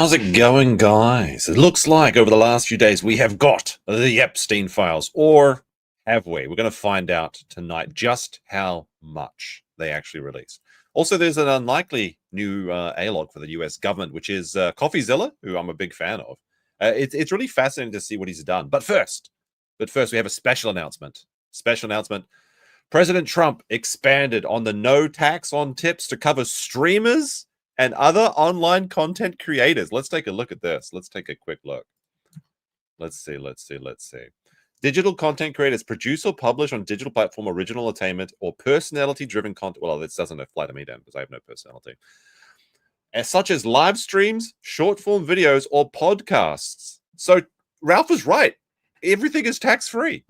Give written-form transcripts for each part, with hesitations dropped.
How's it going, guys? It looks like over the last few days we have got the Epstein files, or have we? We're going to find out tonight just how much they actually released. Also, there's an unlikely new A-log for the US government, which is Coffeezilla, who I'm a big fan of. It's really fascinating to see what he's done. But first, we have a special announcement. President Trump expanded on the no tax on tips to cover streamers and other online content creators. Let's take a look at this. Let's take a quick look. Let's see. Digital content creators produce or publish on digital platform original entertainment or personality-driven content. Well, this doesn't apply to me then because I have no personality. Such as live streams, short-form videos, or podcasts. So Ralph was right. Everything is tax-free.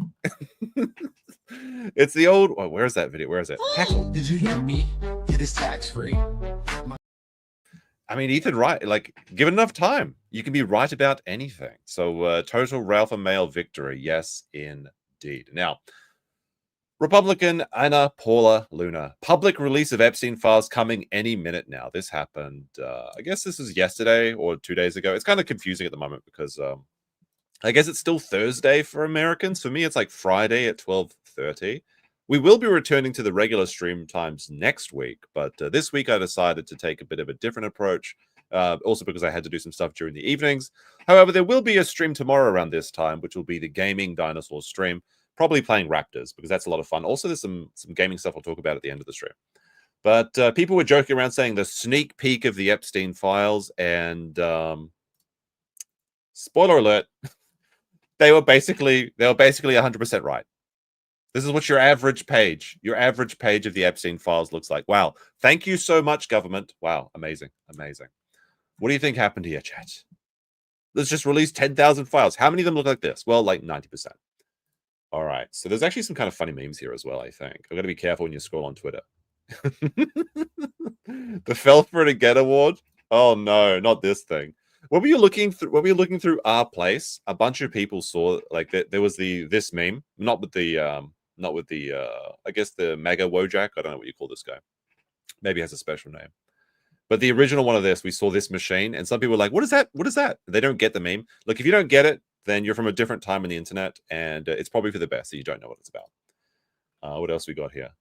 It's the old... Oh, where is that video? Where is it? Did you hear me? It is tax-free. I mean, Ethan, right? Like, given enough time, you can be right about anything. So, total Ralph and Mail victory. Yes, indeed. Now, Republican Anna Paula Luna. Public release of Epstein files coming any minute now. This happened, I guess this is yesterday or 2 days ago. It's kind of confusing at the moment because I guess it's still Thursday for Americans. For me, it's like Friday at 12:30. We will be returning to the regular stream times next week, but this week I decided to take a bit of a different approach, also because I had to do some stuff during the evenings. However, there will be a stream tomorrow around this time, which will be the Gaming Dinosaur stream, probably playing Raptors, because that's a lot of fun. Also, there's some gaming stuff I'll talk about at the end of the stream. But people were joking around saying the sneak peek of the Epstein files, and spoiler alert, they were basically 100% right. This is what your average page of the Epstein files looks like. Wow. Thank you so much, government. Wow. Amazing. What do you think happened here, chat? Let's just release 10,000 files. How many of them look like this? Well, like 90%. All right. So there's actually some kind of funny memes here as well, I think. I've got to be careful when you scroll on Twitter. The Fell for It Again award? Oh, no, not this thing. When we were looking through Our Place, a bunch of people saw like there was this meme, not with the I guess the Mega Wojak. I don't know what you call this guy. Maybe it has a special name. But the original one of this, we saw this machine, and some people were like, "What is that? What is that?" They don't get the meme. Look, if you don't get it, then you're from a different time in the internet, and it's probably for the best that you don't know what it's about. What else we got here?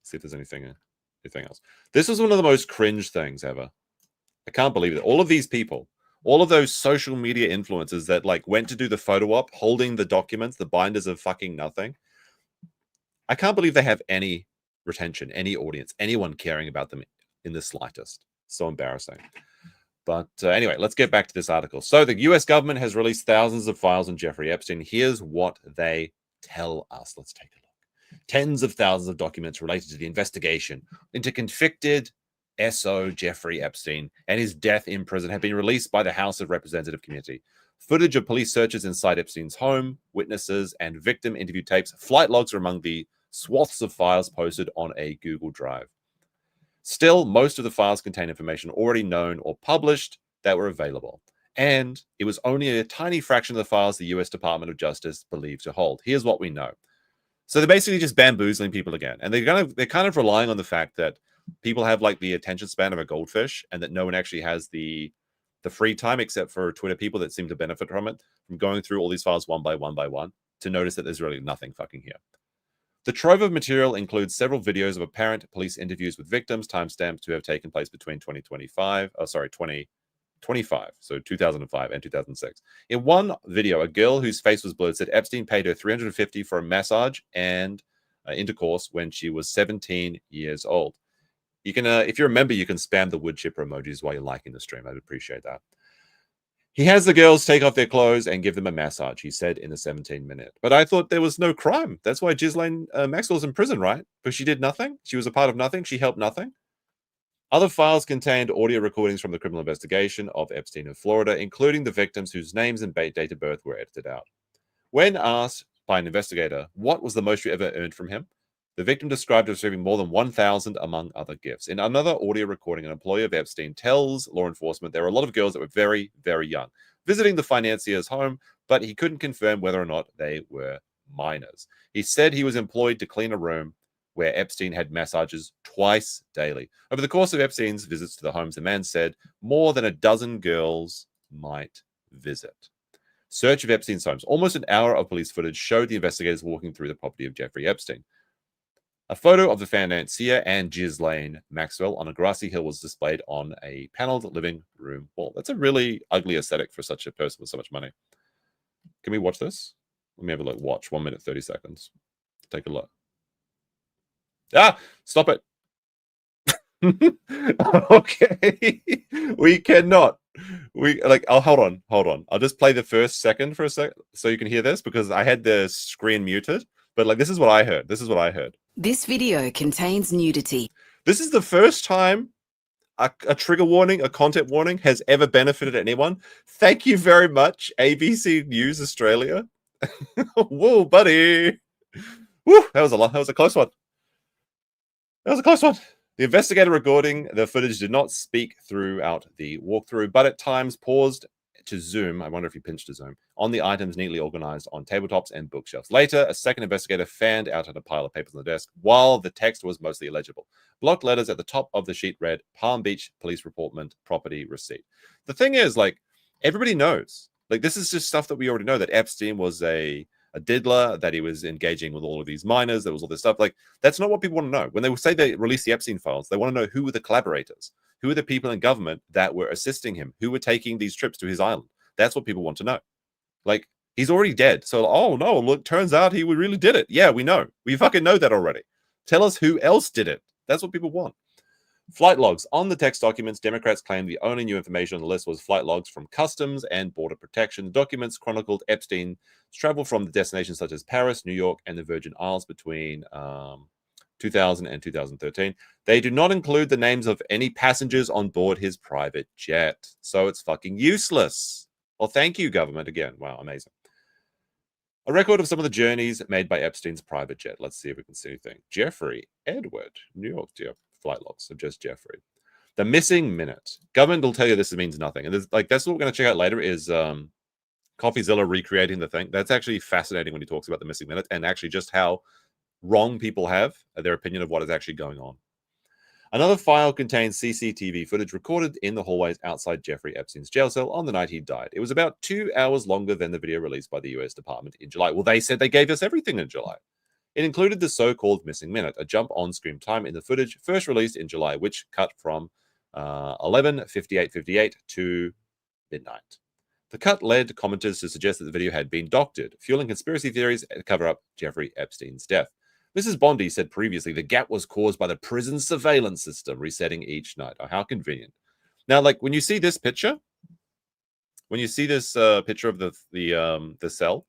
Let's see if there's anything else. This was one of the most cringe things ever. I can't believe it. All of these people, all of those social media influencers that like went to do the photo op, holding the documents, the binders of fucking nothing. I can't believe they have any retention, any audience, anyone caring about them in the slightest. So embarrassing. But anyway, let's get back to this article. So the US government has released thousands of files on Jeffrey Epstein. Here's what they tell us. Let's take a look. Tens of thousands of documents related to the investigation into convicted SO Jeffrey Epstein and his death in prison have been released by the House of Representative Committee. Footage of police searches inside Epstein's home, witnesses, and victim interview tapes, flight logs are among the swaths of files posted on a Google Drive. Still, most of the files contain information already known or published that were available. And it was only a tiny fraction of the files the US Department of Justice believed to hold. Here's what we know. So they're basically just bamboozling people again. And they're kind of relying on the fact that people have like the attention span of a goldfish and that no one actually has the free time except for Twitter people that seem to benefit from it, from going through all these files one by one to notice that there's really nothing fucking here. The trove of material includes several videos of apparent police interviews with victims, timestamped to have taken place between 2025, so 2005 and 2006. In one video, a girl whose face was blurred said Epstein paid her $350 for a massage and intercourse when she was 17 years old. You can, if you're a member, you can spam the wood chipper emojis while you're liking the stream. I'd appreciate that. He has the girls take off their clothes and give them a massage, he said in the 17-minute. But I thought there was no crime. That's why Ghislaine Maxwell's in prison, right? Because she did nothing. She was a part of nothing. She helped nothing. Other files contained audio recordings from the criminal investigation of Epstein in Florida, including the victims whose names and date of birth were edited out. When asked by an investigator what was the most you ever earned from him, the victim described receiving more than 1,000 among other gifts. In another audio recording, an employee of Epstein tells law enforcement there were a lot of girls that were very, very young, visiting the financier's home, but he couldn't confirm whether or not they were minors. He said he was employed to clean a room where Epstein had massages twice daily. Over the course of Epstein's visits to the homes, the man said more than a dozen girls might visit. Search of Epstein's homes. Almost an hour of police footage showed the investigators walking through the property of Jeffrey Epstein. A photo of the financier and Ghislaine Maxwell on a grassy hill was displayed on a paneled living room wall. That's a really ugly aesthetic for such a person with so much money. Can we watch this? Let me have a look. Watch 1 minute, 30 seconds. Take a look. Ah, stop it. Okay. We cannot. Oh, hold on. I'll just play the first second for a sec so you can hear this, because I had the screen muted. But like, this is what I heard. This video contains nudity. This is the first time a trigger warning, a content warning has ever benefited anyone. Thank you very much, ABC News Australia. Whoa, buddy. Woo, that was a close one. The investigator recording the footage did not speak throughout the walkthrough, but at times paused to zoom. I wonder if he pinched to zoom on the items neatly organized on tabletops and bookshelves. Later, a second investigator fanned out at a pile of papers on the desk while the text was mostly illegible. Blocked letters at the top of the sheet read Palm Beach Police Reportment Property Receipt. The thing is, like, everybody knows. Like, this is just stuff that we already know, that Epstein was a diddler, that he was engaging with all of these minors, there was all this stuff. Like, that's not what people want to know. When they say they release the Epstein files, they want to know who were the collaborators, who are the people in government that were assisting him, who were taking these trips to his island. That's what people want to know. Like, he's already dead. So, oh no, look, turns out he really did it. Yeah, we know. We fucking know that already. Tell us who else did it. That's what people want. Flight logs. On the text documents, Democrats claimed the only new information on the list was flight logs from Customs and Border Protection. The documents chronicled Epstein's travel from the destinations such as Paris, New York, and the Virgin Isles between 2000 and 2013. They do not include the names of any passengers on board his private jet. So it's fucking useless. Well, thank you, government, again. Wow, amazing. A record of some of the journeys made by Epstein's private jet. Let's see if we can see anything. Jeffrey Edward, New York, dear. Flight logs of just Jeffrey. The missing minute. Government will tell you this means nothing. And that's what we're going to check out later is Coffeezilla recreating the thing. That's actually fascinating when he talks about the missing minute and actually just how wrong people have their opinion of what is actually going on. Another file contains CCTV footage recorded in the hallways outside Jeffrey Epstein's jail cell on the night he died. It was about 2 hours longer than the video released by the US Department in July. Well, they said they gave us everything in July. It included the so-called missing minute, a jump on screen time in the footage first released in July, which cut from 11:58:58 to midnight. The cut led commenters to suggest that the video had been doctored, fueling conspiracy theories to cover up Jeffrey Epstein's death. Mrs. Bondi said previously the gap was caused by the prison surveillance system resetting each night. Oh, how convenient. Now, like, when you see this picture, picture of the cell,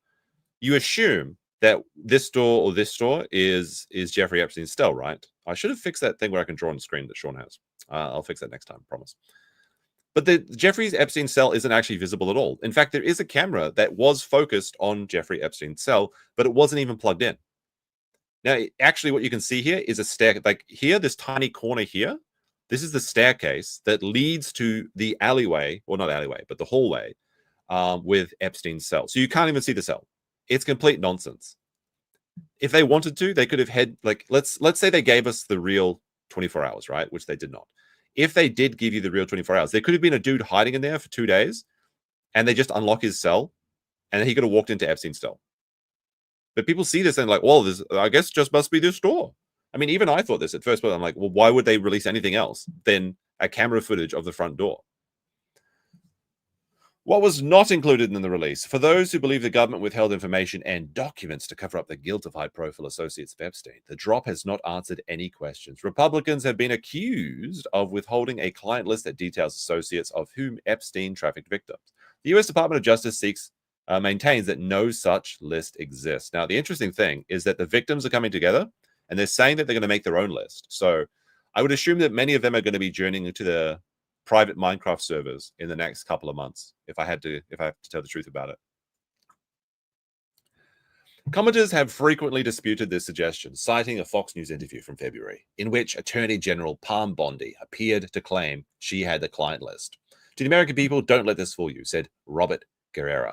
you assume that this door or this door is Jeffrey Epstein's cell, right? I should have fixed that thing where I can draw on the screen that Sean has. I'll fix that next time, promise. But the Jeffrey Epstein cell isn't actually visible at all. In fact, there is a camera that was focused on Jeffrey Epstein's cell, but it wasn't even plugged in. Now, actually, what you can see here is a stair. Like here, this tiny corner here, this is the staircase that leads to the alleyway, or not alleyway, but the hallway with Epstein's cell. So you can't even see the cell. It's complete nonsense. If they wanted to, they could have had, like, let's say they gave us the real 24 hours, right? Which they did not. If they did give you the real 24 hours, there could have been a dude hiding in there for 2 days, and they just unlock his cell, and he could have walked into Epstein's cell. But people see this and like, well, this, I guess, just must be this door. I mean, even I thought this at first, but I'm like, well, why would they release anything else than a camera footage of the front door? What was not included in the release? For those who believe the government withheld information and documents to cover up the guilt of high-profile associates of Epstein, the drop has not answered any questions. Republicans have been accused of withholding a client list that details associates of whom Epstein trafficked victims. The U.S. Department of Justice maintains that no such list exists. Now, the interesting thing is that the victims are coming together, and they're saying that they're going to make their own list. So I would assume that many of them are going to be journeying into the private Minecraft servers in the next couple of months, if I have to tell the truth about it. Commenters have frequently disputed this suggestion, citing a Fox News interview from February, in which Attorney General Pam Bondi appeared to claim she had the client list. To the American people, don't let this fool you, said Robert Guerrera.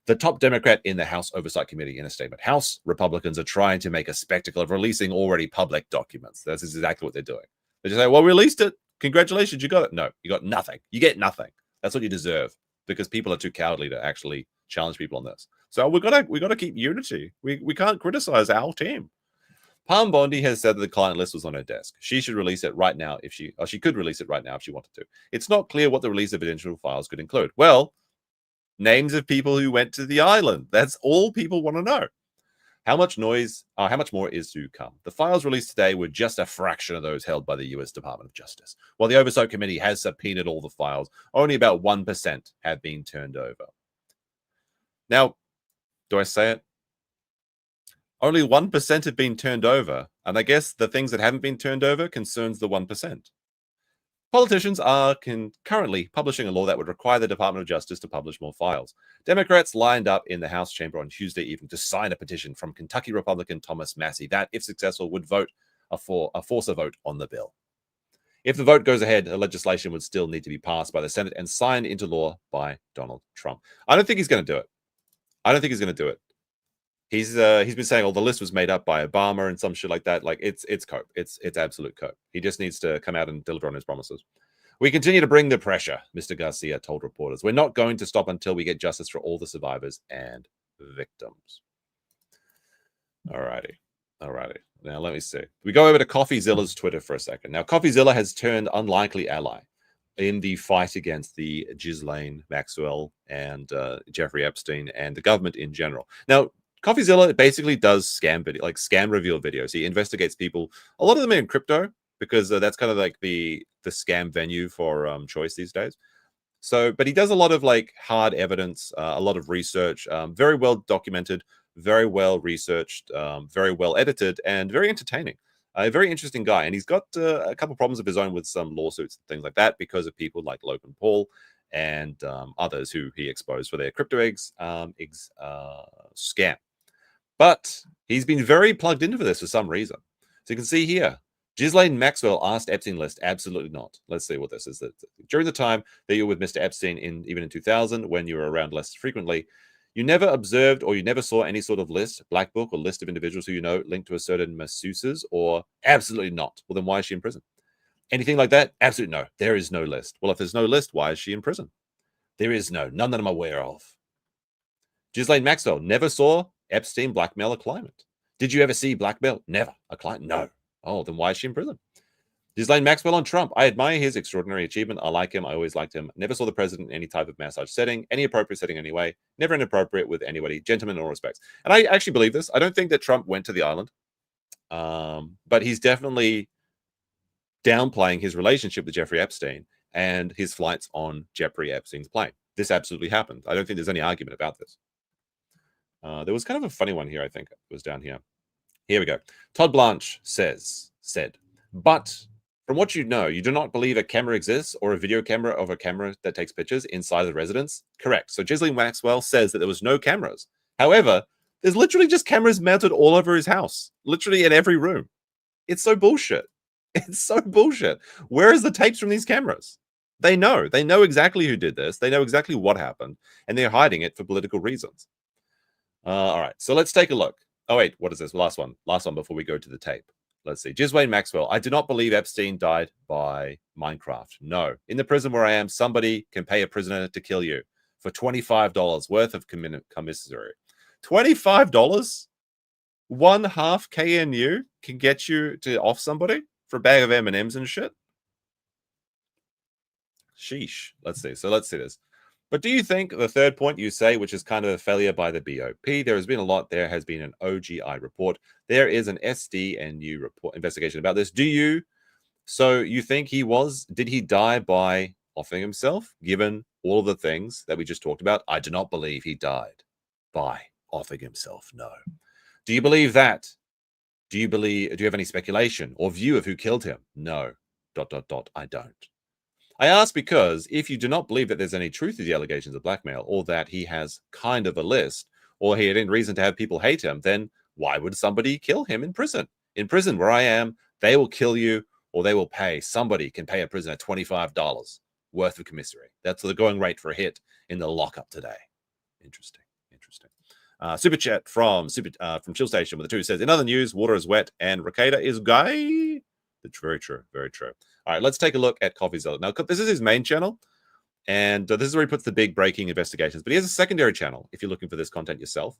The top Democrat in the House Oversight Committee in a statement. House Republicans are trying to make a spectacle of releasing already public documents. That's exactly what they're doing. They just say, well, we released it. Congratulations, you got it. No, you got nothing. You get nothing. That's what you deserve because people are too cowardly to actually challenge people on this. So we gotta keep unity. We can't criticize our team. Palm Bondi has said that the client list was on her desk. She should release it right now if she could release it right now if she wanted to. It's not clear what the release of evidential files could include. Well, names of people who went to the island. That's all people want to know. How much more is to come? The files released today were just a fraction of those held by the US Department of Justice. While the Oversight Committee has subpoenaed all the files, only about 1% have been turned over. Now, do I say it? Only 1% have been turned over, and I guess the things that haven't been turned over concerns the 1%. Politicians are currently publishing a law that would require the Department of Justice to publish more files. Democrats lined up in the House chamber on Tuesday evening to sign a petition from Kentucky Republican Thomas Massie that, if successful, would force a vote on the bill. If the vote goes ahead, the legislation would still need to be passed by the Senate and signed into law by Donald Trump. I don't think he's going to do it. He's been saying, oh, the list was made up by Obama and some shit like that. Like it's cope. It's absolute cope. He just needs to come out and deliver on his promises. We continue to bring the pressure, Mr. Garcia told reporters. We're not going to stop until we get justice for all the survivors and victims. Alrighty. Now let me see. We go over to Coffeezilla's Twitter for a second. Now, Coffeezilla has turned unlikely ally in the fight against the Ghislaine Maxwell and Jeffrey Epstein and the government in general. Now, Coffeezilla basically does scam reveal videos. He investigates people. A lot of them are in crypto because that's kind of like the scam venue for choice these days. So, but he does a lot of like hard evidence, a lot of research, very well documented, very well researched, very well edited, and very entertaining. A very interesting guy, and he's got a couple of problems of his own with some lawsuits and things like that because of people like Logan Paul and others who he exposed for their crypto eggs scam. But he's been very plugged into this for some reason. So you can see here, Ghislaine Maxwell asked Epstein list. Absolutely not. Let's see what this is. During the time that you were with Mr. Epstein, even in 2000, when you were around less frequently, you never observed or you never saw any sort of list, black book, or list of individuals who you know linked to a certain masseuses, or absolutely not. Well, then why is she in prison? Anything like that? Absolutely no. There is no list. Well, if there's no list, why is she in prison? There is none that I'm aware of. Ghislaine Maxwell never saw Epstein blackmail a client. Did you ever see blackmail? Never. A client? No. Oh, then why is she in prison? Ghislaine Maxwell on Trump. I admire his extraordinary achievement. I like him. I always liked him. Never saw the president in any type of massage setting, any appropriate setting anyway. Never inappropriate with anybody. Gentleman in all respects. And I actually believe this. I don't think that Trump went to the island. But he's definitely downplaying his relationship with Jeffrey Epstein and his flights on Jeffrey Epstein's plane. This absolutely happened. I don't think there's any argument about this. There was kind of a funny one here, I think. It was down here. Here we go. Todd Blanche said, but from what you know, you do not believe a camera exists or a video camera of a camera that takes pictures inside the residence? Correct. So Ghislaine Maxwell says that there was no cameras. However, there's literally just cameras mounted all over his house, literally in every room. It's so bullshit. It's so bullshit. Where is the tapes from these cameras? They know exactly who did this. They know exactly what happened, and they're hiding it for political reasons. All right, so let's take a look. Oh, wait, what is this? Last one before we go to the tape. Let's see. Ghislaine Maxwell. I do not believe Epstein died by Minecraft. No. In the prison where I am, somebody can pay a prisoner to kill you for $25 worth of commissary. $25? 1/2 KNU can get you to off somebody for a bag of M&Ms and shit? Sheesh. Let's see. So let's see this. But do you think the third point you say, which is kind of a failure by the BOP, there has been a lot. There has been an OGI report. There is an SDNU report investigation about this. Do you? So you think did he die by offing himself, given all of the things that we just talked about? I do not believe he died by offing himself. No. Do you believe that? Do you have any speculation or view of who killed him? No. ... I don't. I ask because if you do not believe that there's any truth to the allegations of blackmail, or that he has kind of a list, or he had any reason to have people hate him, then why would somebody kill him in prison? In prison where I am, they will kill you, or they will pay. Somebody can pay a prisoner $25 worth of commissary. That's the going rate for a hit in the lockup today. Interesting. Interesting. Super chat from Chill Station with the 2 says, in other news, water is wet and Ricada is gay. That's very true. Very true. All right, let's take a look at Coffeezilla. Now, this is his main channel, and this is where he puts the big breaking investigations. But he has a secondary channel, if you're looking for this content yourself,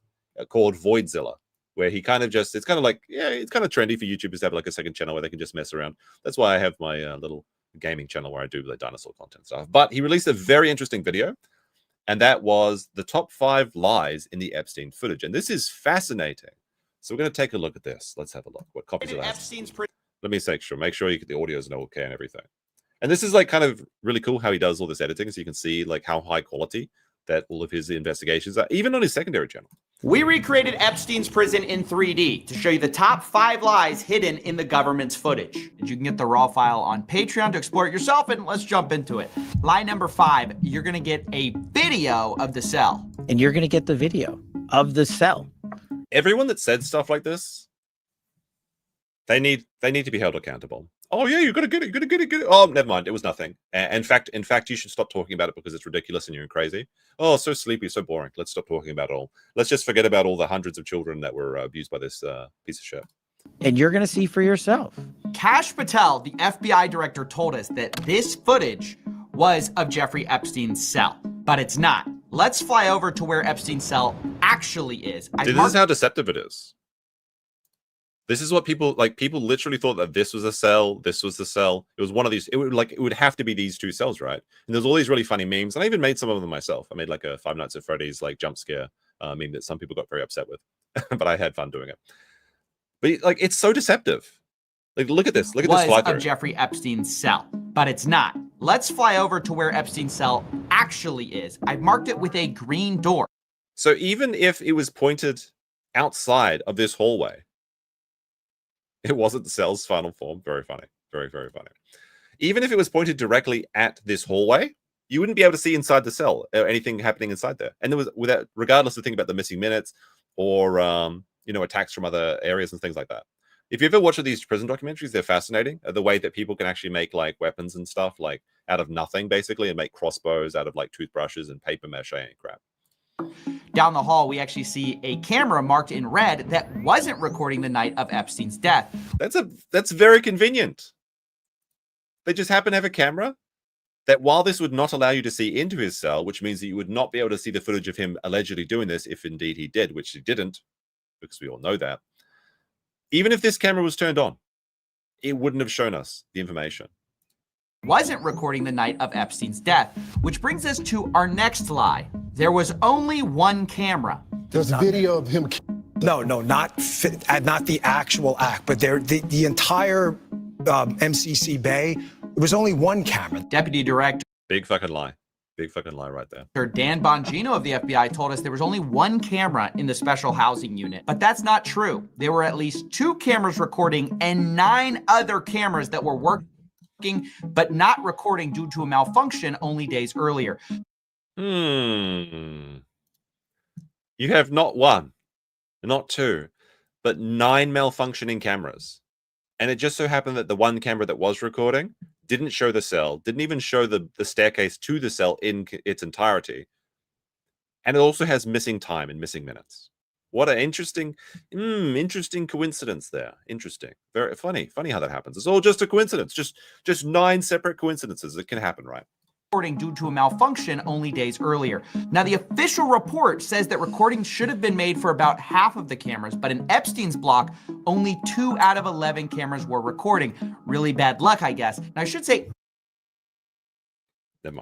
called Voidzilla, where he kind of just, it's kind of like, yeah, it's kind of trendy for YouTubers to have like a second channel where they can just mess around. That's why I have my little gaming channel where I do the dinosaur content stuff. But he released a very interesting video, and that was the top 5 lies in the Epstein footage. And this is fascinating. So we're going to take a look at this. Let's have a look. What Coffeezilla has. Let me make sure you get the audio is okay and everything. And this is like kind of really cool how he does all this editing, so you can see like how high quality that all of his investigations are, even on his secondary channel. We recreated Epstein's prison in 3D to show you the top 5 lies hidden in the government's footage. You can get the raw file on Patreon to explore it yourself, and let's jump into it. Lie number 5, you're gonna get a video of the cell. And you're gonna get the video of the cell. Everyone that said stuff like this, they need to be held accountable. Oh yeah, you're gonna get it. You're gonna get it. Oh, never mind. It was nothing. In fact, you should stop talking about it because it's ridiculous and you're crazy. Oh, so sleepy, so boring. Let's stop talking about it all. Let's just forget about all the hundreds of children that were abused by this piece of shit. And you're gonna see for yourself. Kash Patel, the FBI director, told us that this footage was of Jeffrey Epstein's cell, but it's not. Let's fly over to where Epstein's cell actually is. This is how deceptive it is. This is what people literally thought that this was a cell, this was the cell. It was one of these. It would have to be these 2 cells, right? And there's all these really funny memes, and I even made some of them myself. I made like a Five Nights at Freddy's like jump scare meme that some people got very upset with, but I had fun doing it. But like, it's so deceptive. Like, look at this. Look at this fly through. Of Jeffrey Epstein's cell, but it's not. Let's fly over to where Epstein's cell actually is. I've marked it with a green door. So even if it was pointed outside of this hallway, it wasn't the cell's final form. Very funny. Very, very funny. Even if it was pointed directly at this hallway, you wouldn't be able to see inside the cell or anything happening inside there. And there was, regardless of thinking about the missing minutes or, attacks from other areas and things like that. If you ever watch these prison documentaries, they're fascinating. The way that people can actually make like weapons and stuff like out of nothing, basically, and make crossbows out of like toothbrushes and paper mache and crap. Down the hall, we actually see a camera marked in red that wasn't recording the night of Epstein's death. That's very convenient. They just happen to have a camera that, while this would not allow you to see into his cell, which means that you would not be able to see the footage of him allegedly doing this, if indeed he did, which he didn't, because we all know that. Even if this camera was turned on, it wouldn't have shown us the information. Wasn't recording the night of Epstein's death, which brings us to our next lie. There was only one camera. There's video of him. No, not the actual act, but the entire MCC Bay. It was only one camera. Deputy Director Big fucking lie. Big fucking lie right there. Dan Bongino of the FBI told us there was only one camera in the special housing unit, but that's not true. There were at least 2 cameras recording and 9 other cameras that were working but not recording due to a malfunction only days earlier. You have not 1, not 2, but 9 malfunctioning cameras. And it just so happened that the one camera that was recording didn't show the cell, didn't even show the staircase to the cell in its entirety. And it also has missing time and missing minutes. What an interesting coincidence there. Interesting. Very funny how that happens. It's all just a coincidence. Just 9 separate coincidences that can happen, right? Recording due to a malfunction only days earlier. Now, the official report says that recordings should have been made for about half of the cameras, but in Epstein's block, only 2 out of 11 cameras were recording. Really bad luck, I guess. Now, I should say,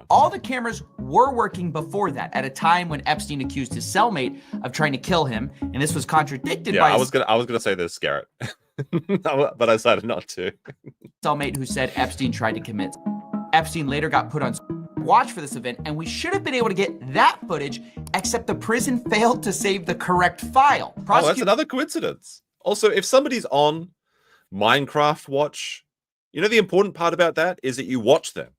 all the cameras were working before that, at a time when Epstein accused his cellmate of trying to kill him, and this was contradicted by I was gonna say this, Garrett, but I decided not to. Cellmate who said Epstein tried to commit. Epstein later got put on watch for this event, and we should have been able to get that footage, except the prison failed to save the correct file. That's another coincidence. Also, if somebody's on Minecraft Watch, the important part about that is that you watch them.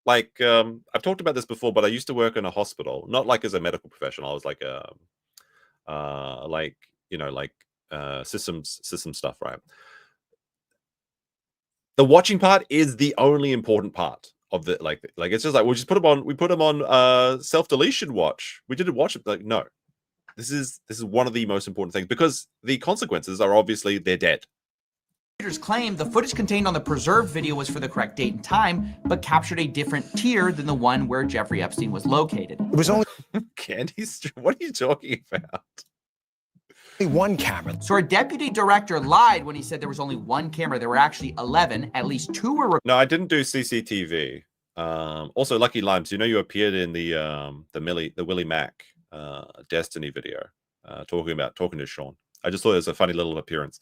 Like, I've talked about this before, but I used to work in a hospital, not like as a medical professional. I was like system stuff, right? The watching part is the only important part of the like it's just like we put them on self-deletion watch. We didn't watch it. Like, no, This is one of the most important things, because the consequences are obviously they're dead. Claim the footage contained on the preserved video was for the correct date and time, but captured a different tier than the one where Jeffrey Epstein was located. It was only What are you talking about? one camera. So our deputy director lied when he said there was only one camera. There were actually 11. At least 2 were. No, I didn't do CCTV. Also, Lucky Limes, you appeared in the Willie Mac Destiny video, talking to Sean. I just thought it was a funny little appearance.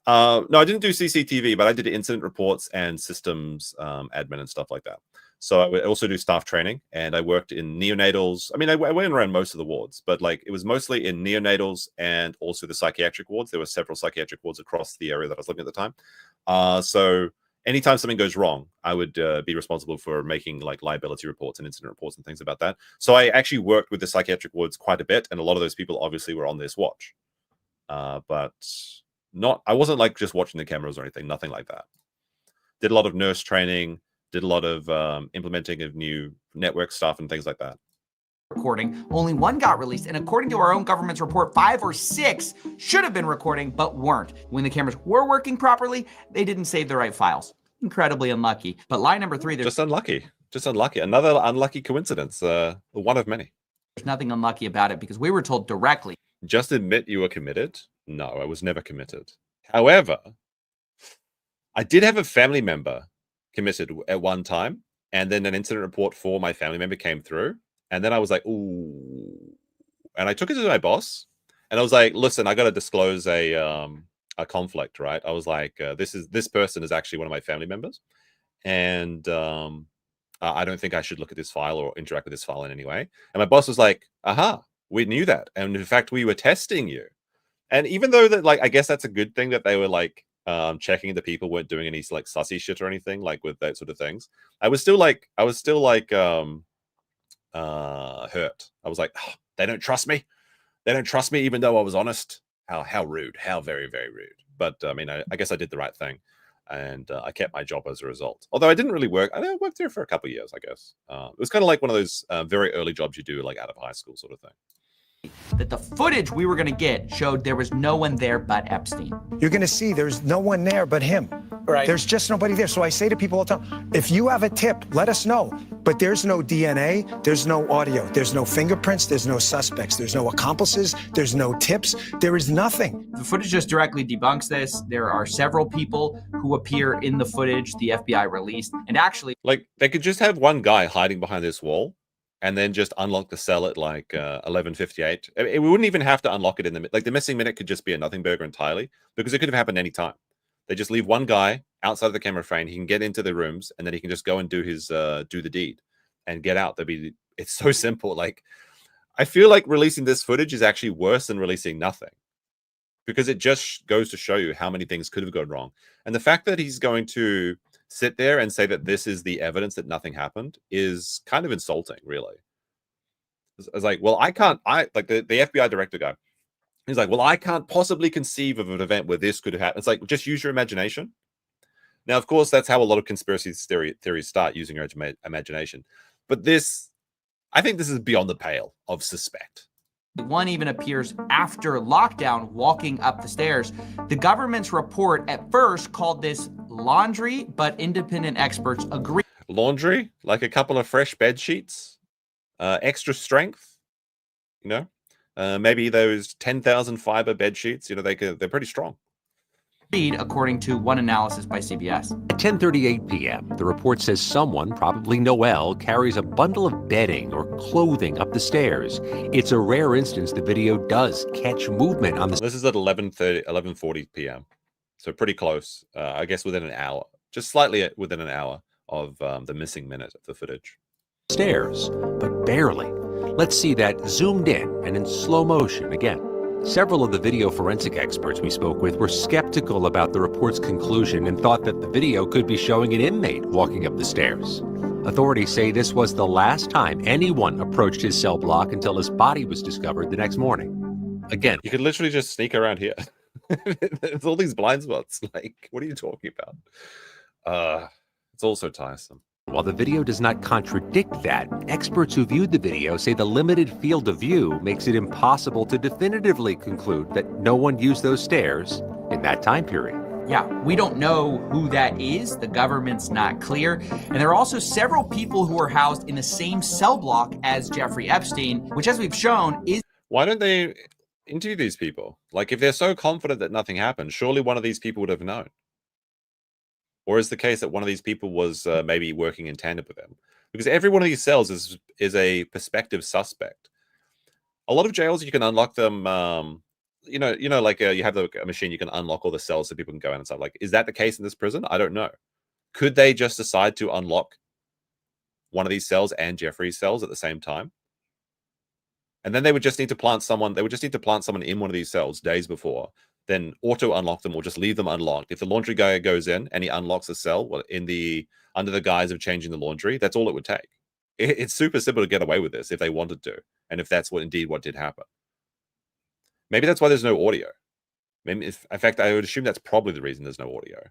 No, I didn't do CCTV, but I did incident reports and systems admin and stuff like that. So I would also do staff training, and I worked in neonatals. I mean, I went around most of the wards, but like it was mostly in neonatals and also the psychiatric wards. There were several psychiatric wards across the area that I was looking at the time. So anytime something goes wrong, I would be responsible for making like liability reports and incident reports and things about that. So I actually worked with the psychiatric wards quite a bit, and a lot of those people obviously were on this watch. But I wasn't like just watching the cameras or anything, nothing like that. Did a lot of nurse training, did a lot of implementing of new network stuff and things like that. Recording, only 1 got released, and according to our own government's report, 5 or 6 should have been recording but weren't. When the cameras were working properly, they didn't save the right files. Incredibly unlucky. But lie number 3, just unlucky. Another unlucky coincidence, one of many. There's nothing unlucky about it, because we were told directly. Just admit you were committed. No, I was never committed. However, I did have a family member committed at one time, and then an incident report for my family member came through, and then I was like, ooh, and I took it to my boss, and I was like, listen, I got to disclose a conflict, right? I was like, this person is actually one of my family members, and I don't think I should look at this file or interact with this file in any way. And my boss was like, aha, we knew that, and in fact, we were testing you. And even though that, like, I guess that's a good thing that they were like checking that people weren't doing any like sussy shit or anything like with that sort of things. I was still like hurt. I was like, oh, they don't trust me. They don't trust me, even though I was honest. How rude. How very, very rude. But I mean, I guess I did the right thing, and I kept my job as a result. Although I didn't really work. I worked there for a couple of years, I guess. It was kind of like one of those very early jobs you do like out of high school sort of thing. That the footage we were going to get showed there was no one there but Epstein. You're going to see there's no one there but him. Right. There's just nobody there. So I say to people all the time, if you have a tip, let us know. But there's no DNA, there's no audio, there's no fingerprints, there's no suspects, there's no accomplices, there's no tips, there is nothing. The footage just directly debunks this. There are several people who appear in the footage the FBI released, and actually, like, they could just have one guy hiding behind this wall and then just unlock the cell at like 11:58. We wouldn't even have to unlock it in the missing minute could just be a nothing burger entirely, because it could have happened any time. They just leave one guy outside of the camera frame. He can get into the rooms, and then he can just go and do his do the deed and get out. It's so simple. Like, I feel like releasing this footage is actually worse than releasing nothing, because it just goes to show you how many things could have gone wrong. And the fact that he's going to sit there and say that this is the evidence that nothing happened is kind of insulting, really. It's like, well, like the FBI director guy. He's like, well, I can't possibly conceive of an event where this could have happened. It's like, just use your imagination. Now, of course, that's how a lot of conspiracy theories start, using your imagination. But I think this is beyond the pale of suspect. One even appears after lockdown walking up the stairs. The government's report at first called this laundry, but independent experts agree. Laundry? Like a couple of fresh bed sheets? Extra strength? Maybe those 10,000 fiber bed sheets, they're pretty strong. According to one analysis by CBS. At 10:38 p.m., the report says someone, probably Noel, carries a bundle of bedding or clothing up the stairs. It's a rare instance the video does catch movement on the... This is at 11:40 p.m., so pretty close. I guess within an hour, just slightly within an hour of the missing minute of the footage. Stairs, but barely. Let's see that zoomed in and in slow motion again. Several of the video forensic experts we spoke with were skeptical about the report's conclusion and thought that the video could be showing an inmate walking up the stairs. Authorities say this was the last time anyone approached his cell block until his body was discovered the next morning. Again, you could literally just sneak around here. There's all these blind spots. Like, what are you talking about? It's all so tiresome. While the video does not contradict that, experts who viewed the video say the limited field of view makes it impossible to definitively conclude that no one used those stairs in that time period. Yeah, we don't know who that is. The government's not clear. And there are also several people who are housed in the same cell block as Jeffrey Epstein, which, as we've shown, is... Why don't they interview these people? Like, if they're so confident that nothing happened, surely one of these people would have known. Or is the case that one of these people was maybe working in tandem with them? Because every one of these cells is a prospective suspect. A lot of jails, you can unlock them... you know, like you have a machine, you can unlock all the cells so people can go in and stuff. Like, is that the case in this prison? I don't know. Could they just decide to unlock one of these cells and Jeffrey's cells at the same time? And then they would just need to plant someone. They would just need to plant someone in one of these cells days before, then auto unlock them or just leave them unlocked. If the laundry guy goes in and he unlocks a cell, well, under the guise of changing the laundry, that's all it would take. It's super simple to get away with this if they wanted to, and if that's what did happen. Maybe that's why there's no audio. Maybe, in fact, I would assume that's probably the reason there's no audio.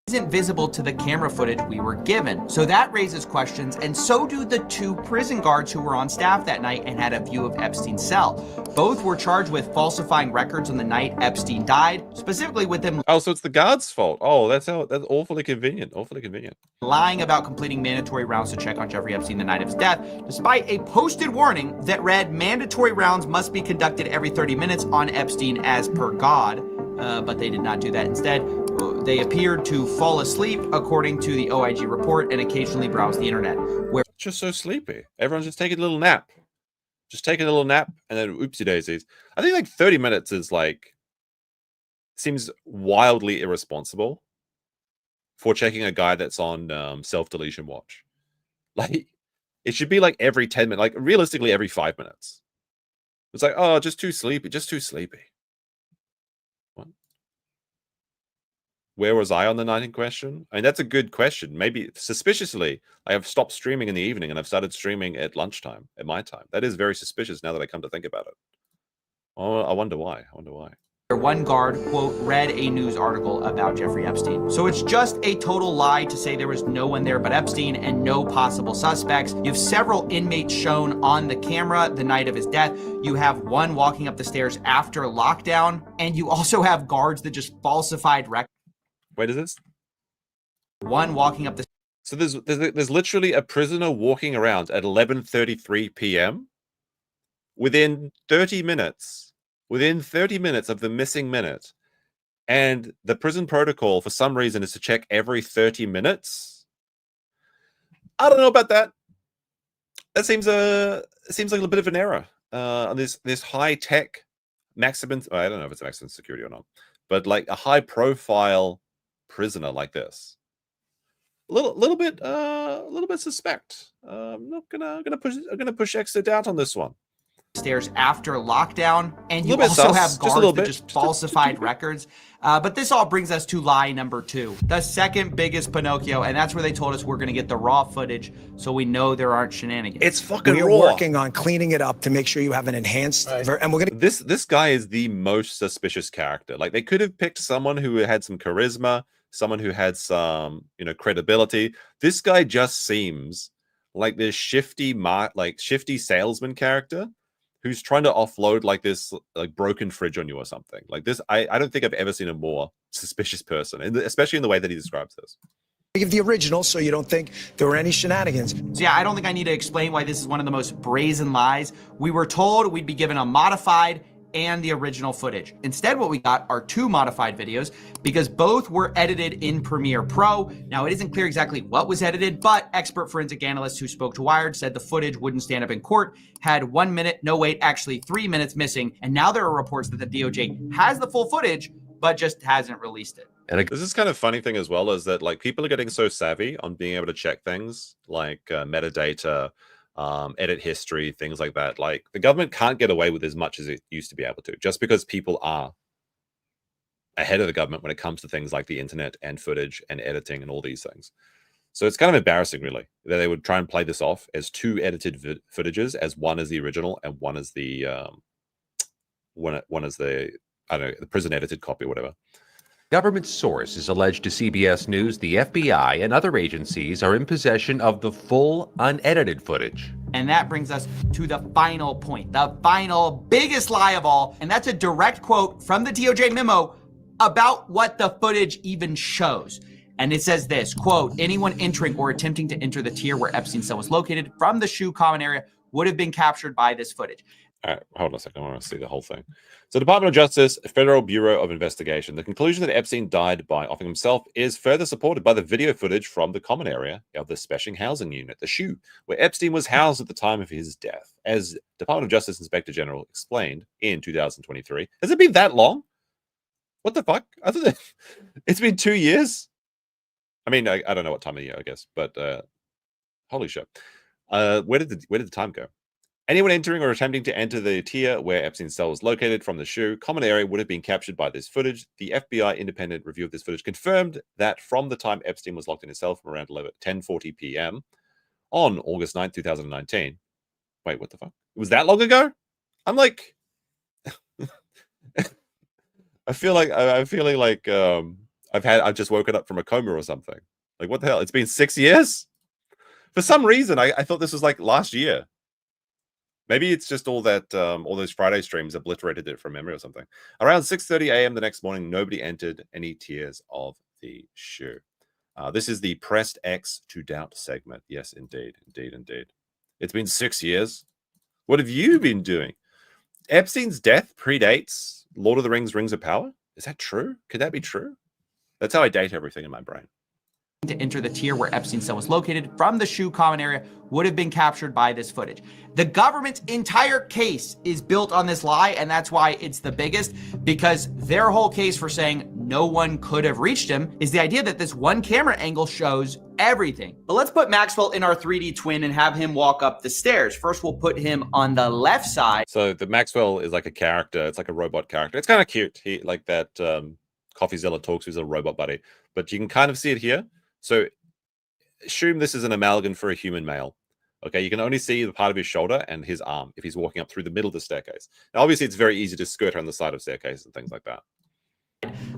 Isn't visible to the camera footage we were given. So that raises questions, and so do the two prison guards who were on staff that night and had a view of Epstein's cell. Both were charged with falsifying records on the night Epstein died, specifically with them... Oh, so it's the guard's fault. Oh, that's awfully convenient. Awfully convenient. Lying about completing mandatory rounds to check on Jeffrey Epstein the night of his death, despite a posted warning that read mandatory rounds must be conducted every 30 minutes on Epstein as per God. But they did not do that. Instead, they appeared to fall asleep, according to the OIG report, and occasionally browse the internet. Where just so sleepy. Everyone's just taking a little nap. Just taking a little nap, and then oopsie daisies. I think like 30 minutes is like, seems wildly irresponsible for checking a guy that's on self-deletion watch. Like, it should be like every 10 minutes, like realistically every 5 minutes. It's like, oh, just too sleepy, just too sleepy. Where was I on the night in question? I mean, that's a good question. Maybe suspiciously, I have stopped streaming in the evening and I've started streaming at lunchtime, at my time. That is very suspicious now that I come to think about it. Oh, I wonder why. one guard, quote, read a news article about Jeffrey Epstein. So it's just a total lie to say there was no one there but Epstein and no possible suspects. You have several inmates shown on the camera the night of his death. You have one walking up the stairs after lockdown, and you also have guards that just falsified records. Wait, is this? One walking up the... So there's literally a prisoner walking around at 11:33 p.m. within 30 minutes. Within 30 minutes of the missing minute. And the prison protocol, for some reason, is to check every 30 minutes. I don't know about that. That seems like a bit of an error. On this high-tech maximum... I don't know if it's maximum security or not. But like a high-profile prisoner like this. A little bit suspect. I'm not gonna push extra doubt on this one. Stairs after lockdown, and you also have guards that just falsified records. But this all brings us to lie number 2, the second biggest Pinocchio, and that's where they told us we're going to get the raw footage, so we know there aren't shenanigans. It's fucking raw. We're working on cleaning it up to make sure you have an enhanced, and we're gonna. This guy is the most suspicious character. Like, they could have picked someone who had some charisma, someone who had some, credibility. This guy just seems like this shifty salesman character who's trying to offload like this broken fridge on you or something. Like this, I don't think I've ever seen a more suspicious person, especially in the way that he describes this. Give the original so you don't think there were any shenanigans. So yeah, I don't think I need to explain why this is one of the most brazen lies. We were told we'd be given a modified and the original footage. Instead, what we got are 2 modified videos because both were edited in Premiere Pro. Now, it isn't clear exactly what was edited, but expert forensic analysts who spoke to Wired said the footage wouldn't stand up in court, had 1 minute, no wait, actually 3 minutes missing, and now there are reports that the DOJ has the full footage, but just hasn't released it. And this is kind of funny thing as well, is that like people are getting so savvy on being able to check things like metadata, edit history, things like that. Like the government can't get away with as much as it used to be able to, just because people are ahead of the government when it comes to things like the internet and footage and editing and all these things. So it's kind of embarrassing, really, that they would try and play this off as 2 edited footages, as one is the original and one is the one is the, I don't know, the prison edited copy or whatever. Government source is alleged to CBS News the FBI and other agencies are in possession of the full, unedited footage. And that brings us to the final point, the final biggest lie of all. And that's a direct quote from the DOJ memo about what the footage even shows. And it says this, quote, anyone entering or attempting to enter the tier where Epstein's cell was located from the SHU common area would have been captured by this footage. All right, hold on a second. I want to see the whole thing. So, Department of Justice, Federal Bureau of Investigation. The conclusion that Epstein died by offing himself is further supported by the video footage from the common area of the Special Housing Unit, the SHU, where Epstein was housed at the time of his death. As Department of Justice Inspector General explained in 2023. Has it been that long? What the fuck? I thought it's been 2 years. I mean, I don't know what time of year, I guess, but holy shit. Where did the time go? Anyone entering or attempting to enter the tier where Epstein's cell was located from the SHU common area would have been captured by this footage. The FBI independent review of this footage confirmed that from the time Epstein was locked in his cell from around 10:40 p.m. on August 9th, 2019. Wait, what the fuck? It was that long ago? I'm like, I'm feeling like I've just woken up from a coma or something. Like, what the hell? It's been 6 years? For some reason, I thought this was like last year. Maybe it's just all that all those Friday streams obliterated it from memory or something. Around 6:30 a.m. the next morning, nobody entered any tiers of the SHU. This is the pressed X to doubt segment. Yes, indeed. It's been 6 years. What have you been doing? Epstein's death predates Lord of the Rings, Rings of Power? Is that true? Could that be true? That's how I date everything in my brain. To enter the tier where Epstein's cell was located from the SHU common area would have been captured by this footage. The government's entire case is built on this lie, and that's why it's the biggest, because their whole case for saying no one could have reached him is the idea that this one camera angle shows everything. But let's put Maxwell in our 3D twin and have him walk up the stairs. First, we'll put him on the left side. So the Maxwell is like a character. It's like a robot character. It's kind of cute. He like that Coffeezilla talks to his little robot buddy, but you can kind of see it here. So assume this is an amalgam for a human male. Okay, you can only see the part of his shoulder and his arm if he's walking up through the middle of the staircase. Now, obviously, it's very easy to skirt around the side of staircases and things like that.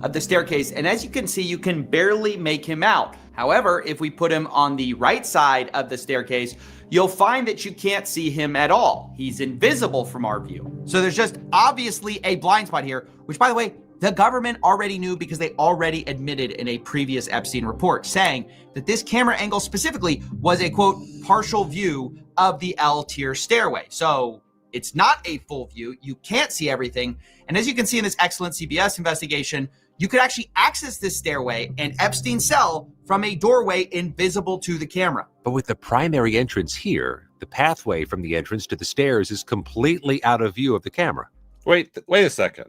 Of the staircase, and as you can see, you can barely make him out. However, if we put him on the right side of the staircase, you'll find that you can't see him at all. He's invisible from our view. So there's just obviously a blind spot here, which, by the way, the government already knew because they already admitted in a previous Epstein report, saying that this camera angle specifically was a, quote, partial view of the L tier stairway. So it's not a full view. You can't see everything. And as you can see in this excellent CBS investigation, you could actually access this stairway and Epstein's cell from a doorway invisible to the camera. But with the primary entrance here, the pathway from the entrance to the stairs is completely out of view of the camera. Wait a second.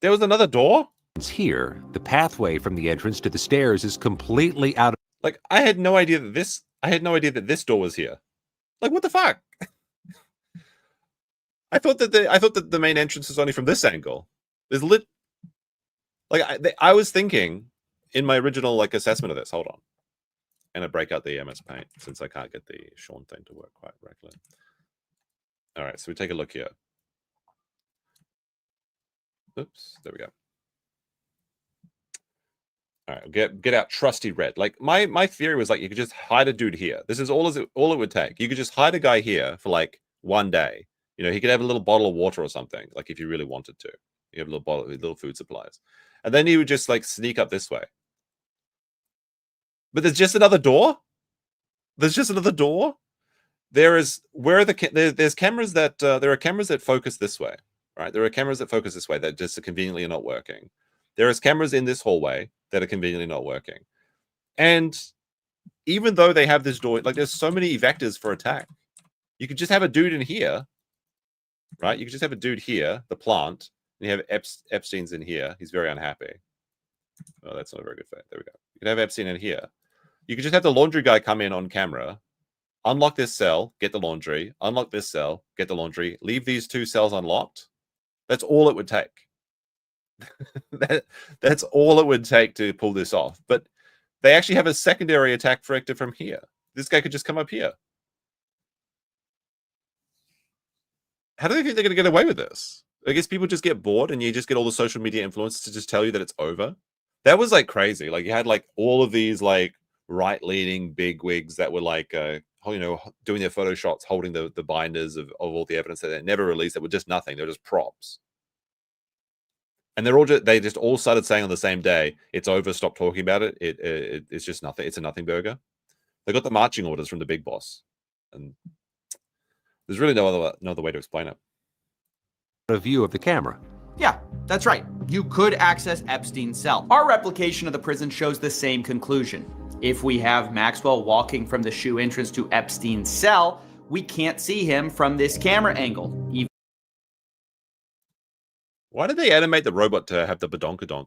There was another door? Here, the pathway from the entrance to the stairs is completely out of... Like, I had no idea that this door was here. Like, what the fuck? I thought that the main entrance was only from this angle. There's I was thinking in my original like assessment of this. Hold on. And I break out the MS Paint since I can't get the Sean thing to work quite correctly. All right, so we take a look here. Oops, there we go. All right, get out trusty red. Like my theory was like you could just hide a dude here. This is all it would take. You could just hide a guy here for like 1 day. You know, he could have a little bottle of water or something, like if you really wanted to. You have a little bottle with little food supplies. And then you would just like sneak up this way. But there's just another door? There's just another door? There's cameras that there are cameras that focus this way. Right, there are cameras that focus this way that just are conveniently not working. There is cameras in this hallway that are conveniently not working. And even though they have this door, like there's so many vectors for attack. You could just have a dude in here, right? You could just have a dude here, the plant, and you have Epstein's in here. He's very unhappy. Oh, that's not a very good fit. There we go. You could have Epstein in here. You could just have the laundry guy come in on camera, unlock this cell, get the laundry, unlock this cell, get the laundry, leave these 2 cells unlocked. That's all it would take. That's all it would take to pull this off. But they actually have a secondary attack vector from here. This guy could just come up here. How do they think they're going to get away with this? I guess people just get bored and you just get all the social media influencers to just tell you that it's over. That was like crazy. Like you had like all of these like right-leaning bigwigs that were like, doing their photo shots, holding the binders of all the evidence that they never released. That were just nothing. They were just props. And they just all started saying on the same day, it's over, stop talking about it. It's just nothing. It's a nothing burger. They got the marching orders from the big boss. And there's really no other way to explain it. A view of the camera. Yeah, that's right. You could access Epstein's cell. Our replication of the prison shows the same conclusion. If we have Maxwell walking from the shoe entrance to Epstein's cell, we can't see him from this camera angle. Why did they animate the robot to have the badonkadonk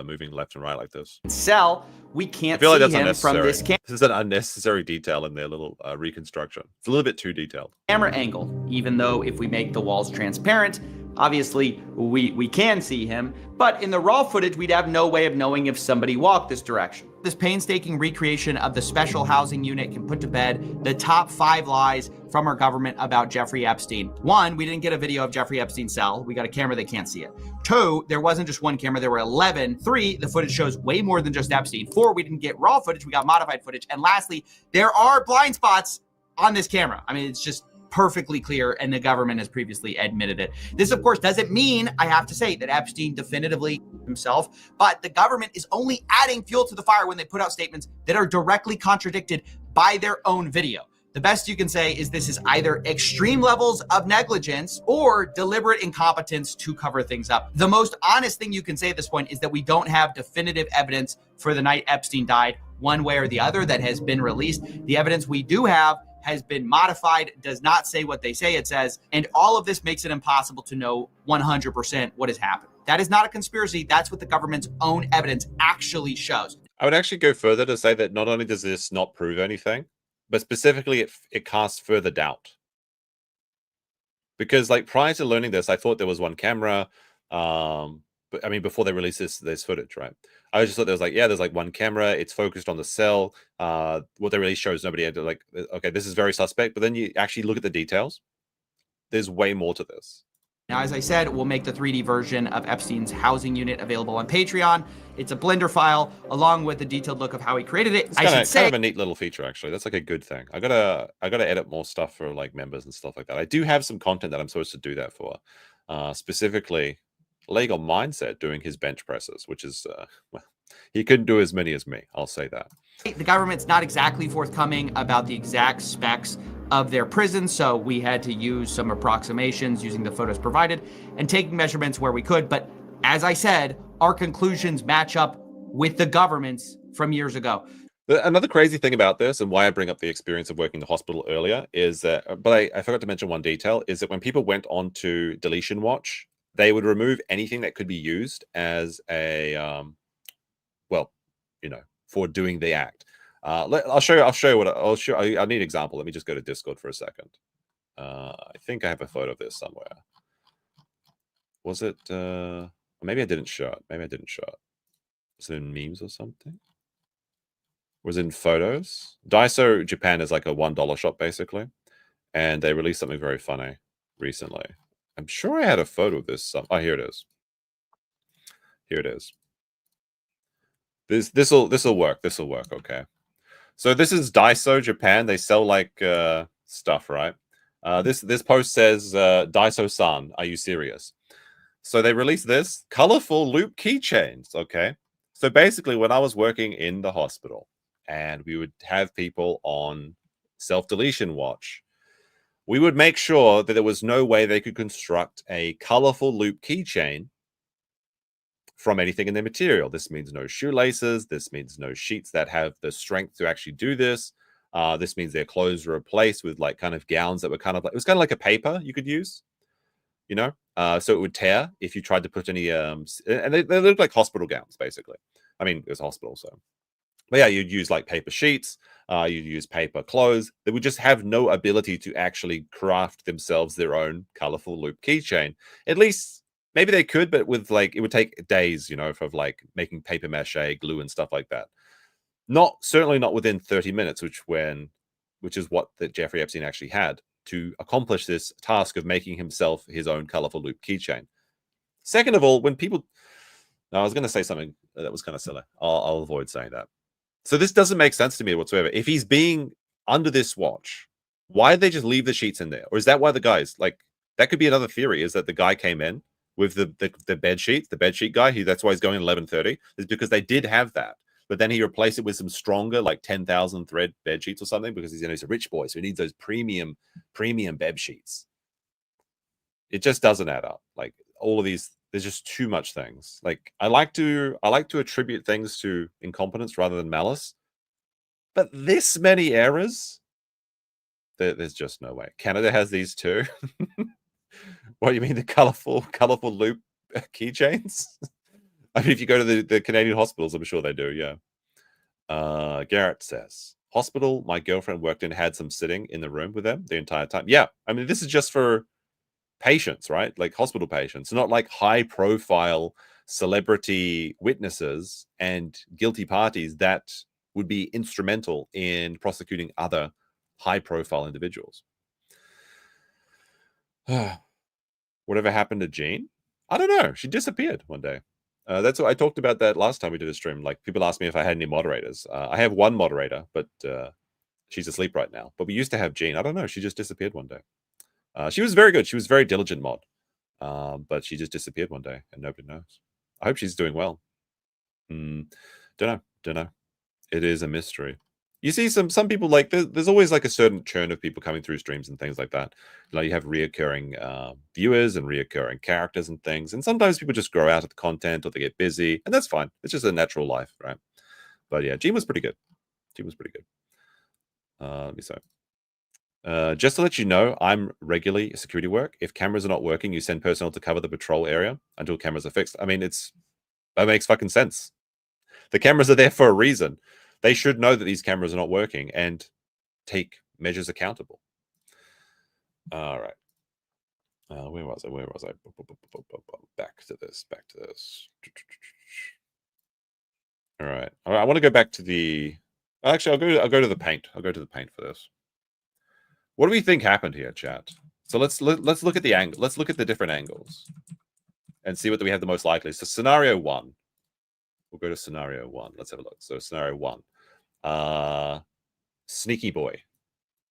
moving left and right like this? Cell, we can't I feel like see that's him from unnecessary. this camera. This is an unnecessary detail in their little reconstruction. It's a little bit too detailed. Camera angle, even though if we make the walls transparent, obviously we can see him, but in the raw footage, we'd have no way of knowing if somebody walked this direction. This painstaking recreation of the special housing unit can put to bed the top 5 lies from our government about Jeffrey Epstein. 1, we didn't get a video of Jeffrey Epstein's cell. We got a camera that can't see it. 2, there wasn't just 1 camera, there were 11. 3, the footage shows way more than just Epstein. 4, we didn't get raw footage, we got modified footage. And lastly, there are blind spots on this camera. I mean, it's just perfectly clear, and the government has previously admitted it. This, of course, doesn't mean, I have to say, that Epstein definitively himself, but the government is only adding fuel to the fire when they put out statements that are directly contradicted by their own video. The best you can say is this is either extreme levels of negligence or deliberate incompetence to cover things up. The most honest thing you can say at this point is that we don't have definitive evidence for the night Epstein died, one way or the other, that has been released. The evidence we do have has been modified, does not say what they say it says, and all of this makes it impossible to know 100% what has happened. That is not a conspiracy. That's what the government's own evidence actually shows. I would actually go further to say that not only does this not prove anything, but specifically it casts further doubt. Because like prior to learning this, I thought there was 1 camera. But I mean, before they released this footage, right? I just thought there was like, there's like 1 camera. It's focused on the cell. What they really shows nobody had to like, okay, this is very suspect. But then you actually look at the details. There's way more to this. Now, as I said, we'll make the 3D version of Epstein's housing unit available on Patreon. It's a Blender file along with a detailed look of how he created it. It's kind of a neat little feature, actually. That's like a good thing. I gotta edit more stuff for like members and stuff like that. I do have some content that I'm supposed to do that for, specifically Legal Mindset doing his bench presses, which is well, he couldn't do as many as me. I'll say that. The government's not exactly forthcoming about the exact specs of their prison, so we had to use some approximations using the photos provided and taking measurements where we could. But as I said, our conclusions match up with the government's from years ago. Another crazy thing about this, and why I bring up the experience of working in the hospital earlier, is that, but I forgot to mention one detail, is that when people went on to deletion watch, they would remove anything that could be used as a, for doing the act. I'll show you what I'll show. I need an example. Let me just go to Discord for a second. I think I have a photo of this somewhere. Was it? Maybe I didn't show it. Maybe I didn't show it. Was it in memes or something? Was it in photos? Daiso Japan is like a $1 shop basically, and they released something very funny recently. I'm sure I had a photo of this. Oh, here it is. Here it is. This'll work. This'll work. Okay. So this is Daiso Japan. They sell like stuff, right? This post says, Daiso-san, are you serious? So they released this colorful loop keychains. Okay. So basically, when I was working in the hospital and we would have people on self-deletion watch, we would make sure that there was no way they could construct a colorful loop keychain from anything in their material. This means no shoelaces. This means no sheets that have the strength to actually do this. This means their clothes were replaced with like kind of gowns that were kind of like, it was kind of like a paper you could use, you know? So it would tear if you tried to put any, and they look like hospital gowns, basically. I mean, it was a hospital, so. But yeah, you'd use like paper sheets, you'd use paper clothes. They would just have no ability to actually craft themselves their own colorful loop keychain. At least, maybe they could, but with like, it would take days, you know, of like making paper mache, glue and stuff like that. Certainly not within 30 minutes, which is what the Jeffrey Epstein actually had to accomplish this task of making himself his own colorful loop keychain. Second of all, when people... No, I was going to say something that was kind of silly. I'll avoid saying that. So this doesn't make sense to me whatsoever. If he's being under this watch, why did they just leave the sheets in there? Or is that why the guys, like, that could be another theory, is that the guy came in with the bed sheets, the bed sheet guy, that's why he's going 11:30, is because they did have that. But then he replaced it with some stronger, like 10,000 thread bed sheets or something, because he's a rich boy, so he needs those premium bed sheets. It just doesn't add up. Like, all of these, there's just too much things. Like, I like to attribute things to incompetence rather than malice, but this many errors, there's just no way. Canada has these too. What do you mean, the colorful loop keychains? I mean, if you go to the Canadian hospitals, I'm sure they do. Yeah. Garrett says, hospital my girlfriend worked in had some sitting in the room with them the entire time. Yeah, I mean, this is just for patients, right? Like hospital patients, not like high profile celebrity witnesses and guilty parties that would be instrumental in prosecuting other high profile individuals. Whatever happened to Jean? I don't know. She disappeared one day. That's what I talked about that last time we did a stream. Like, people asked me if I had any moderators. I have one moderator, but she's asleep right now. But we used to have Jean. I don't know. She just disappeared one day. She was very good. She was very diligent mod. But she just disappeared one day and nobody knows. I hope she's doing well. Don't know. It is a mystery. You see some people, like, there's always like a certain churn of people coming through streams and things like that. Like, you have reoccurring viewers and reoccurring characters and things. And sometimes people just grow out of the content or they get busy, and that's fine. It's just a natural life, right? But yeah, Jean was pretty good. Let me say. Just to let you know, I'm regularly security work. If cameras are not working, you send personnel to cover the patrol area until cameras are fixed. I mean, that makes fucking sense. The cameras are there for a reason. They should know that these cameras are not working and take measures accountable. All right. Where was I? Back to this. All right. I want to go back to the... Actually, I'll go to the paint. I'll go to the paint for this. What do we think happened here, chat? So let's look at the angle. Let's look at the different angles and see what we have the most likely. So scenario 1. We'll go to scenario 1. Let's have a look. So scenario 1. Sneaky boy.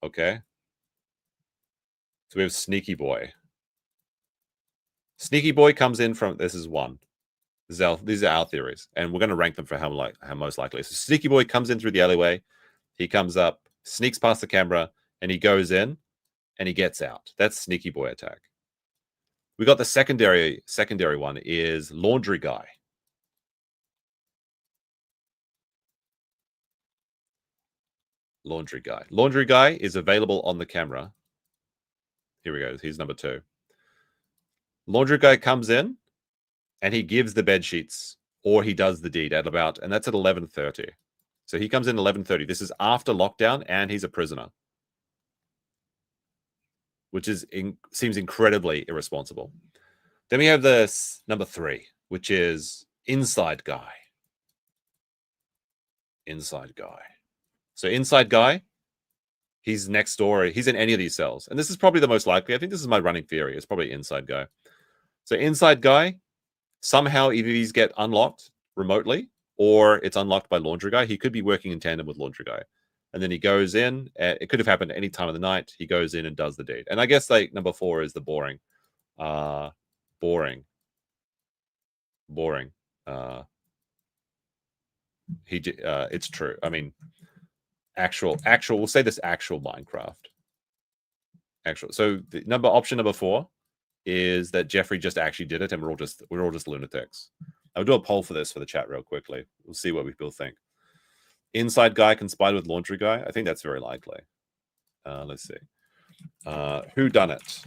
Okay. So we have sneaky boy. Sneaky boy comes in from... This is 1. These are our theories. And we're going to rank them for how most likely. So sneaky boy comes in through the alleyway. He comes up, sneaks past the camera, and he goes in, and he gets out. That's sneaky boy attack. We got the secondary one is laundry guy. Laundry guy is available on the camera. Here we go. He's number 2. Laundry guy comes in and he gives the bed sheets, or he does the deed and that's at 11:30. So he comes in 11:30. This is after lockdown and he's a prisoner, which seems incredibly irresponsible. Then we have this number 3, which is inside guy. So inside guy, he's next door. He's in any of these cells. And this is probably the most likely. I think this is my running theory. It's probably inside guy. So inside guy, somehow either these get unlocked remotely or it's unlocked by laundry guy. He could be working in tandem with laundry guy. And then he goes in. It could have happened at any time of the night. He goes in and does the deed. And I guess like number 4 is the boring. It's true. I mean, actual. We'll say this actual Minecraft. So the option number 4 is that Jeffrey just actually did it, and we're all just lunatics. I'll do a poll for this for the chat real quickly. We'll see what people think. Inside guy conspired with laundry guy. I think that's very likely. Let's see. Who done it?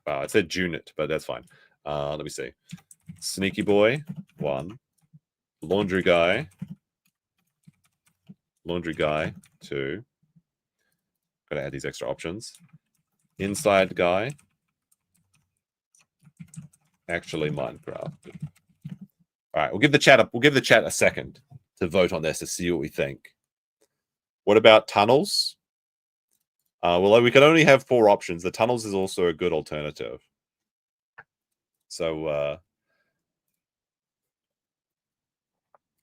It said Junit, but that's fine. Let me see. Sneaky boy 1. Laundry guy 2. Gotta add these extra options. Inside guy. Actually Minecraft. All right, we'll give the chat a second to vote on this to see what we think. What about tunnels? Well, we can only have 4 options. The tunnels is also a good alternative. So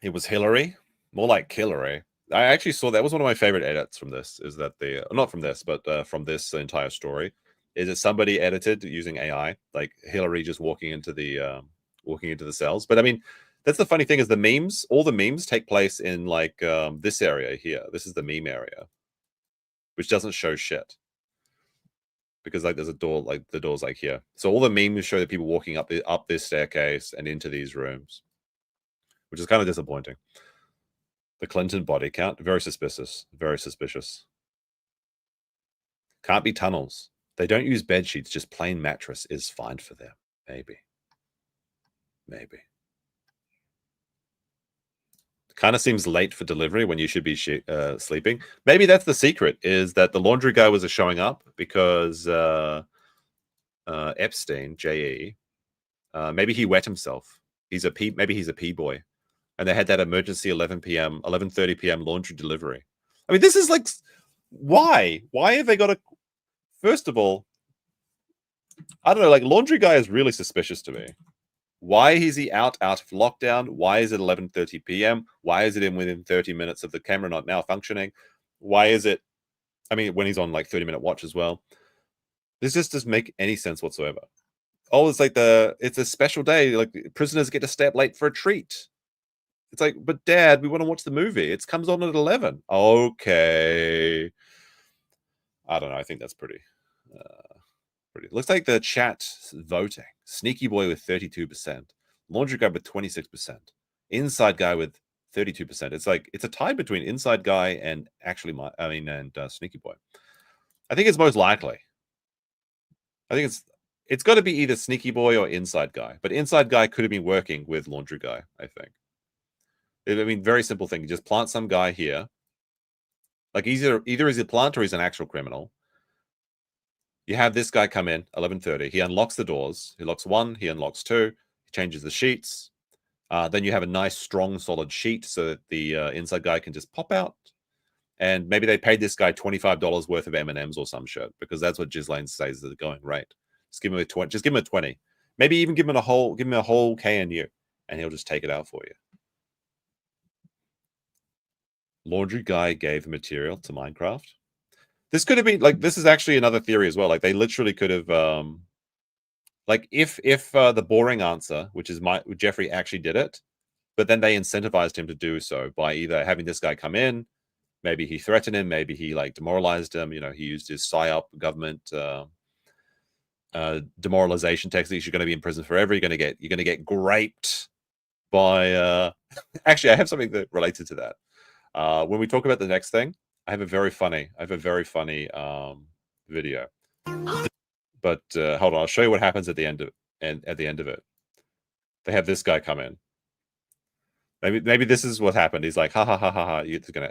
it was Hillary, more like Killary. I actually saw that was one of my favorite edits from this. Is that the not from this, but from this entire story, is that somebody edited using AI, like Hillary just walking into the cells. But I mean, that's the funny thing is the memes. All the memes take place in like this area here. This is the meme area, which doesn't show shit because like there's a door, like the door's like here. So all the memes show the people walking up this staircase and into these rooms, which is kind of disappointing. The Clinton body count, very suspicious, very suspicious. Can't be tunnels. They don't use bed sheets, just plain mattress is fine for them. Maybe. Kind of seems late for delivery when you should be sleeping. Maybe that's the secret, is that the laundry guy was showing up because Epstein, J.E., maybe he wet himself. Maybe he's a P-boy. And they had that emergency 11:30 p.m. laundry delivery. I mean, this is like, why? Why have they got to... First of all, I don't know, like, laundry guy is really suspicious to me. Why is he out of lockdown? Why is it 11:30 p.m.? Why is it within 30 minutes of the camera not malfunctioning? Why is it... I mean, when he's on, like, 30-minute watch as well. This just doesn't make any sense whatsoever. Oh, it's like it's a special day. Like, prisoners get to stay up late for a treat. It's like, but Dad, we want to watch the movie. It comes on at 11. Okay. I don't know. I think that's pretty. Looks like the chat voting. Sneaky boy with 32%. Laundry guy with 26%. Inside guy with 32%. It's like, it's a tie between inside guy and sneaky boy. I think it's most likely. I think it's got to be either sneaky boy or inside guy. But inside guy could have been working with laundry guy, I think. I mean, very simple thing. You just plant some guy here. Like, either he's a plant or he's an actual criminal. You have this guy come in, 11:30. He unlocks the doors. He locks 1. He unlocks 2. He changes the sheets. Then you have a nice, strong, solid sheet so that the inside guy can just pop out. And maybe they paid this guy $25 worth of M&Ms or some shit, because that's what Ghislaine says is the going rate. Just give him a 20. Just give him a 20. Maybe even give him a whole KNU, and he'll just take it out for you. Laundry guy gave material to Minecraft. This could have been like, this is actually another theory as well. Like, they literally could have, like, if the boring answer, which is Jeffrey actually did it, but then they incentivized him to do so by either having this guy come in, maybe he threatened him, maybe he like demoralized him. You know, he used his psyop government demoralization techniques. You're going to be in prison forever. You're going to get graped by. Actually, I have something that related to that. When we talk about the next thing, I have a very funny video. But hold on, I'll show you what happens at the end of it. They have this guy come in. Maybe this is what happened. He's like, ha ha ha ha ha.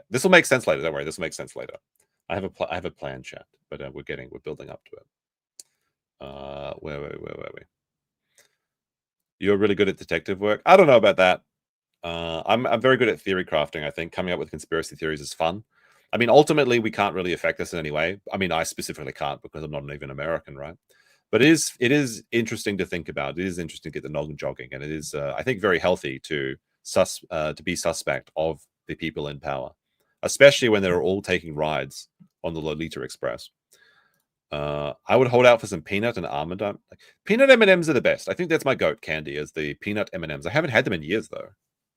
This will make sense later. Don't worry, this will make sense later. I have a plan, chat, but we're building up to it. Where were we? You're really good at detective work. I don't know about that. I'm very good at theory crafting. I think coming up with conspiracy theories is fun. I mean, ultimately, we can't really affect this in any way. I mean, I specifically can't because I'm not even American, right? But it is interesting to think about. It is interesting to get the noggin jogging, and it is, I think, very healthy to be suspect of the people in power, especially when they're all taking rides on the Lolita Express. I would hold out for some peanut and almond. Peanut M&Ms are the best. I think that's my goat candy, is the peanut M&Ms. I haven't had them in years though.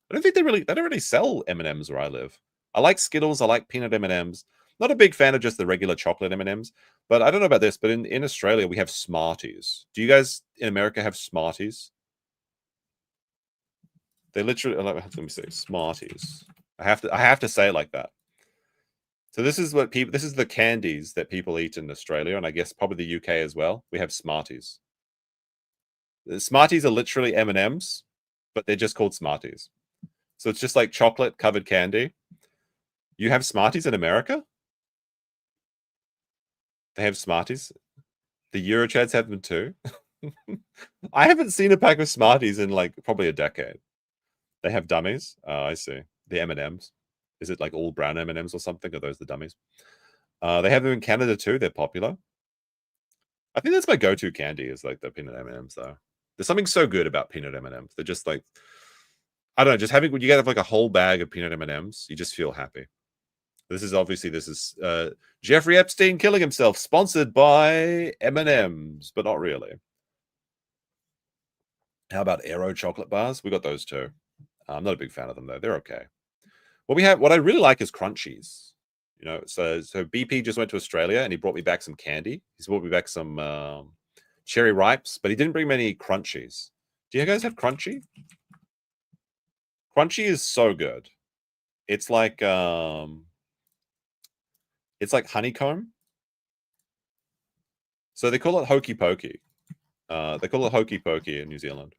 I don't think they don't really sell M&Ms where I live. I like Skittles. I like peanut M&Ms. Not a big fan of just the regular chocolate M&Ms. But I don't know about this, but in Australia, we have Smarties. Do you guys in America have Smarties? They literally, let me say, Smarties. I have to say it like that. So this is the candies that people eat in Australia, and I guess probably the UK as well. We have Smarties. The Smarties are literally M&Ms, but they're just called Smarties. So it's just like chocolate covered candy. You have Smarties in America? They have Smarties. The Eurochads have them too. I haven't seen a pack of Smarties in like probably a decade. They have dummies. Oh, I see. The M&Ms. Is it like all brown M&Ms or something? Are those the dummies? They have them in Canada too. They're popular. I think that's my go-to candy is like the peanut M&Ms though. There's something so good about peanut M&Ms. They're just like, I don't know, just having when you get like a whole bag of peanut M&Ms, you just feel happy. This is Jeffrey Epstein killing himself, sponsored by M&Ms, but not really. How about Aero chocolate bars? We got those too. I'm not a big fan of them though. They're okay. What I really like is crunchies. You know, so BP just went to Australia and he brought me back some candy. He's brought me back some cherry ripes, but he didn't bring many crunchies. Do you guys have crunchy? Crunchy is so good. It's like honeycomb. So they call it hokey pokey. They call it hokey pokey in New Zealand.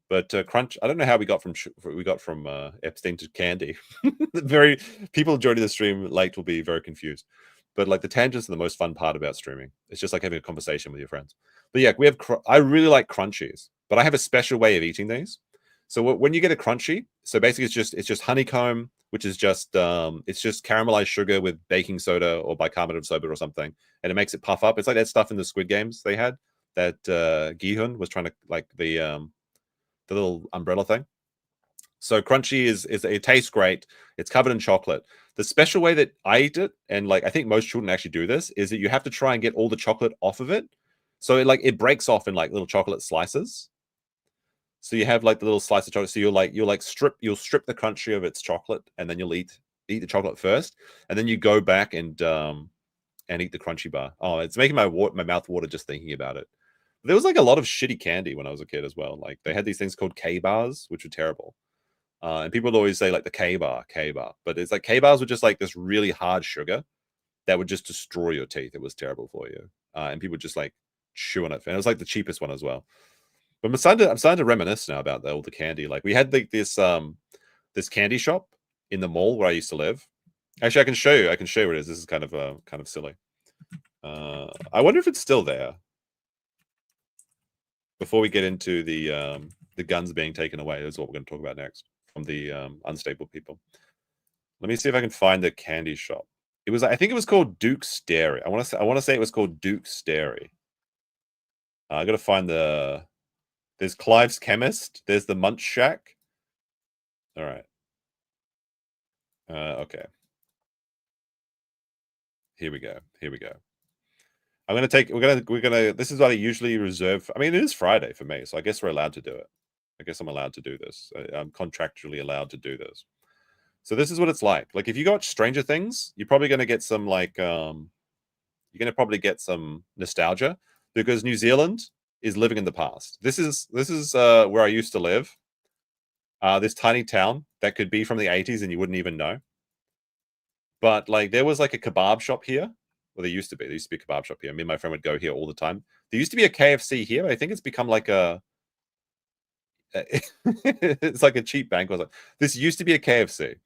But crunch, I don't know how we got from Epstein to candy. People joining the stream late will be very confused. But like the tangents are the most fun part about streaming. It's just like having a conversation with your friends. But yeah, I really like crunchies, but I have a special way of eating these. So when you get a crunchy, so basically it's just honeycomb, which is just it's just caramelized sugar with baking soda or bicarbonate of soda or something, and it makes it puff up. It's like that stuff in the Squid Games they had that Gihun was trying to like the little umbrella thing. So crunchy is it tastes great. It's covered in chocolate. The special way that I eat it, and like I think most children actually do this, is that you have to try and get all the chocolate off of it. So it breaks off in like little chocolate slices. So you have like the little slice of chocolate. So you'll strip the crunchy of its chocolate, and then you'll eat the chocolate first, and then you go back and eat the crunchy bar. Oh, it's making my mouth water just thinking about it. There was like a lot of shitty candy when I was a kid as well. Like they had these things called K-bars, which were terrible. And people would always say like the K-bar. But it's like K-bars were just like this really hard sugar that would just destroy your teeth. It was terrible for you. And people would just like chew on it. And it was like the cheapest one as well. But I'm starting to reminisce now about all the candy. Like we had like this candy shop in the mall where I used to live. Actually, I can show you where it is. This is kind of silly. I wonder if it's still there. Before we get into the guns being taken away, that's what we're going to talk about next from the unstable people. Let me see if I can find the candy shop. I think it was called Duke's Dairy. I want to say it was called Duke's Dairy. I got to find there's Clive's Chemist. There's the Munch Shack. All right. Okay. Here we go. This is what I usually reserve. I mean, it is Friday for me, so I guess we're allowed to do it. I guess I'm allowed to do this. I'm contractually allowed to do this. So this is what it's like. Like if you got Stranger Things, you're probably going to get some like, you're going to probably get some nostalgia because New Zealand is living in the past. This is where I used to live. This tiny town that could be from the 80s and you wouldn't even know. But like there was like a kebab shop here. Well, there used to be a kebab shop here. Me and my friend would go here all the time. There used to be a KFC here, but I think it's become like it's like a cheap bank or something. This used to be a KFC.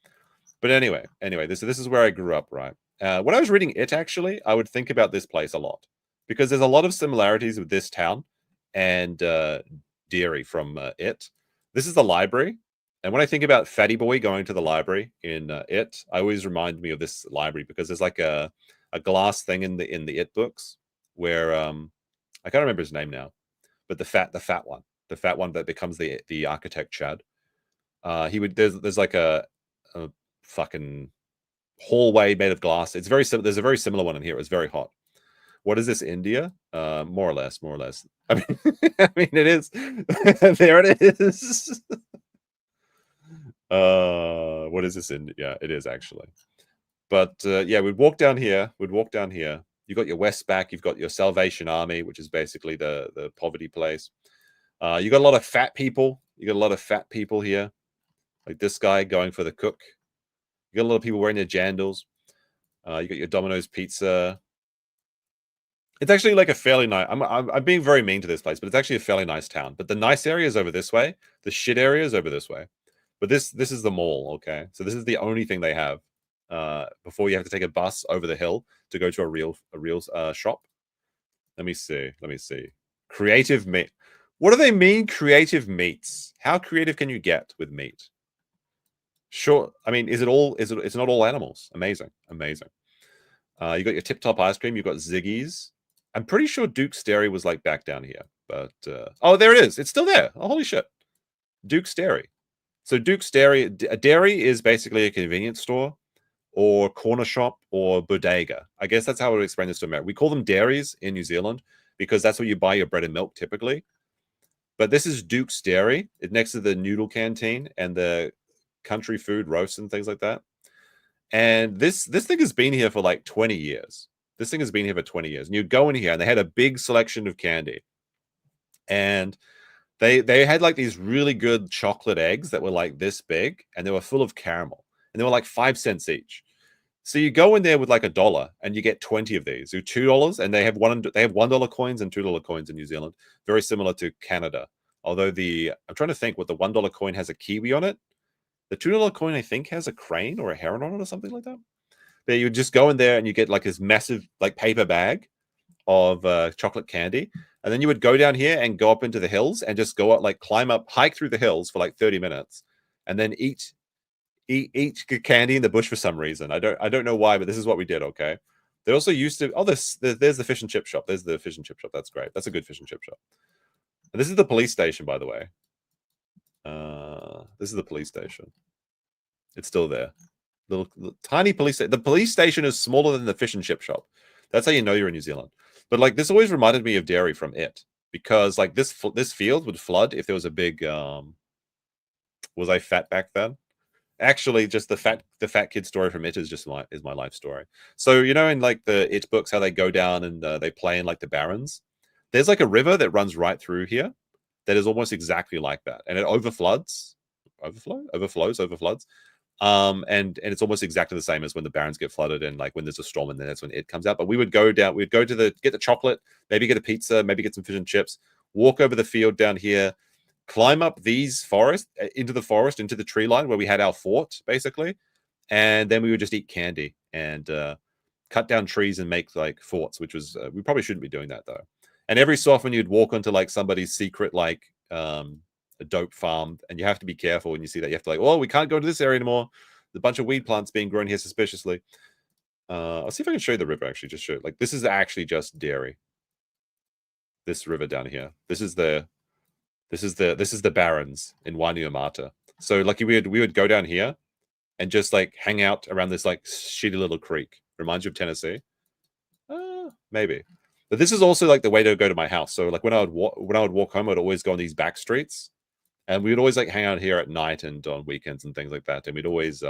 But anyway, this is where I grew up, right? When I was reading it, actually, I would think about this place a lot because there's a lot of similarities with this town and Dairy from it. This is the library. And when I think about Fatty Boy going to the library in it, I always remind me of this library because there's like a glass thing in the it books where I can't remember his name now, but the fat one that becomes the architect Chad. There's like a fucking hallway made of glass. It's very there's a very similar one in here. It was very hot. What is this, India? More or less. I mean, it is. There it is. What is this in? Yeah, it is actually. But yeah, we'd walk down here. You got your Westpac. You've got your Salvation Army, which is basically the poverty place. You got a lot of fat people. Here, like this guy going for the cook. You got a lot of people wearing their jandals. You got your Domino's Pizza. It's actually like a fairly nice. I'm being very mean to this place, but it's actually a fairly nice town. But the nice area is over this way. The shit area is over this way. But this is the mall. Okay, so this is the only thing they have before you have to take a bus over the hill to go to a real shop. Let me see. Creative meat. What do they mean? Creative meats. How creative can you get with meat? Sure. I mean, it's not all animals. Amazing. You got your Tip Top ice cream. You've got Ziggy's. I'm pretty sure Duke's Dairy was like back down here. But, oh, there it is. It's still there. Oh, holy shit. Duke's Dairy. So Duke's Dairy, a dairy is basically a convenience store or corner shop or bodega. I guess that's how I would explain this to America. We call them dairies in New Zealand because that's where you buy your bread and milk typically. But this is Duke's Dairy. It's next to the noodle canteen and the country food roasts and things like that. And this thing has been here for like 20 years. This thing has been here for 20 years. And you'd go in here and they had a big selection of candy. And they had like these really good chocolate eggs that were like this big and they were full of caramel. And they were like 5 cents each. So you go in there with like $1 and you get 20 of these. They're $2 and they have $1 coins and $2 coins in New Zealand. Very similar to Canada. Although I'm trying to think what the $1 coin has a kiwi on it. The $2 coin I think has a crane or a heron on it or something like that. But you just go in there and you get like this massive like paper bag of chocolate candy. And then you would go down here and go up into the hills and just go up, like climb up, hike through the hills for like 30 minutes and then eat candy in the bush for some reason. I don't know why, but this is what we did. Okay. They also used to, there's the fish and chip shop. There's the fish and chip shop. That's great. That's a good fish and chip shop. And this is the police station, by the way. This is the police station. It's still there. Little tiny police station. The police station is smaller than the fish and chip shop. That's how you know you're in New Zealand. But like this always reminded me of Dairy from It, because like this field would flood if there was a big was I fat back then? Actually, just the fat kid story from It is my life story. So you know in like the It books how they go down and they play in like the Barrens. There's like a river that runs right through here that is almost exactly like that, and it overflows. And it's almost exactly the same as when the Barrens get flooded and like when there's a storm, and then that's when It comes out. But we would go down, we'd go to get the chocolate, maybe get a pizza, maybe get some fish and chips, walk over the field down here, climb up these into the tree line where we had our fort basically, and then we would just eat candy and cut down trees and make like forts, which was we probably shouldn't be doing that though. And every so often you'd walk onto like somebody's secret like a dope farm, and you have to be careful when you see that. You have to like, well, we can't go to this area anymore. There's a bunch of weed plants being grown here suspiciously. I'll see if I can show you the river actually. Just show it. Like this is actually just Dairy. This river down here. This is the Barrens in Wainuiomata. So like we would go down here and just like hang out around this like shitty little creek. Reminds you of Tennessee? Maybe. But this is also like the way to go to my house. So like when I would walk home, I'd always go on these back streets, and we would always like hang out here at night and on weekends and things like that. And we'd always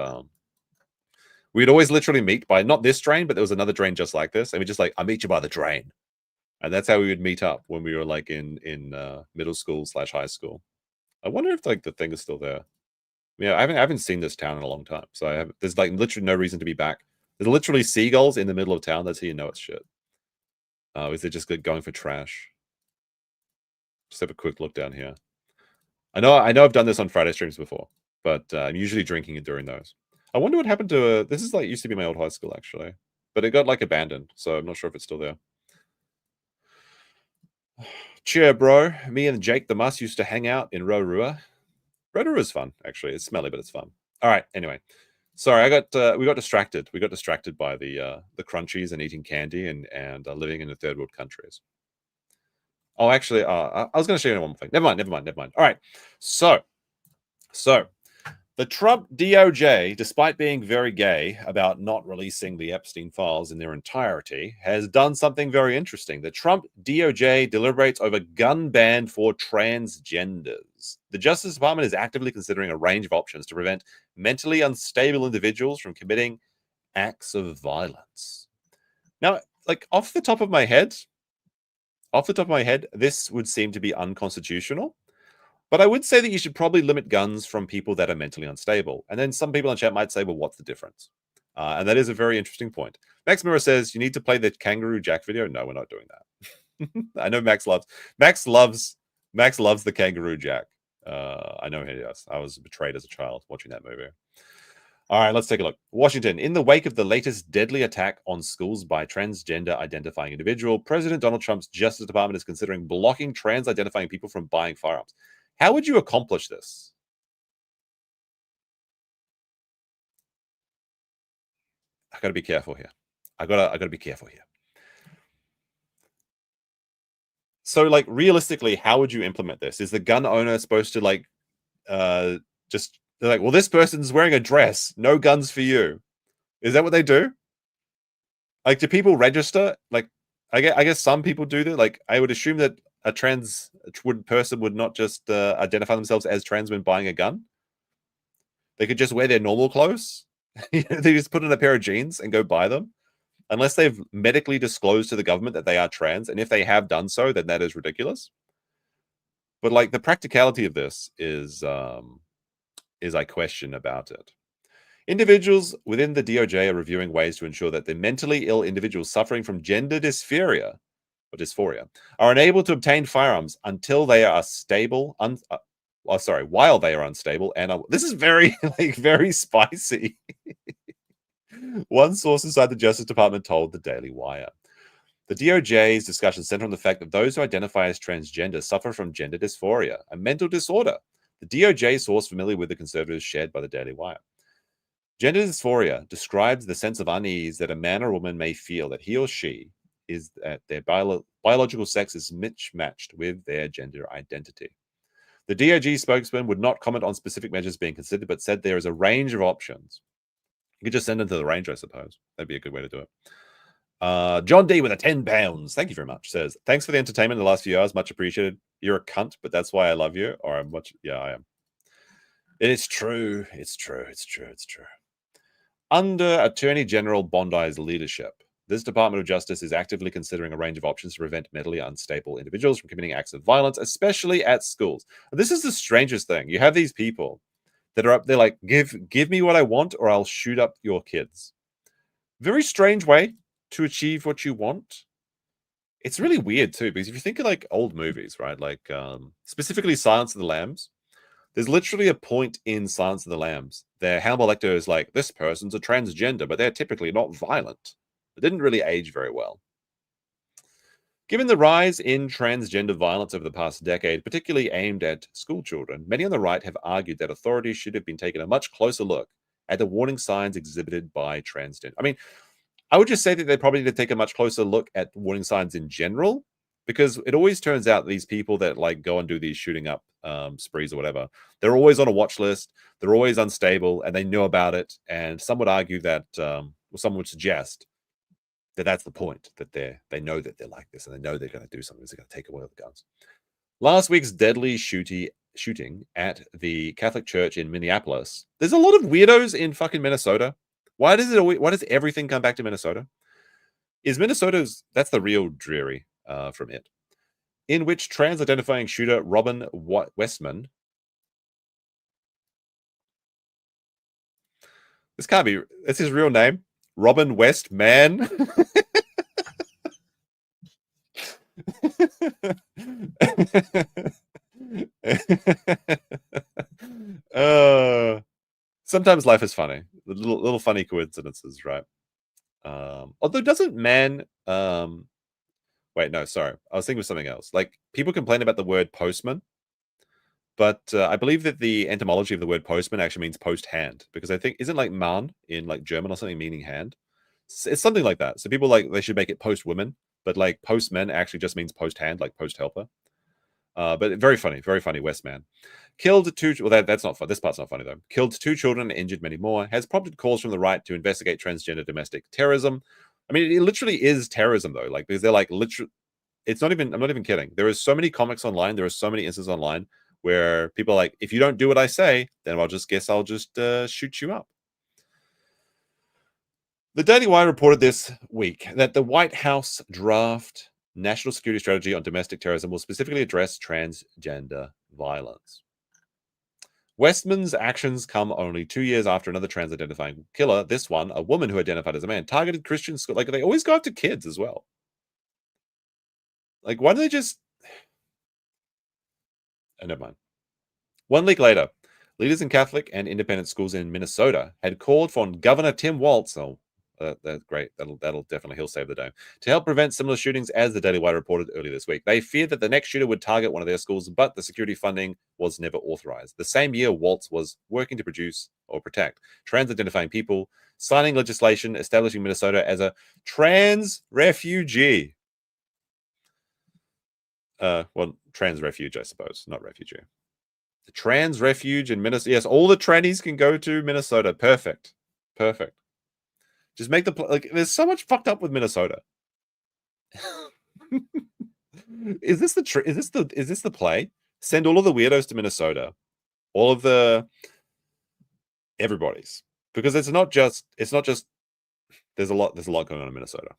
literally meet by not this drain, but there was another drain just like this, and we just like, I'll meet you by the drain, and that's how we would meet up when we were like in middle school / high school. I wonder if like the thing is still there. Yeah, I haven't seen this town in a long time, so there's like literally no reason to be back. There's literally seagulls in the middle of town. That's how you know it's shit. Is it just going for trash? Just have a quick look down here. I know I've done this on Friday streams before, but I'm usually drinking it during those. I wonder what happened to this is like used to be my old high school actually, but it got like abandoned, so I'm not sure if it's still there. Cheer, bro. Me and Jake the Muss used to hang out in Rotorua. Rotorua is fun actually. It's smelly, but it's fun. All right. Anyway. Sorry, we got distracted. We got distracted by the crunchies and eating candy and living in the third world countries. Oh, actually, I was going to show you one more thing. Never mind. All right. So the Trump DOJ, despite being very gay about not releasing the Epstein files in their entirety, has done something very interesting. The Trump DOJ deliberates over gun ban for transgenders. The Justice Department is actively considering a range of options to prevent mentally unstable individuals from committing acts of violence. Now, like off the top of my head, this would seem to be unconstitutional. But I would say that you should probably limit guns from people that are mentally unstable. And then some people in chat might say, well, what's the difference? And that is a very interesting point. Max Mirror says, you need to play the Kangaroo Jack video. No, we're not doing that. I know Max loves the Kangaroo Jack. I know he does. I was betrayed as a child watching that movie. All right, let's take a look. Washington. In the wake of the latest deadly attack on schools by transgender identifying individual, President Donald Trump's Justice Department is considering blocking trans identifying people from buying firearms. How would you accomplish this? I got to be careful here. I gotta be careful here. So, like, realistically, how would you implement this? Is the gun owner supposed to like just they're like, well, this person's wearing a dress, no guns for you? Is that what they do? Like, do people register? Like, I guess some people do that. Like, I would assume that a trans person would not just identify themselves as trans when buying a gun. They could just wear their normal clothes. They just put in a pair of jeans and go buy them. Unless they've medically disclosed to the government that they are trans. And if they have done so, then that is ridiculous. But like the practicality of this is I question about it. Individuals within the DOJ are reviewing ways to ensure that the mentally ill individuals suffering from gender dysphoria are unable to obtain firearms until they are stable. While they are unstable, and this is very very spicy. One source inside the Justice Department told the Daily Wire. The DOJ's discussion centered on the fact that those who identify as transgender suffer from gender dysphoria, a mental disorder. The DOJ source familiar with the conservatives shared by the Daily Wire. Gender dysphoria describes the sense of unease that a man or woman may feel that he or she is that their biological sex is mismatched with their gender identity. The DOJ spokesman would not comment on specific measures being considered, but said there is a range of options. You could just send them to the range, I suppose. That'd be a good way to do it. John D with a 10 pounds. Thank you very much. Says, thanks for the entertainment in the last few hours. Much appreciated. You're a cunt, but that's why I love you. Or I'm much. Yeah, I am. It's true. It's true. It's true. It's true. Under Attorney General Bondi's leadership, this Department of Justice is actively considering a range of options to prevent mentally unstable individuals from committing acts of violence, especially at schools. And this is the strangest thing. You have these people that are up there like, give me what I want or I'll shoot up your kids. Very strange way to achieve what you want. It's really weird too, because if you think of like old movies, right? Like specifically Silence of the Lambs, there's literally a point in Silence of the Lambs that Hannibal Lecter is like, this person's a transgender, but they're typically not violent. It didn't really age very well. Given the rise in transgender violence over the past decade, particularly aimed at school children, many on the right have argued that authorities should have been taking a much closer look at the warning signs exhibited by transgender. I mean, I would just say that they probably need to take a much closer look at warning signs in general, because it always turns out these people that like go and do these shooting up sprees or whatever, they're always on a watch list, they're always unstable, and they know about it. And some would argue that, or someone would suggest that that's the point, that they know that they're like this and they know they're going to do something. They're going to take away all the guns. Last week's deadly shooting at the Catholic Church in Minneapolis. There's a lot of weirdos in fucking Minnesota. Why does everything come back to Minnesota? Is Minnesota's, that's the real dreary from it, in which trans-identifying shooter Robin Westman, this can't be, that's his real name, Robin Westman. Sometimes life is funny. Little funny coincidences, right? Although doesn't man wait, no, sorry. I was thinking of something else. Like, people complain about the word postman, but I believe that the etymology of the word postman actually means post hand, because I think, isn't like Mann in like German or something meaning hand? It's something like that. So people like, they should make it post women, but like postman actually just means post hand, like post helper. But very funny Westman. Killed two, well, that's not fun. This part's not funny though. Killed 2 children and injured many more, has prompted calls from the right to investigate transgender domestic terrorism. I mean, it literally is terrorism though, like, because they're like literally, it's not even, I'm not even kidding. There is so many comics online. There are so many instances online where people are like, if you don't do what I say, then I'll just shoot you up. The Daily Wire reported this week that the White House draft national security strategy on domestic terrorism will specifically address transgender violence. Westman's actions come only 2 years after another trans-identifying killer, this one, a woman who identified as a man, targeted Christian schools. Like, they always go after kids as well. Like, why do they just... Oh, never mind. 1 week later, leaders in Catholic and independent schools in Minnesota had called for Governor Tim Walz, That's great. That'll definitely he'll save the day. To help prevent similar shootings as the Daily Wire reported earlier this week, they feared that the next shooter would target one of their schools, but the security funding was never authorized. The same year, Waltz was working to produce or protect trans-identifying people, signing legislation establishing Minnesota as a trans refugee. Well, trans refuge, I suppose, not refugee. The trans refuge in Minnesota. Yes, all the trannies can go to Minnesota. Perfect. Just make like. There's so much fucked up with Minnesota. Is this the play? Send all of the weirdos to Minnesota, all of the everybody's, because it's not just. There's a lot going on in Minnesota.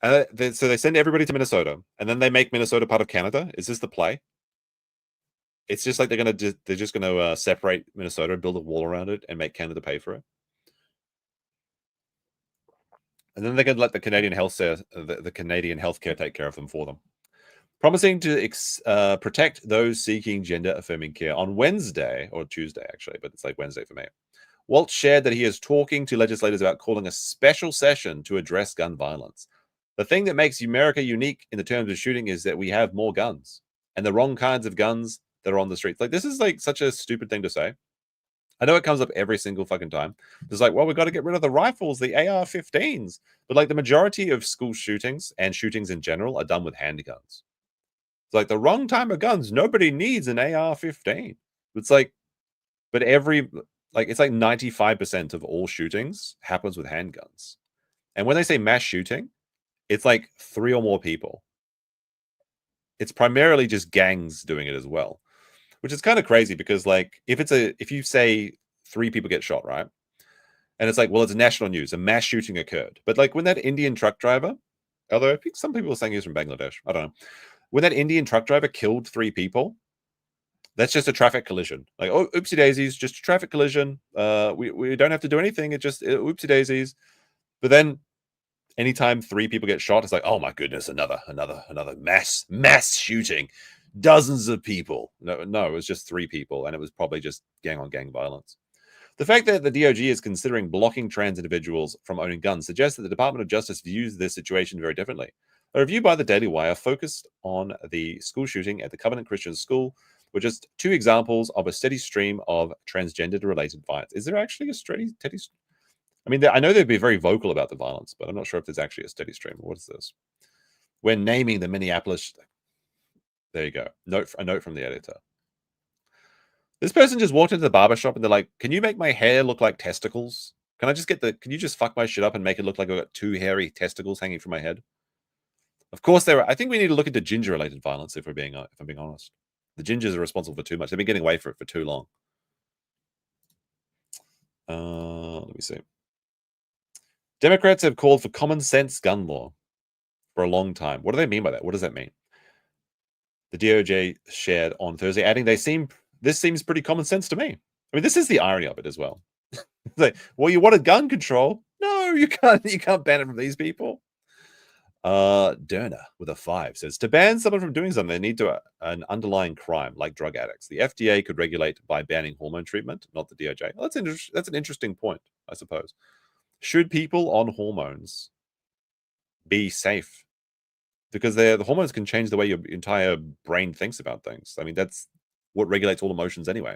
So they send everybody to Minnesota, and then they make Minnesota part of Canada. Is this the play? It's just like they're just gonna separate Minnesota, build a wall around it, and make Canada pay for it. And then they can let the Canadian healthcare take care of them for them. Promising to protect those seeking gender-affirming care. On Wednesday, or Tuesday actually, but it's like Wednesday for me, Walt shared that he is talking to legislators about calling a special session to address gun violence. The thing that makes America unique in the terms of shooting is that we have more guns, and the wrong kinds of guns that are on the streets. Like, this is like such a stupid thing to say. I know it comes up every single fucking time. It's like, well, we've got to get rid of the rifles, the AR-15s. But like the majority of school shootings and shootings in general are done with handguns. It's like the wrong time of guns. Nobody needs an AR-15. It's like, but it's like 95% of all shootings happens with handguns. And when they say mass shooting, it's like 3 or more people. It's primarily just gangs doing it as well. Which is kind of crazy because, like, if you say 3 people get shot, right? And it's like, well, it's national news. A mass shooting occurred. But, like, when that Indian truck driver, although I think some people are saying he was from Bangladesh. I don't know. When that Indian truck driver killed 3 people, that's just a traffic collision. Like, oh, oopsie daisies, just a traffic collision. We don't have to do anything. It just oopsie daisies. But then anytime 3 people get shot, it's like, oh my goodness, another mass shooting. Dozens of people. No, it was just 3 people, and it was probably just gang-on-gang violence. The fact that the DOJ is considering blocking trans individuals from owning guns suggests that the Department of Justice views this situation very differently. A review by the Daily Wire focused on the school shooting at the Covenant Christian School, with just 2 examples of a steady stream of transgender-related violence. Is there actually a steady? I mean, I know they'd be very vocal about the violence, but I'm not sure if there's actually a steady stream. What is this? When naming the Minneapolis. There you go. A note from the editor. This person just walked into the barbershop and they're like, can you make my hair look like testicles? Can you just fuck my shit up and make it look like I've got 2 hairy testicles hanging from my head? Of course, I think we need to look into ginger-related violence if I'm being honest. The gingers are responsible for too much. They've been getting away for it for too long. Let me see. Democrats have called for common sense gun law for a long time. What do they mean by that? What does that mean? The DOJ shared on Thursday, adding, this seems pretty common sense to me. I mean, this is the irony of it as well. It's like, well, you wanted gun control? No, you can't ban it from these people. Derna with a 5 says, to ban someone from doing something, they need to an underlying crime like drug addicts. The FDA could regulate by banning hormone treatment, not the DOJ. Well, that's an interesting point, I suppose. Should people on hormones be safe? Because the hormones can change the way your entire brain thinks about things. I mean, that's what regulates all emotions anyway.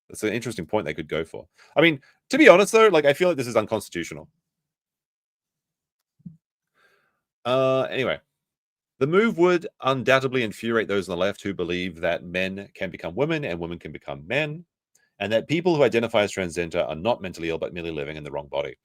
That's an interesting point they could go for. I mean, to be honest, though, like, I feel like this is unconstitutional. Anyway, the move would undoubtedly infuriate those on the left who believe that men can become women and women can become men, and that people who identify as transgender are not mentally ill but merely living in the wrong body.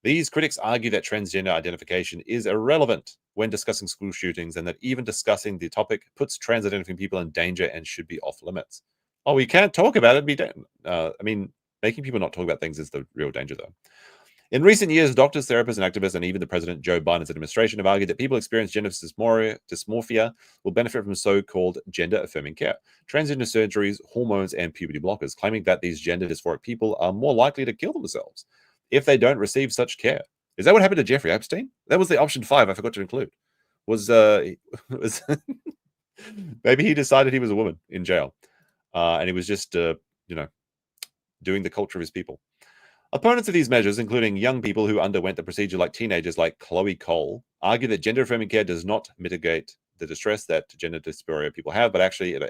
These critics argue that transgender identification is irrelevant when discussing school shootings, and that even discussing the topic puts trans-identifying people in danger and should be off limits. Oh, we can't talk about it. I mean, making people not talk about things is the real danger, though. In recent years, doctors, therapists, and activists, and even the President Joe Biden's administration have argued that people experience gender dysmorphia will benefit from so-called gender-affirming care, transgender surgeries, hormones, and puberty blockers, claiming that these gender dysphoric people are more likely to kill themselves if they don't receive such care. Is that what happened to Jeffrey Epstein? That was the option 5 I forgot to include. Was maybe he decided he was a woman in jail, and he was just doing the culture of his people. Opponents of these measures, including young people who underwent the procedure like teenagers like Chloe Cole, argue that gender-affirming care does not mitigate the distress that gender dysphoria people have, but actually it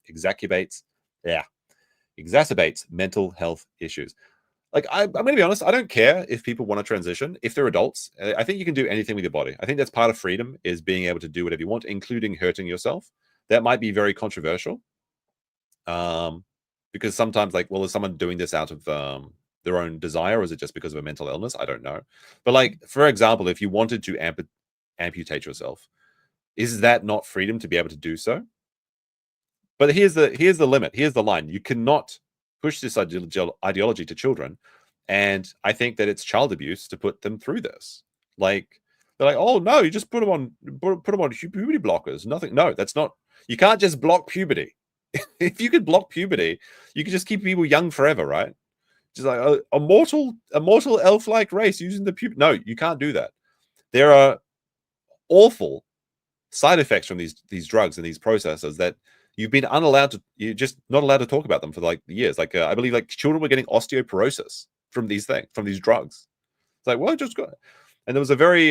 exacerbates mental health issues. Like, I'm going to be honest, I don't care if people want to transition. If they're adults, I think you can do anything with your body. I think that's part of freedom, is being able to do whatever you want, including hurting yourself. That might be very controversial. Because sometimes, like, well, is someone doing this out of their own desire, or is it just because of a mental illness? I don't know. But, like, for example, if you wanted to amputate yourself, is that not freedom to be able to do so? But here's the limit. Here's the line. You cannot push this ideology to children, and I think that it's child abuse to put them through this. Like, they're like, oh no, you just put them on puberty blockers. Nothing. No, that's not. You can't just block puberty. If you could block puberty, you could just keep people young forever, right? Just like a mortal elf-like race using the puberty. No, you can't do that. There are awful side effects from these drugs and these processes that you've been you're just not allowed to talk about them for like years. Like I believe like children were getting osteoporosis from these drugs. It's like, well, just got. And there was a very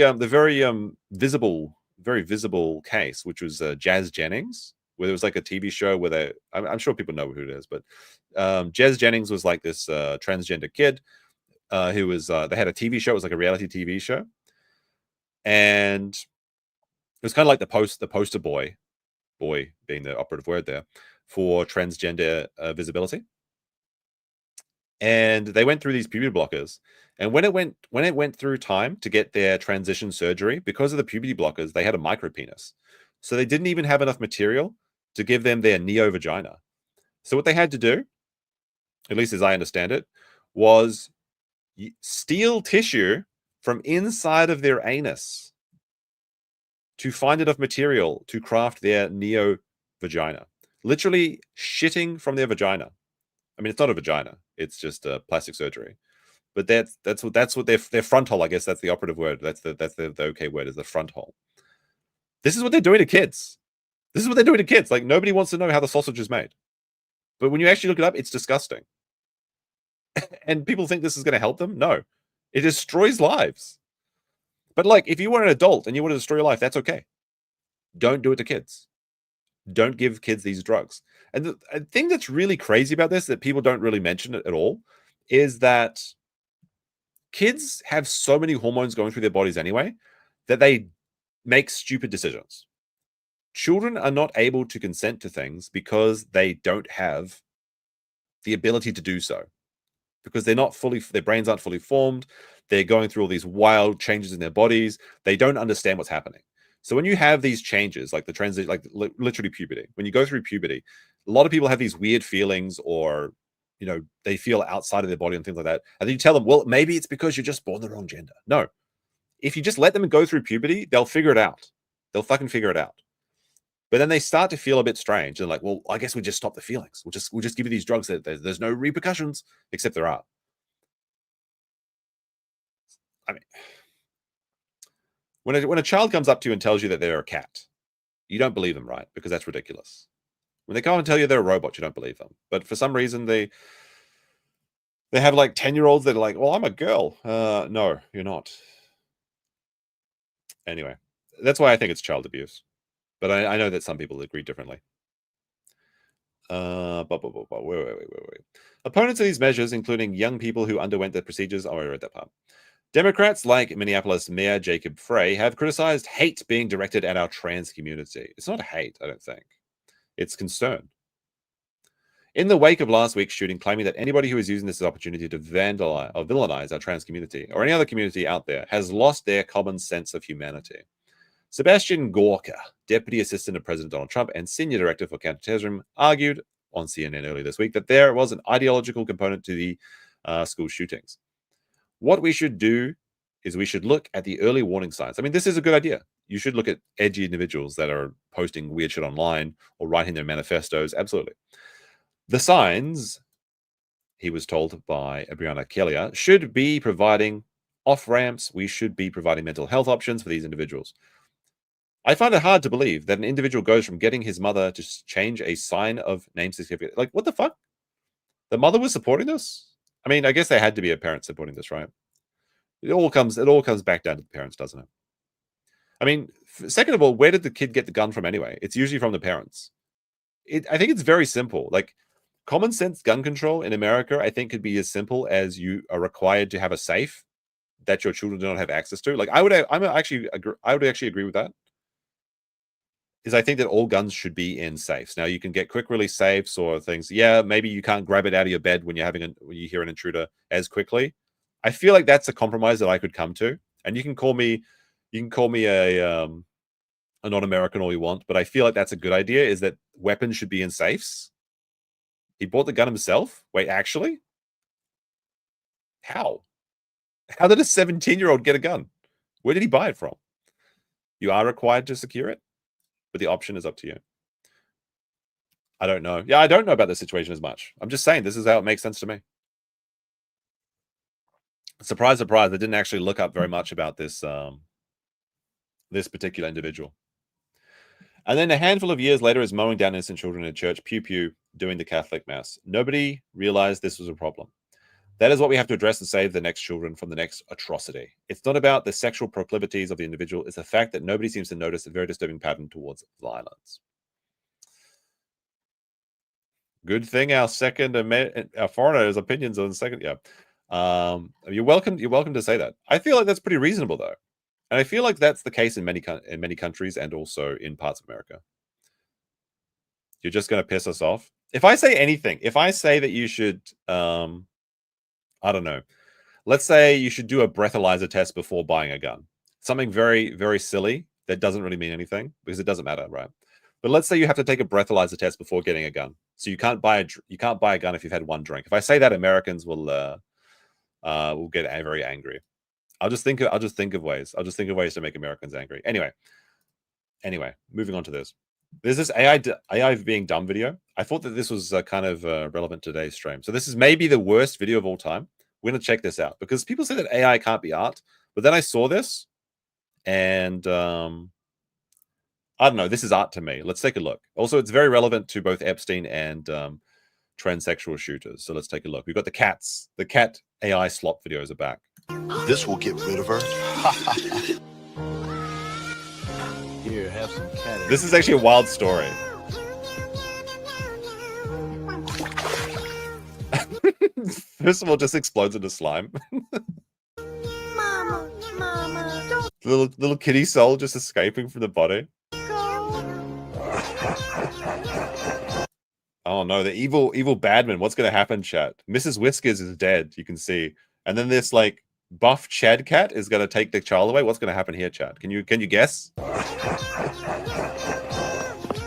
visible case, which was Jazz Jennings, where there was like a TV show where I'm sure people know who it is, but Jazz Jennings was like this transgender kid who was they had a TV show. It was like a reality TV show, and it was kind of like the poster boy being the operative word there, for transgender visibility. And they went through these puberty blockers, and when it went through time to get their transition surgery, because of the puberty blockers, they had a micro penis, so they didn't even have enough material to give them their neo vagina. So what they had to do, at least as I understand it, was steal tissue from inside of their anus to find enough material to craft their neo vagina. Literally shitting from their vagina. I mean, it's not a vagina; it's just a plastic surgery. But that's what their front hole. I guess that's the operative word. That's the okay word, is the front hole. This is what they're doing to kids. This is what they're doing to kids. Like, nobody wants to know how the sausage is made, but when you actually look it up, it's disgusting. And people think this is going to help them. No, it destroys lives. But like, if you were an adult and you want to destroy your life, that's okay. Don't do it to kids. Don't give kids these drugs. And the thing that's really crazy about this, that people don't really mention it at all, is that kids have so many hormones going through their bodies anyway that they make stupid decisions. Children are not able to consent to things because they don't have the ability to do so, because their brains aren't fully formed. They're going through all these wild changes in their bodies. They don't understand what's happening. So when you have these changes, like the transition, like literally puberty, when you go through puberty, a lot of people have these weird feelings, or, you know, they feel outside of their body and things like that. And then you tell them, well, maybe it's because you're just born the wrong gender. No. If you just let them go through puberty, they'll figure it out. They'll fucking figure it out. But then they start to feel a bit strange. And like, well, I guess we just stop the feelings. We'll just give you these drugs that there's no repercussions, except there are. I mean, when a child comes up to you and tells you that they're a cat, you don't believe them, right? Because that's ridiculous. When they come and tell you they're a robot, you don't believe them. But for some reason, they have like 10-year-olds that are like, well, I'm a girl. No, you're not. Anyway, that's why I think it's child abuse. But I know that some people agree differently. Wait. Opponents of these measures, including young people who underwent the procedures. Oh, I read that part. Democrats like Minneapolis Mayor Jacob Frey have criticized hate being directed at our trans community. It's not hate, I don't think. It's concern. In the wake of last week's shooting, claiming that anybody who is using this as an opportunity to vandalize or villainize our trans community or any other community out there has lost their common sense of humanity. Sebastian Gorka, Deputy Assistant of President Donald Trump and Senior Director for Counterterrorism, argued on CNN earlier this week that there was an ideological component to the school shootings. What we should do is we should look at the early warning signs. I mean, this is a good idea. You should look at edgy individuals that are posting weird shit online or writing their manifestos. Absolutely. The signs, he was told by Brianna Kelly, should be providing off-ramps. We should be providing mental health options for these individuals. I find it hard to believe that an individual goes from getting his mother to change a sign of name certificate. Like, what the fuck? The mother was supporting this? I mean, I guess there had to be a parent supporting this, right? It all comes back down to the parents, doesn't it? I mean, second of all, where did the kid get the gun from anyway? It's usually from the parents. I think it's very simple. Like, common sense gun control in America, I think, could be as simple as you are required to have a safe that your children do not have access to. Like, I would actually agree with that. Is I think that all guns should be in safes. Now, you can get quick release safes or things. Yeah, maybe you can't grab it out of your bed when you hear an intruder as quickly. I feel like that's a compromise that I could come to. And you can call me a non-American all you want, but I feel like that's a good idea. Is that weapons should be in safes? He bought the gun himself. Wait, actually, how? How did a 17-year-old get a gun? Where did he buy it from? You are required to secure it, but the option is up to you. I don't know. Yeah, I don't know about the situation as much. I'm just saying this is how it makes sense to me. Surprise, surprise! I didn't actually look up very much about this this particular individual. And then a handful of years later is mowing down innocent children in a church, pew pew, doing the Catholic mass. Nobody realized this was a problem. That is what we have to address and save the next children from the next atrocity. It's not about the sexual proclivities of the individual. It's the fact that nobody seems to notice a very disturbing pattern towards violence. Good thing our foreigner's opinions on the second. Yeah. You're welcome to say that. I feel like that's pretty reasonable, though. And I feel like that's the case in many countries and also in parts of America. You're just going to piss us off. If I say anything, if I say that you should, I don't know, let's say you should do a breathalyzer test before buying a gun. Something very, very silly that doesn't really mean anything because it doesn't matter, right? But let's say you have to take a breathalyzer test before getting a gun. So you can't buy a gun if you've had one drink. If I say that, Americans will get very angry. I'll just think of ways to make Americans angry. Anyway, moving on to this. There's this AI being dumb video. I thought that this was kind of relevant to today's stream. So this is maybe the worst video of all time. We're going to check this out because people say that AI can't be art. But then I saw this and I don't know. This is art to me. Let's take a look. Also, it's very relevant to both Epstein and transsexual shooters. So let's take a look. We've got the cats. The cat AI slop videos are back. This will get rid of her. Here, have some cat. This is actually a wild story. First of all, just explodes into slime. Mama, don't Little kitty soul just escaping from the body. go. Oh no, the evil badman. What's going to happen, chat? Mrs. Whiskers is dead, you can see. And then this like buff Chad cat is going to take the child away. What's going to happen here, chat? Can you guess?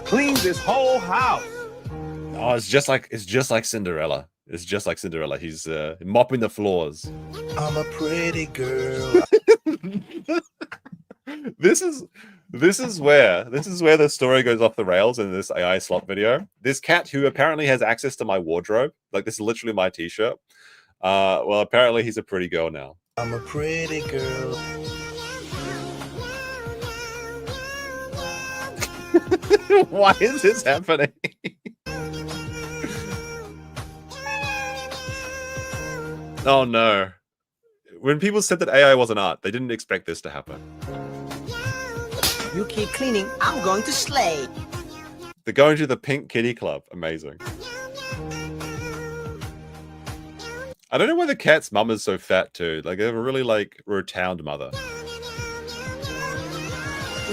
Clean this whole house. Oh, it's just like Cinderella. It's just like Cinderella. He's mopping the floors. I'm a pretty girl. This is where the story goes off the rails in this AI slot video. This cat who apparently has access to my wardrobe, like this is literally my t-shirt. Well, apparently he's a pretty girl now. I'm a pretty girl. Why is this happening? Oh no. When people said that AI wasn't art, they didn't expect this to happen. You keep cleaning, I'm going to slay. They're going to the Pink Kitty Club. Amazing. I don't know why the cat's mum is so fat too. Like they have a really like rotund mother.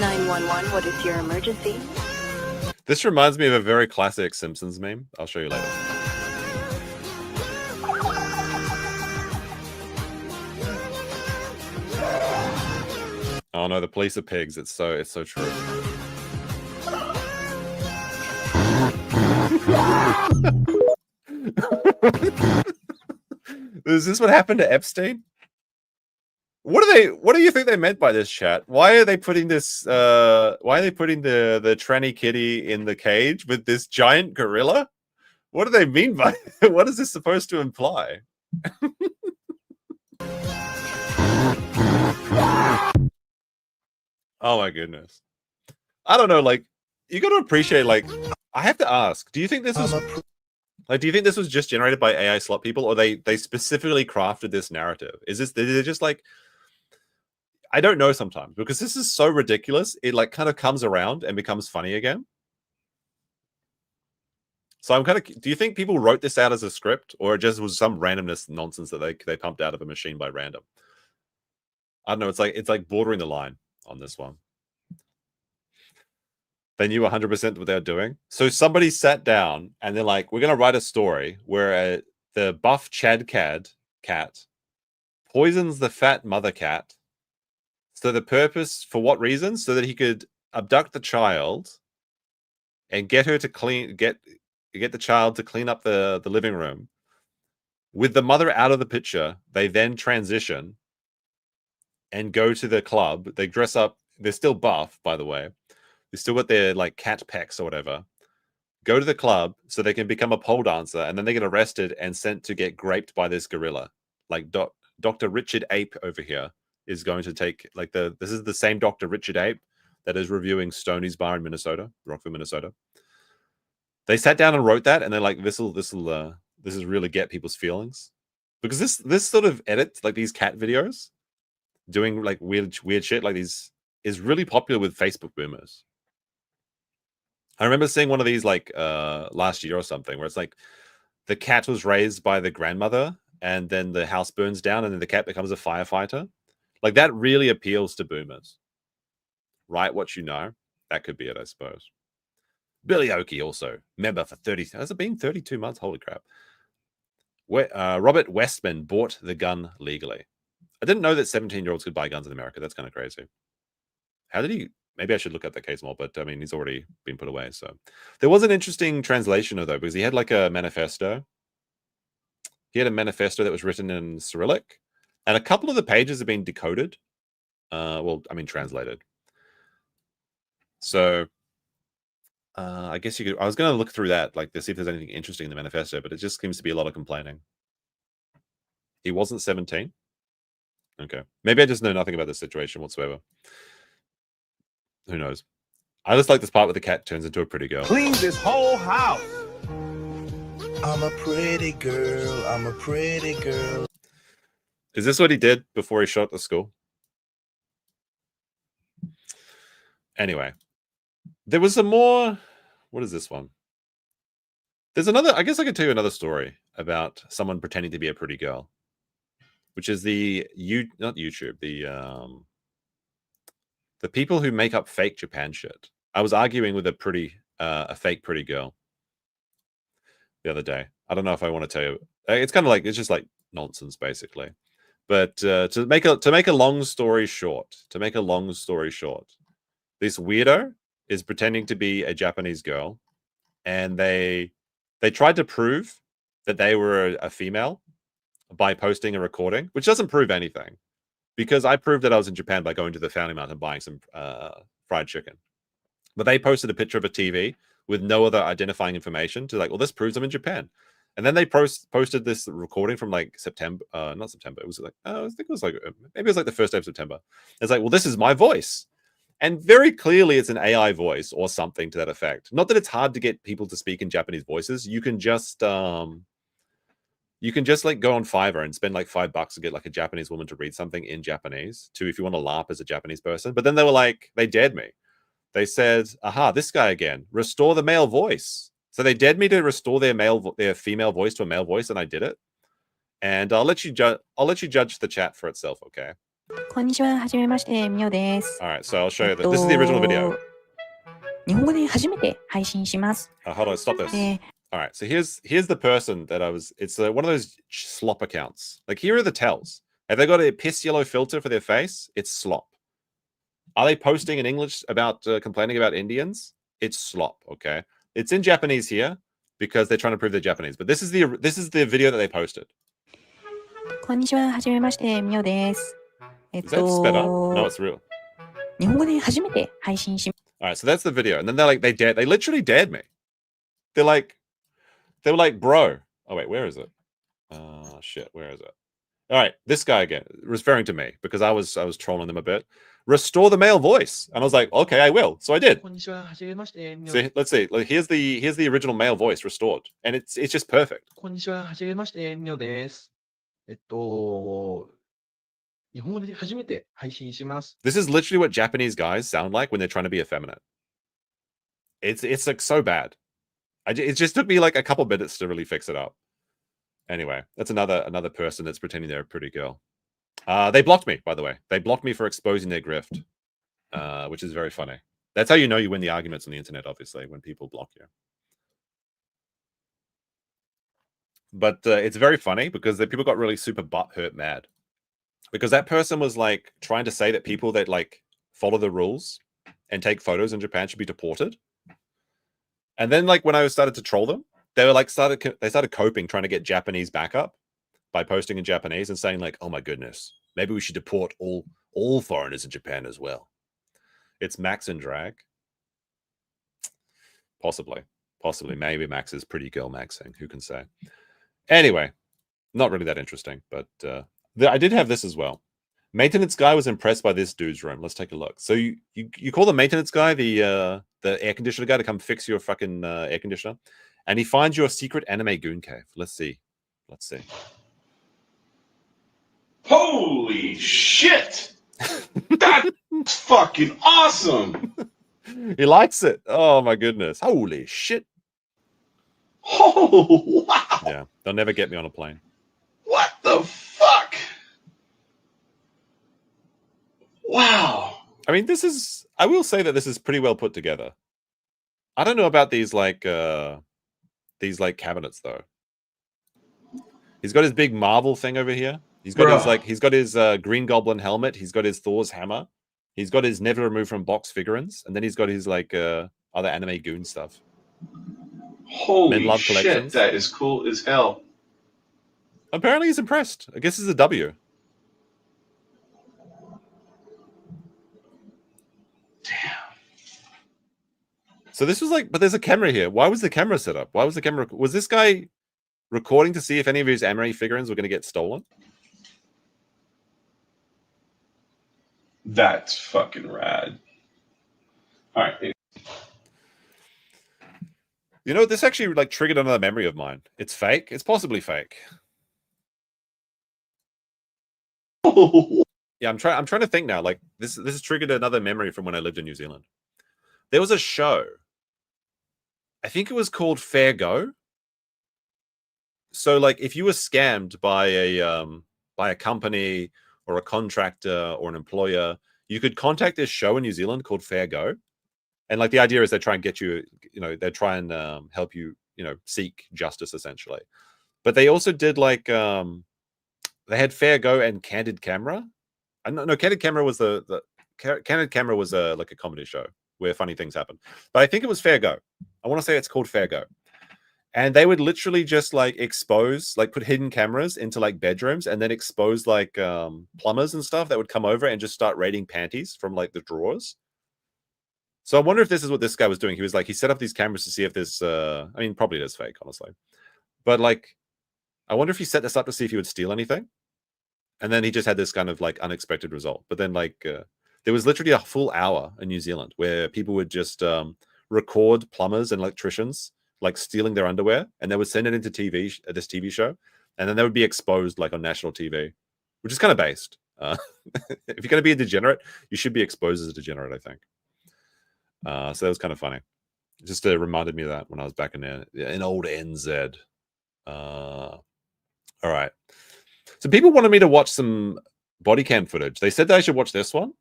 911, what is your emergency? This reminds me of a very classic Simpsons meme. I'll show you later. Oh no, the police are pigs. It's so true. Is this what happened to Epstein? What do you think they meant by this, chat? Why are they putting this why are they putting the tranny kitty in the cage with this giant gorilla? What do they mean by it? What is this supposed to imply? Oh my goodness. I don't know, like you got to appreciate like I have to ask, do you think this is Like, do you think this was just generated by AI slot people, or they specifically crafted this narrative? Is this they're just like, I don't know sometimes, because this is so ridiculous. It like kind of comes around and becomes funny again. So I'm kind of, do you think people wrote this out as a script, or it just was some randomness nonsense that they pumped out of a machine by random? I don't know. It's like bordering the line on this one. They knew 100% what they were doing. So somebody sat down and they're like, we're going to write a story where the buff Chad cat poisons the fat mother cat. So the purpose, for what reason? So that he could abduct the child and get her to get the child to clean up the living room. With the mother out of the picture, they then transition and go to the club. They dress up. They're still buff, by the way. They still got their like cat pecs or whatever. Go to the club so they can become a pole dancer, and then they get arrested and sent to get graped by this gorilla. Like Dr. Richard Ape over here is going to take like this is the same Dr. Richard Ape that is reviewing Stoney's Bar in Minnesota, Rockville, Minnesota. They sat down and wrote that, and they're like, this is really get people's feelings, because this sort of edit, like these cat videos, doing like weird shit like these, is really popular with Facebook boomers. I remember seeing one of these like last year or something, where it's like the cat was raised by the grandmother, and then the house burns down, and then the cat becomes a firefighter. Like that really appeals to boomers. Write what you know. That could be it, I suppose. Billy Oakey also member for 30. Has it been 32 months? Holy crap! Robert Westman bought the gun legally. I didn't know that 17-year-olds could buy guns in America. That's kind of crazy. How did he? Maybe I should look at that case more, but I mean, he's already been put away. So there was an interesting translation of though, because he had like a manifesto. He had a manifesto that was written in Cyrillic, and a couple of the pages have been decoded. Well, I mean, translated. So I guess you could. I was going to look through that, like, to see if there's anything interesting in the manifesto, but it just seems to be a lot of complaining. He wasn't 17. Okay, maybe I just know nothing about this situation whatsoever. Who knows? I just like this part where the cat turns into a pretty girl. Clean this whole house. I'm a pretty girl. I'm a pretty girl. Is this what he did before he shot the school? Anyway, there was some more. What is this one? There's another. I guess I could tell you another story about someone pretending to be a pretty girl, which is not YouTube, the people who make up fake Japan shit. I was arguing with a fake pretty girl the other day. I don't know if I want to tell you. It's kind of like, it's just like nonsense basically. But to make a long story short, this weirdo is pretending to be a Japanese girl, and they tried to prove that they were a female by posting a recording, which doesn't prove anything. Because I proved that I was in Japan by going to the Family Mart and buying some fried chicken. But they posted a picture of a TV with no other identifying information to like, well, this proves I'm in Japan. And then they posted this recording from like September, not September. It was like, I think it was like, maybe it was like the first day of September. It's like, well, this is my voice. And very clearly it's an AI voice or something to that effect. Not that it's hard to get people to speak in Japanese voices. You can just like go on Fiverr and spend like $5 to get like a Japanese woman to read something in Japanese too, if you want to LARP as a Japanese person. But then they were like, they dared me. They said, aha, this guy again, restore the male voice. So they dared me to restore their female voice to a male voice, and I did it. And I'll let you judge the chat for itself, okay? こんにちは、はじめまして、みおです。 All right, so I'll show you that. This is the original video. 日本語で初めて配信します。 Hold on, stop this. All right, so here's the person that it's one of those slop accounts. Like, here are the tells. Have they got a piss yellow filter for their face? It's slop. Are they posting in English about complaining about Indians? It's slop, okay? It's in Japanese here because they're trying to prove they're Japanese. But this is the video that they posted. こんにちは、はじめまして、みおです。Is that sped up? No, it's real. 日本語で初めて配信します。 All right, so that's the video. And then they literally dared me. They were like, bro. Oh, wait, where is it? Shit, where is it? All right, this guy again, referring to me because I was trolling them a bit. restore the male voice. And I was like, okay, I will. So I did. こんにちは。はじめまして。 See, let's see. Like, here's the original male voice restored, and it's just perfect. こんにちは。はじめまして。みおです。日本語で初めて配信します。 This is literally what Japanese guys sound like when they're trying to be effeminate. It's like so bad. It just took me like a couple minutes to really fix it up. Anyway, that's another person that's pretending they're a pretty girl. They blocked me, by the way. They blocked me for exposing their grift, which is very funny. That's how you know you win the arguments on the internet, obviously, when people block you. But it's very funny because the people got really super butthurt mad. Because that person was like trying to say that people that like follow the rules and take photos in Japan should be deported. And then like when I started to troll them, they were like they started coping, trying to get Japanese backup by posting in Japanese and saying like, oh my goodness, maybe we should deport all foreigners in Japan as well. It's Max and drag. Possibly. Maybe Max is pretty girl maxing. Who can say? Anyway, not really that interesting, but I did have this as well. Maintenance guy was impressed by this dude's room. Let's take a look. So you call the maintenance guy the air conditioner guy to come fix your fucking air conditioner, and he finds your secret anime goon cave. Let's see. Holy shit! That's fucking awesome! He likes it. Oh my goodness. Holy shit. Oh, wow! Yeah, they'll never get me on a plane. What the fuck? Wow. I mean, I will say that this is pretty well put together. I don't know about these cabinets though. He's got his big Marvel thing over here. He's got his Green Goblin helmet. He's got his Thor's hammer. He's got his never removed from box figurines, and then he's got his like other anime goon stuff. Holy shit, that is cool as hell. Apparently he's impressed. I guess it's a W. Damn. So this was like, but there's a camera here. Why was the camera set up? Was this guy recording to see if any of his anime figurines were going to get stolen? That's fucking rad. All right. You know, this actually like triggered another memory of mine. It's fake. It's possibly fake. Yeah, I'm trying to think now. Like this has triggered another memory from when I lived in New Zealand. There was a show. I think it was called Fair Go. So like if you were scammed by a company or a contractor or an employer, you could contact this show in New Zealand called Fair Go. And like the idea is they try and get you, they try and help you, seek justice essentially. But they also did like, they had Fair Go and Candid Camera. No, Candid Camera was Candid Camera was like a comedy show where funny things happen. But I think it was Fair Go. I want to say it's called Fair Go. And they would literally just like expose, like put hidden cameras into like bedrooms and then expose like plumbers and stuff that would come over and just start raiding panties from like the drawers. So I wonder if this is what this guy was doing. He was like, he set up these cameras to see if this, I mean, probably it is fake, honestly. But like, I wonder if he set this up to see if he would steal anything. And then he just had this kind of like unexpected result. But then like, there was literally a full hour in New Zealand where people would just record plumbers and electricians like stealing their underwear, and they would send it into this TV show, and then they would be exposed like on national TV, which is kind of based. If you're going to be a degenerate, you should be exposed as a degenerate, I think. So that was kind of funny. It just reminded me of that when I was back in old NZ. All right. So people wanted me to watch some body cam footage. They said that I should watch this one,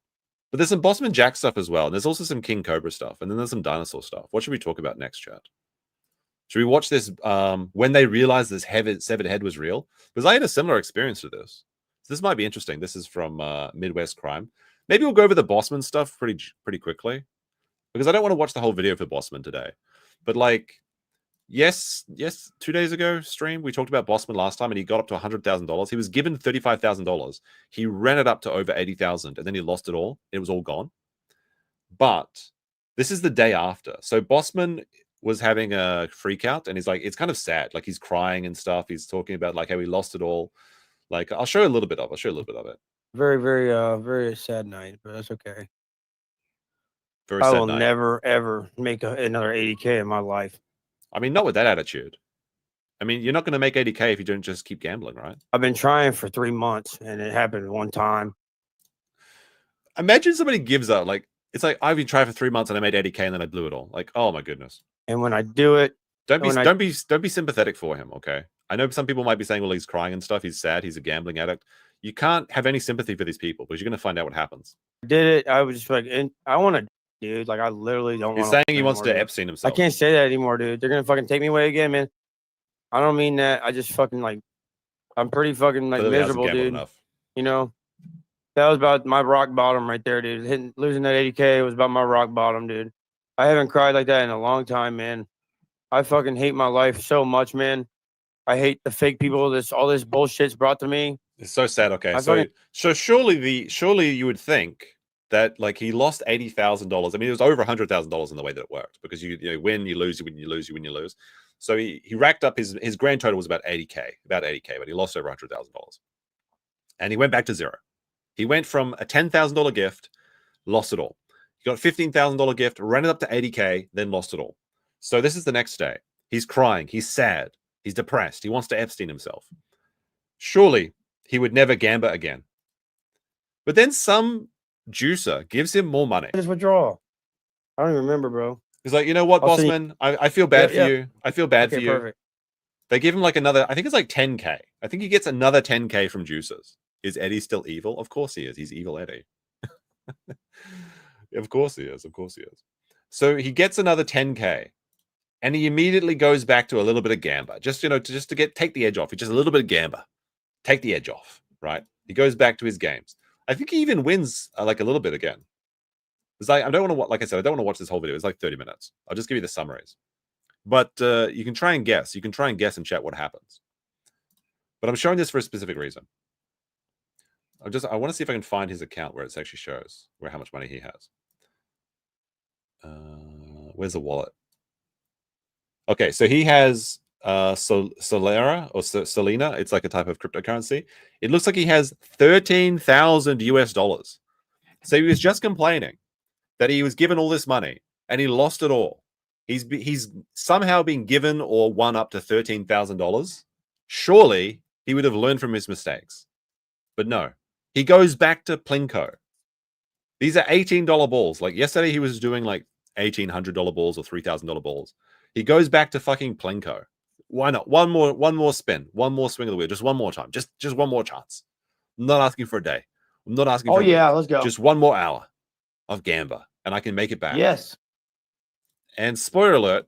but there's some Bossmanjack stuff as well, and there's also some King Cobra stuff, and then there's some Dinosaur stuff. What should we talk about next, chat? Should we watch this when they realized this severed head was real? Because I had a similar experience to this. So this might be interesting. This is from Midwest Crime. Maybe we'll go over the Bossman stuff pretty quickly, because I don't want to watch the whole video for Bossman today. But like, yes, 2 days ago stream, we talked about Bossman last time, and he got up to $100,000. He was given $35,000. He ran it up to over $80,000, and then he lost it all. It was all gone. But this is the day after. So Bossman was having a freak out, and he's like, it's kind of sad. Like he's crying and stuff. He's talking about like how he lost it all. Like I'll show you a little bit of it. very sad night, but that's okay. Very I sad will night. never ever make another 80K in my life. I mean, not with that attitude. I mean, you're not going to make 80K if you don't just keep gambling, right? I've been trying for 3 months, and it happened one time. Imagine somebody gives up. Like, it's like, I've been trying for 3 months and I made 80K and then I blew it all. Like, oh my goodness. And when I do it, don't be sympathetic for him, okay? I know some people might be saying, well, he's crying and stuff. He's sad. He's a gambling addict. You can't have any sympathy for these people because you're going to find out what happens. Did it? I was just like, I want to, dude. Like, I literally don't want. He's saying he wants to Epstein himself. I can't say that anymore, dude. They're gonna fucking take me away again, man. I don't mean that. I just fucking like, I'm pretty fucking like miserable, dude. Enough. You know, that was about my rock bottom right there, dude. Losing that 80K was about my rock bottom, dude. I haven't cried like that in a long time, man. I fucking hate my life so much, man. I hate the fake people all this bullshit's brought to me. It's so sad. Okay, so surely you would think that like he lost $80,000. I mean, it was over $100,000 in the way that it worked because you win, you lose, you win, you lose, you win, you lose. So he racked up his grand total was about 80K, but he lost over $100,000, and he went back to zero. He went from a $10,000 gift, lost it all. He got a $15,000 gift, ran it up to 80K, then lost it all. So this is the next day. He's crying. He's sad. He's depressed. He wants to Epstein himself. Surely he would never gamble again. But then some juicer gives him more money. Just withdraw. I don't even remember, bro. He's like, you know what, Bossman? I feel bad for you. I feel bad for you. Perfect. They give him like another, I think it's like 10K. I think he gets another 10K from juicers. Is Eddie still evil? Of course he is. He's evil Eddie. Of course he is. Of course he is. So he gets another 10K. And he immediately goes back to a little bit of gamba, just to take the edge off. Just a little bit of gamba, take the edge off, right? He goes back to his games. I think he even wins like a little bit again. It's like I don't want to, like I said, I don't want to watch this whole video. It's like 30 minutes. I'll just give you the summaries. But you can try and guess. You can try and guess in chat what happens. But I'm showing this for a specific reason. I want to see if I can find his account where it actually shows how much money he has. Where's the wallet? Okay, so he has Solera or Selena. It's like a type of cryptocurrency. It looks like he has $13,000 US. So he was just complaining that he was given all this money and he lost it all. He's somehow been given or won up to $13,000. Surely he would have learned from his mistakes. But no, he goes back to Plinko. These are $18 balls. Like yesterday he was doing like $1,800 balls or $3,000 balls. He goes back to fucking Plinko. Why not? One more spin. One more swing of the wheel. Just one more time. Just one more chance. I'm not asking for a day. I'm not asking for a week. Let's go. Just one more hour of gamba. And I can make it back. Yes. And spoiler alert,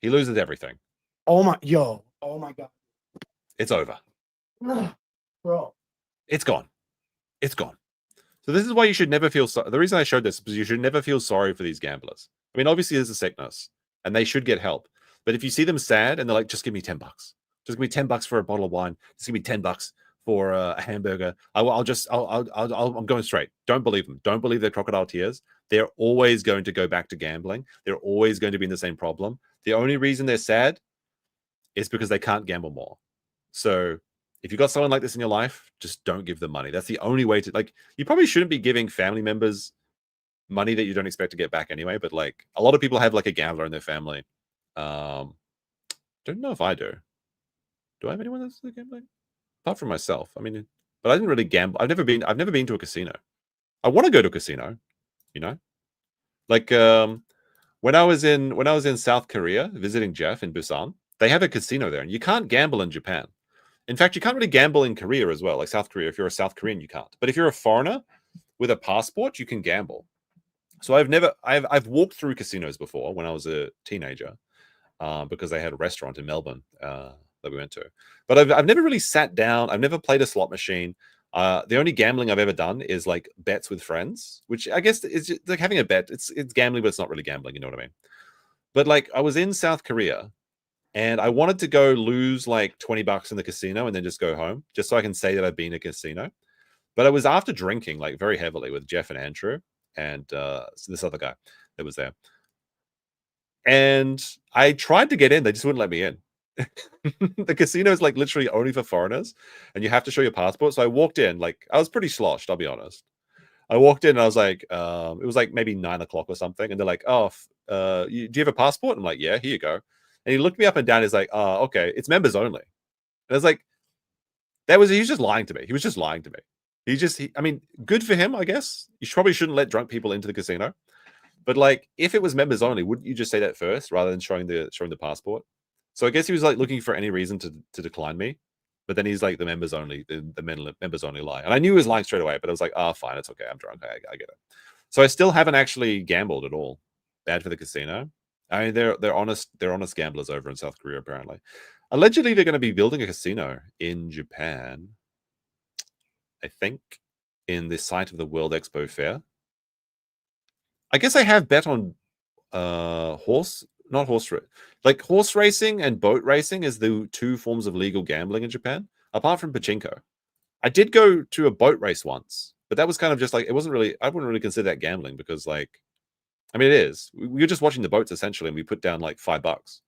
he loses everything. Oh my God. It's over. Bro. It's gone. It's gone. So this is why you should never feel sorry. The reason I showed this is because you should never feel sorry for these gamblers. I mean, obviously there's a sickness and they should get help. But if you see them sad and they're like, just give me $10. Just give me $10 for a bottle of wine. Just give me $10 for a hamburger. I'm going straight. Don't believe them. Don't believe their crocodile tears. They're always going to go back to gambling. They're always going to be in the same problem. The only reason they're sad is because they can't gamble more. So if you've got someone like this in your life, just don't give them money. That's the only way to, like, you probably shouldn't be giving family members money that you don't expect to get back anyway. But like a lot of people have like a gambler in their family. Don't know if I do. Do I have anyone that's gambling? Apart from myself. I mean, but I didn't really gamble. I've never been to a casino. I want to go to a casino, you know? Like when I was in South Korea visiting Jeff in Busan, they have a casino there and you can't gamble in Japan. In fact, you can't really gamble in Korea as well. Like South Korea, if you're a South Korean, you can't. But if you're a foreigner with a passport, you can gamble. So I've walked through casinos before when I was a teenager, because they had a restaurant in Melbourne that we went to. But I've never really sat down. I've never played a slot machine. The only gambling I've ever done is like bets with friends, which I guess is just like having a bet. It's gambling, but it's not really gambling. You know what I mean? But like I was in South Korea, and I wanted to go lose like $20 in the casino and then just go home, just so I can say that I've been to a casino. But it was after drinking like very heavily with Jeff and Andrew and this other guy that was there. And I tried to get in. They just wouldn't let me in. The casino is like literally only for foreigners, and you have to show your passport. So I walked in, like I was pretty sloshed, I'll be honest. I walked in and I was like, it was like maybe 9 o'clock or something, and they're like, "Oh, do you have a passport?" I'm like, "Yeah, here you go." And he looked me up and down. He's like, "Oh, okay, it's members only." And I was like, he was just lying to me. He was just lying to me. I mean, good for him, I guess. You probably shouldn't let drunk people into the casino. But like, if it was members only, wouldn't you just say that first rather than showing the passport? So I guess he was like looking for any reason to decline me. But then he's like, the members only, the members only lie. And I knew he was lying straight away, but I was like, oh, fine, it's okay. I'm drunk. I get it. So I still haven't actually gambled at all. Bad for the casino. I mean, they're honest gamblers over in South Korea, apparently. Allegedly, they're going to be building a casino in Japan, I think, in the site of the World Expo Fair. I guess I have bet on horse racing and boat racing is the two forms of legal gambling in Japan, apart from pachinko. I did go to a boat race once, but that was kind of just like, I wouldn't really consider that gambling because, like, I mean, it is. We were just watching the boats essentially, and we put down like $5.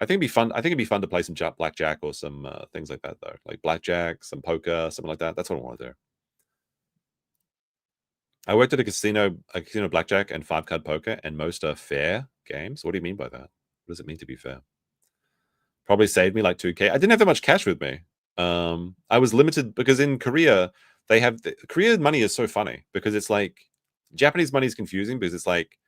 I think it'd be fun. I think it'd be fun to play some blackjack or some things like that, though, like blackjack, some poker, something like that. That's what I want to do. I worked at a casino blackjack and 5-card poker, and most are fair games. What do you mean by that? What does it mean to be fair? Probably saved me like 2K. I didn't have that much cash with me. I was limited because in Korea, Korean money is so funny because it's like Japanese money is confusing because it's like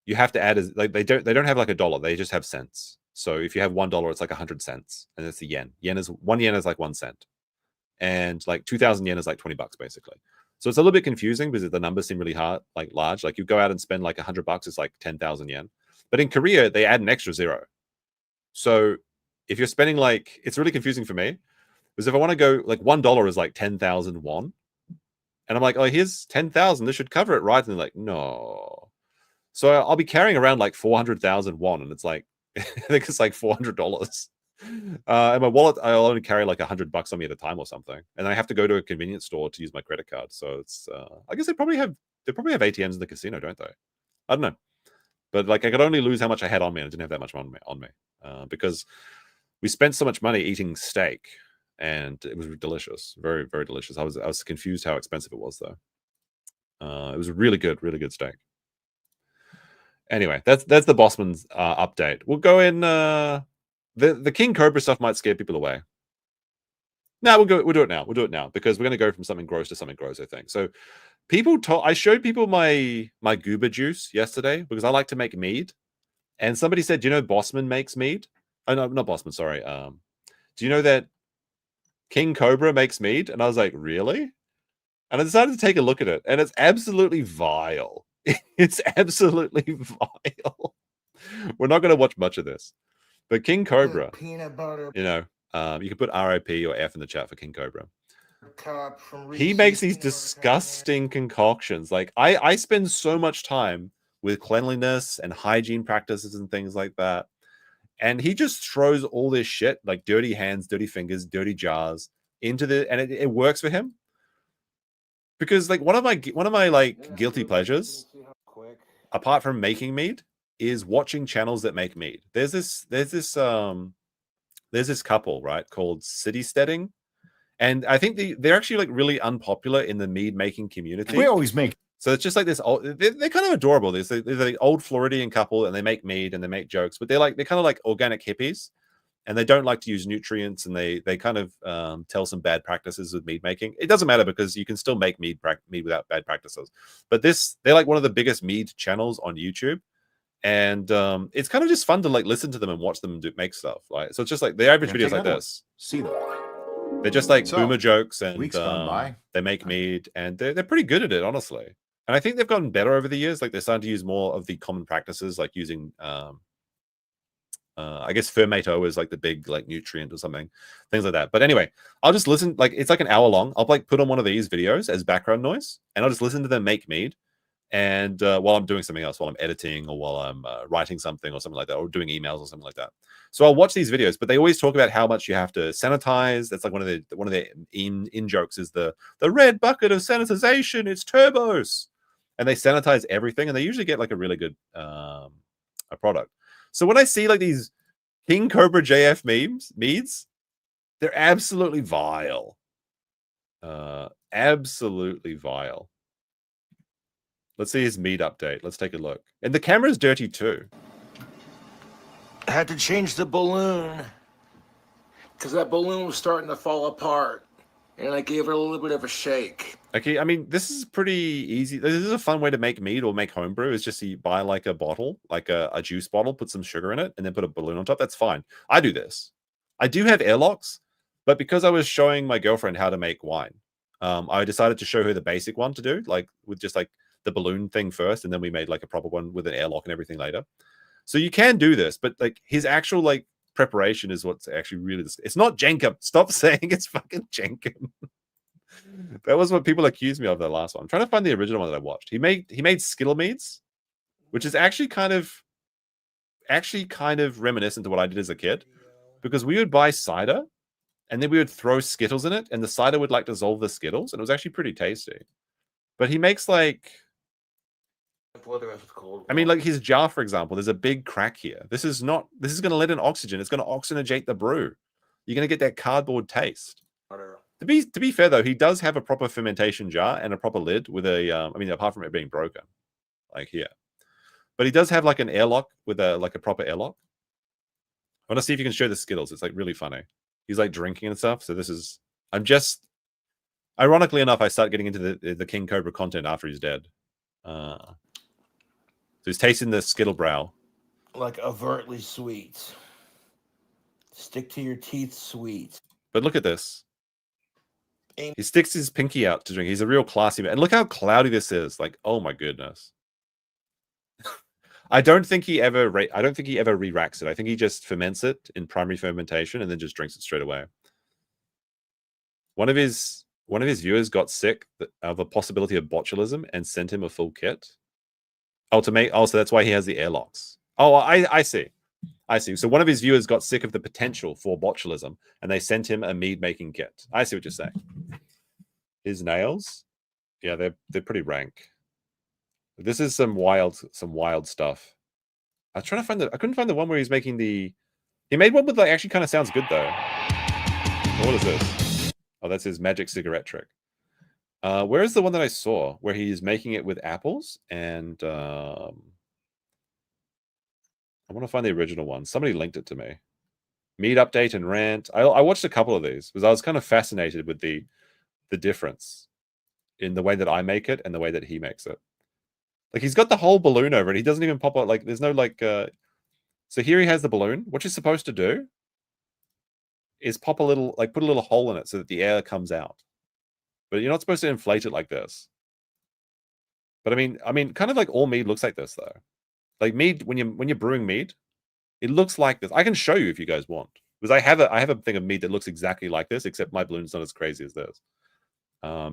you have to add like they don't have like a dollar. They just have cents. So if you have $1, it's like 100 cents, and it's the yen. 1 yen is like 1 cent, and like 2,000 yen is like $20 basically. So it's a little bit confusing because the numbers seem really large. Like you go out and spend like $100, it's like 10,000 yen. But in Korea, they add an extra zero. So if you're spending like, it's really confusing for me because if I want to go like $1 is like 10,000 won, and I'm like, oh, here's 10,000. This should cover it, right? And they're like, no. So I'll be carrying around like 400,000 won, and it's like, I think it's like $400. In my wallet, I'll only carry like $100 on me at a time or something, and I have to go to a convenience store to use my credit card. So it's, I guess they probably have ATMs in the casino, don't they? I don't know, but like I could only lose how much I had on me, and I didn't have that much on me because we spent so much money eating steak, and it was delicious, very very delicious. I was confused how expensive it was though. It was a really good steak. Anyway, that's the Bossman's update. We'll go in. The King Cobra stuff might scare people away. No, we'll do it now. We'll do it now because we're going to go from something gross to something gross, I think. So I showed people my goober juice yesterday because I like to make mead. And somebody said, do you know Bossman makes mead? Oh, no, not Bossman, sorry. Do you know that King Cobra makes mead? And I was like, really? And I decided to take a look at it. And it's absolutely vile. It's absolutely vile. We're not going to watch much of this. But King Cobra, Peanut butter. you know, you can put RIP or F in the chat for King Cobra. He makes these disgusting concoctions. Like I spend so much time with cleanliness and hygiene practices and things like that. And he just throws all this shit, like dirty hands, dirty fingers, dirty jars into and it works for him. Because like one of my like guilty pleasures, apart from making mead, is watching channels that make mead. There's this couple, right, called Citysteding, and I think they're actually like really unpopular in the mead making community. We always make. So it's just like this old, they're kind of adorable. They're the old Floridian couple, and they make mead and they make jokes, but they're kind of like organic hippies, and they don't like to use nutrients, and they kind of tell some bad practices with mead making. It doesn't matter because you can still make mead without bad practices. But they're like one of the biggest mead channels on YouTube. And it's kind of just fun to like listen to them and watch them make stuff. Like, so it's just like the average videos like this. See them. They're just like So, boomer jokes, and weeks gone by. they make mead, and they're pretty good at it, honestly. And I think they've gotten better over the years. Like they're starting to use more of the common practices, like using I guess Fermato is like the big like nutrient or something, things like that. But anyway, I'll just listen. Like it's like an hour long. I'll like put on one of these videos as background noise, and I'll just listen to them make mead. And while I'm doing something else, while I'm editing or while I'm writing something or something like that, or doing emails or something like that. So I'll watch these videos, but they always talk about how much you have to sanitize. That's like one of the in jokes is the red bucket of sanitization. It's turbos, and they sanitize everything, and they usually get like a really good a product. So when I see like these King Cobra JF meads, they're absolutely vile. Absolutely vile. Let's see his mead update. Let's take a look. And the camera's dirty too. I had to change the balloon because that balloon was starting to fall apart, and I gave it a little bit of a shake. Okay, I mean, this is pretty easy. This is a fun way to make mead or make homebrew. Is just you buy like a bottle, like a juice bottle, put some sugar in it, and then put a balloon on top. That's fine. I do this. I do have airlocks, but because I was showing my girlfriend how to make wine, I decided to show her the basic one to do, like with just like the balloon thing first, and then we made like a proper one with an airlock and everything later. So you can do this, but like his actual like preparation is what's actually really. It's not Jenkem. Stop saying it's fucking Jenkem. That was what people accused me of the last one. I'm trying to find the original one that I watched. He made Skittle meads, which is actually kind of reminiscent to what I did as a kid, because we would buy cider and then we would throw Skittles in it, and the cider would like dissolve the Skittles, and it was actually pretty tasty. But he makes like, I mean, like his jar, for example, there's a big crack here. This is going to let in oxygen. It's going to oxygenate the brew. You're going to get that cardboard taste. To be fair though, he does have a proper fermentation jar and a proper lid with a, I mean, apart from it being broken, like here, but he does have like an airlock with a proper airlock. I want to see if you can show the Skittles. It's like really funny. He's like drinking and stuff. So ironically enough, I start getting into the King Cobra content after he's dead. So he's tasting the Skittle brow. Like overtly sweet. Stick to your teeth sweet. But look at this. He sticks his pinky out to drink. He's a real classy man. And look how cloudy this is. Like, oh my goodness. I don't think he ever re-racks it. I think he just ferments it in primary fermentation and then just drinks it straight away. One of his viewers got sick of a possibility of botulism and sent him a full kit. So that's why he has the airlocks. Oh, I see. So one of his viewers got sick of the potential for botulism, and they sent him a mead-making kit. I see what you're saying. His nails, yeah, they're pretty rank. This is some wild stuff. I was trying to find I couldn't find the one where he's making the. He made one with like actually kind of sounds good though. What is this? Oh, that's his magic cigarette trick. Where is the one that I saw where he's making it with apples and I want to find the original one. Somebody linked it to me. Mead update and rant. I watched a couple of these because I was kind of fascinated with the difference in the way that I make it and the way that he makes it. Like he's got the whole balloon over it. He doesn't even pop out. Like there's no like. So here he has the balloon. What you're supposed to do is put a little hole in it so that the air comes out. But you're not supposed to inflate it like this. But I mean, kind of like all mead looks like this though. Like mead, when you're brewing mead, it looks like this. I can show you if you guys want, because I have a thing of mead that looks exactly like this, except my balloon's not as crazy as this,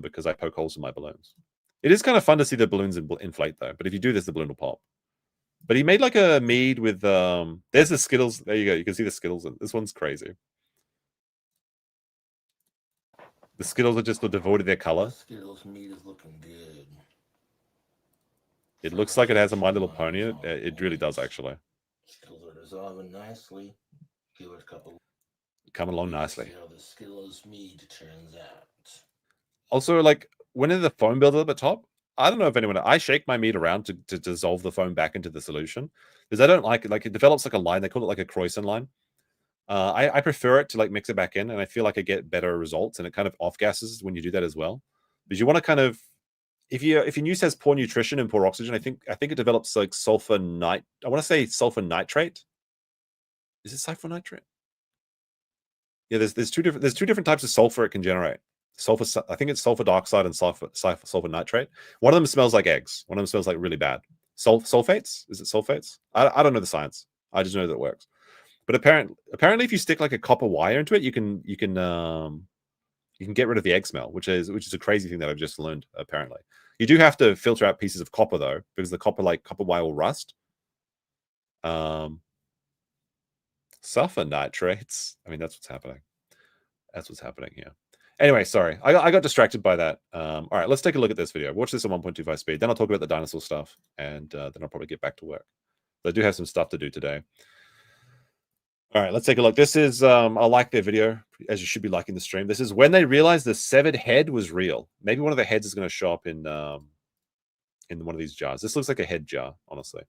because I poke holes in my balloons. It is kind of fun to see the balloons inflate though. But if you do this, the balloon will pop. But he made like a mead with there's the Skittles. There you go. You can see the Skittles. This one's crazy. The Skittles are just devoid of their color. Skittles meat is looking good. It looks like it has a My Little Pony in it. It really does, actually. Skittles are dissolving nicely. Give it a couple. Coming along nicely. See how the Skittles meat turns out. Also, like, when in the foam builder at the top, I don't know if anyone... I shake my meat around to dissolve the foam back into the solution. Because I don't like it. Like, it develops like a line. They call it like a Croissant line. I prefer it to, like, mix it back in. And I feel like I get better results. And it kind of off-gasses when you do that as well. Because you want to kind of... If your noose has poor nutrition and poor oxygen, I think it develops like sulfur I want to say sulfur nitrate. Is it sulfur nitrate? Yeah, there's two different types of sulfur it can generate. Sulfur, I think it's sulfur dioxide and sulfur nitrate. One of them smells like eggs. One of them smells like really bad. Sulfates? Is it sulfates? I don't know the science. I just know that it works. But apparently, if you stick like a copper wire into it, you can get rid of the egg smell, which is a crazy thing that I've just learned. Apparently, you do have to filter out pieces of copper though, because the copper wire will rust. Sulfur nitrates. I mean, that's what's happening. That's what's happening here. Anyway, sorry, I got distracted by that. All right, let's take a look at this video. Watch this at 1.25 speed. Then I'll talk about the dinosaur stuff, and then I'll probably get back to work. But I do have some stuff to do today. All right, let's take a look. This is I like their video, as you should be liking the stream. This is when they realized the severed head was real. Maybe one of the heads is going to show up in one of these jars. This looks like a head jar, honestly.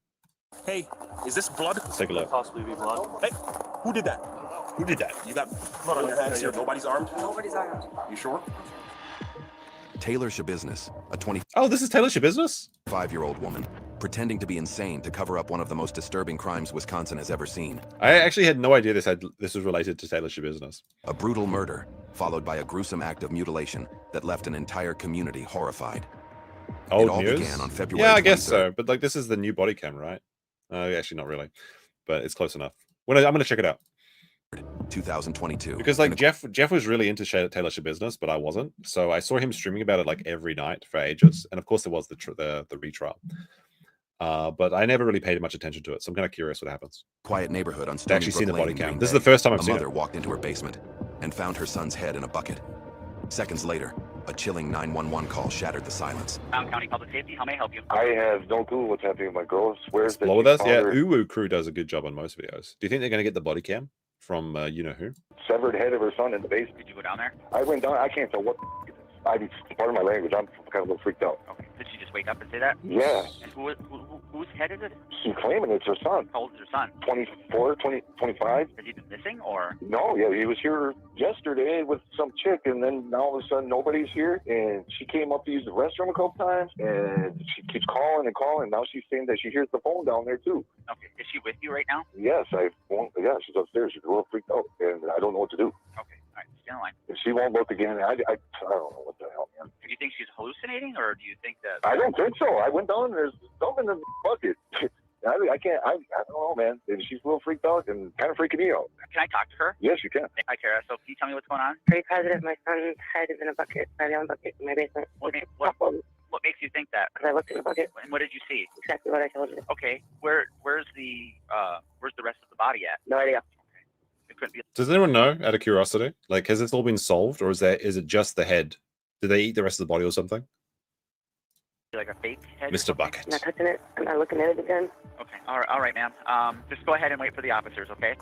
Hey, is this blood? Let's take a look. Possibly be blood. Hey, who did that? Who did that? You got blood on your hands here. Nobody's armed? Nobody's armed. You sure? Taylor Schabusiness, a 25 Oh, this is Taylor Schabusiness? year-old woman, pretending to be insane to cover up one of the most disturbing crimes Wisconsin has ever seen. I actually had no idea this was related to Taylor Schabusiness. A brutal murder, followed by a gruesome act of mutilation that left an entire community horrified. Old it all news? began on February Yeah, I guess 23rd. so. But like, this is the new body cam, right? Actually, not really, but it's close enough. I'm gonna check it out. 2022. Because like Jeff was really into Taylor Schabusiness, but I wasn't. So I saw him streaming about it like every night for ages, and of course there was the retrial. But I never really paid much attention to it, so I'm kind of curious what happens. Quiet neighborhood on I've Stony actually Brook seen the body Lane, cam. Green This is the Bay. first time I've A seen mother it. walked into her basement and found her son's head in a bucket. Seconds later, a chilling 911 call shattered the silence. County Public Safety, how may I help you? I have no clue what's happening with my girl. Swears that Explore with she us? found Yeah, her Uwu Crew does a good job on most videos. Do you think they're going to get the body cam from you know who? severed head of her son in the basement. Did you go down there? I went down. I can't tell what. I'm part of my language. I'm kind of a little freaked out. Okay. Did she just wake up and say that? Yeah. And whose head is it? She's claiming it's her son. How old is her son? 24, 25. Has he been missing or? No, yeah, he was here yesterday with some chick, and then now all of a sudden nobody's here, and she came up to use the restroom a couple times, and she keeps calling and calling. Now she's saying that she hears the phone down there too. Okay. Is she with you right now? Yes, yeah, she's upstairs. She's a little freaked out, and I don't know what to do. Okay. All right. Stay on the line. If she won't look again, I don't know what the hell, man. Do you think she's hallucinating, or do you think that? I don't think so. I went down and there's something in the bucket. I can't. I don't know, man. And she's a little freaked out and kind of freaking me out. Can I talk to her? Yes, you can. Hi, Kara. So can you tell me what's going on? Are you positive my son's head is in a bucket, my own bucket, in my basement? What makes you think that? Because I looked in the bucket. And what did you see? Exactly what I told you. Okay. Where's the rest of the body at? No idea. It couldn't be. Does anyone know, out of curiosity? Like, has this all been solved, or is it just the head? Did they eat the rest of the body or something? Like a fake head? Mr. Bucket. I'm not touching it. I'm not looking at it again. Okay. All right, ma'am. Just go ahead and wait for the officers, okay?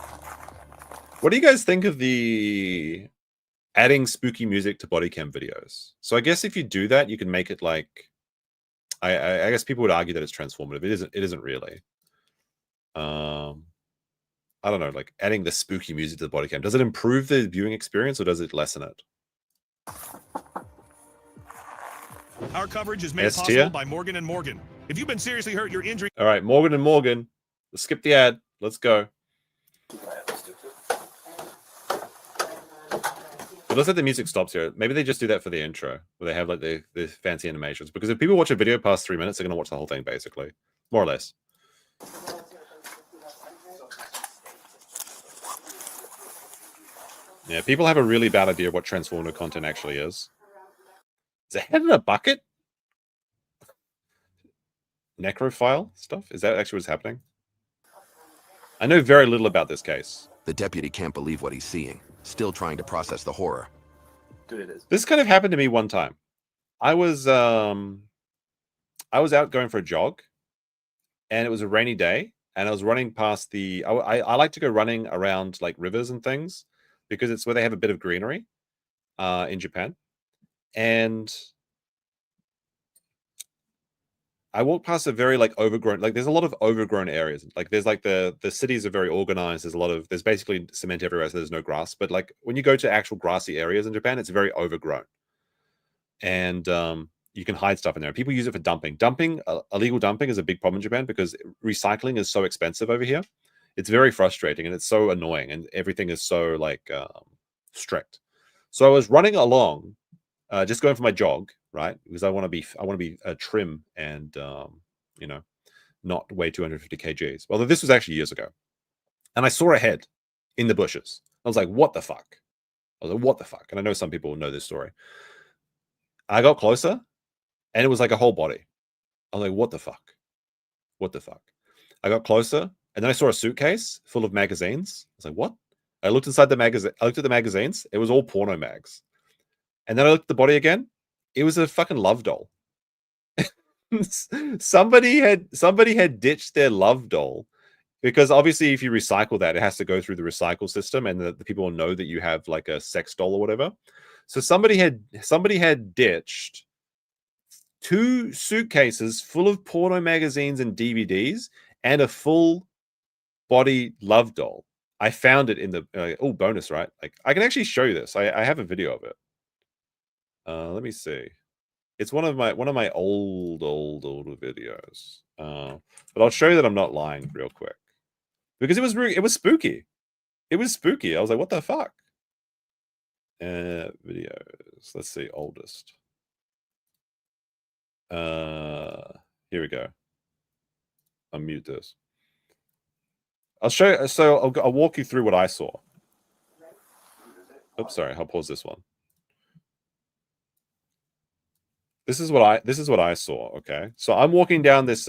What do you guys think of the adding spooky music to body cam videos? So I guess if you do that, you can make it like, I guess people would argue that it's transformative. It isn't really. I don't know, like adding the spooky music to the body cam. Does it improve the viewing experience or does it lessen it? Our coverage is made S possible tier? by Morgan & Morgan. If you've been seriously hurt, your injury... All right, Morgan and Morgan. Let's skip the ad. Let's go. It looks like the music stops here. Maybe they just do that for the intro, where they have like the fancy animations. Because if people watch a video past 3 minutes, they're going to watch the whole thing, basically. More or less. Yeah, people have a really bad idea of what transformative content actually is. Is a head in a bucket? Necrophile stuff? Is that actually what's happening? I know very little about this case. The deputy can't believe what he's seeing, still trying to process the horror. Dude, it is. This kind of happened to me one time. I was out going for a jog, and it was a rainy day, and I was running past the... I like to go running around like rivers and things, because it's where they have a bit of greenery in Japan. And I walked past a very like overgrown, like there's a lot of overgrown areas. Like there's like the cities are very organized. There's basically cement everywhere, so there's no grass. But like when you go to actual grassy areas in Japan, it's very overgrown. And you can hide stuff in there. People use it for dumping. Illegal dumping is a big problem in Japan because recycling is so expensive over here. It's very frustrating and it's so annoying, and everything is so like strict. So I was running along, just going for my jog, right? Because I want to be trim and not weigh 250 kgs. Well, this was actually years ago, and I saw a head in the bushes. I was like, "What the fuck?" I was like, "What the fuck?" And I know some people know this story. I got closer, and it was like a whole body. I was like, "What the fuck? What the fuck?" I got closer. And then I saw a suitcase full of magazines. I was like, what? I looked inside the magazine. I looked at the magazines. It was all porno mags. And then I looked at the body again. It was a fucking love doll. somebody had ditched their love doll Because obviously if you recycle that, it has to go through the recycle system, and the people will know that you have like a sex doll or whatever. So somebody had ditched 2 suitcases full of porno magazines and DVDs and a full body love doll. I found it in the oh, bonus, right? Like I can actually show you this. I have a video of it. Let me see. It's one of my old videos. But I'll show you that I'm not lying real quick. Because it was spooky. It was spooky. I was like, what the fuck? Videos. Let's see, oldest. Here we go. I'll mute this. I'll show you, so I'll walk you through what I saw. Oops, sorry, I'll pause this one. This is what I saw, okay? So I'm walking down this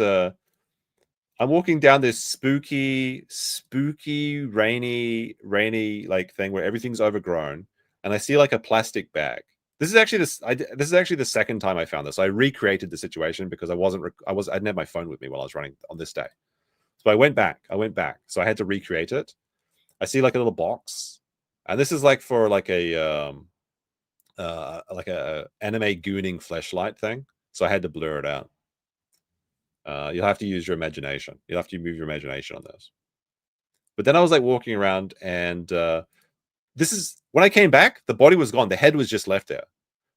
spooky, rainy like thing where everything's overgrown, and I see like a plastic bag. This is actually the second time I found this. I recreated the situation because I didn't have my phone with me while I was running on this day. So I went back. So I had to recreate it. I see like a little box, and this is like for like a anime gooning fleshlight thing. So I had to blur it out. You'll have to use your imagination. You'll have to move your imagination on this. But then I was like walking around, and this is when I came back, the body was gone. The head was just left there.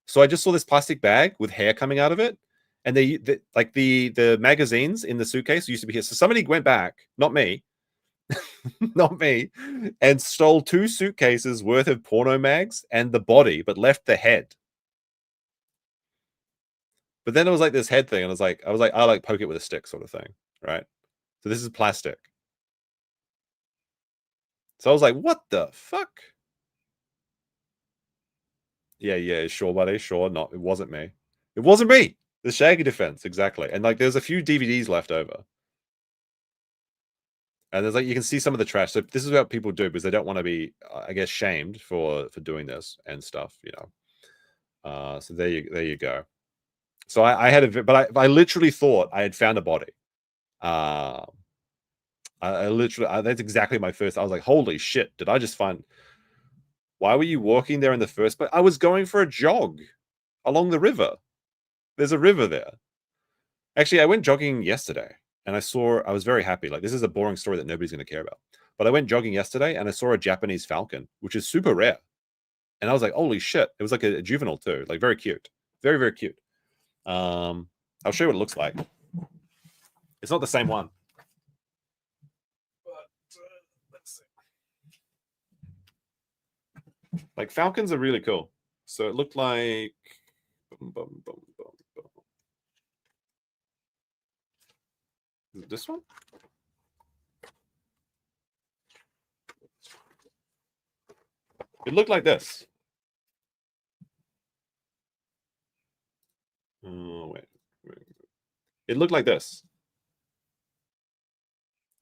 So I just saw this plastic bag with hair coming out of it. And the magazines in the suitcase used to be here. So somebody went back, not me, not me, and stole 2 suitcases worth of porno mags and the body, but left the head. But then it was like this head thing, and I was like, I like poke it with a stick sort of thing, right? So this is plastic. So I was like, what the fuck? Yeah, sure, buddy, sure. Not, it wasn't me. It wasn't me. The Shaggy defense, exactly. And like, there's a few DVDs left over. And there's like, you can see some of the trash. So this is what people do because they don't want to be, I guess, shamed for doing this and stuff, you know. So there you go. So I had but I literally thought I had found a body. I literally, that's exactly my first. I was like, holy shit, did I just find? Why were you walking there in the first place? I was going for a jog along the river. There's a river there. Actually, I went jogging yesterday, and I was very happy. Like, this is a boring story that nobody's going to care about. But I went jogging yesterday, and I saw a Japanese falcon, which is super rare. And I was like, holy shit. It was like a juvenile too. Like, very cute. Very, very cute. I'll show you what it looks like. It's not the same one. But, let's see. Like, falcons are really cool. So it looked like... Is it this one? It looked like this. Oh, wait. It looked like this.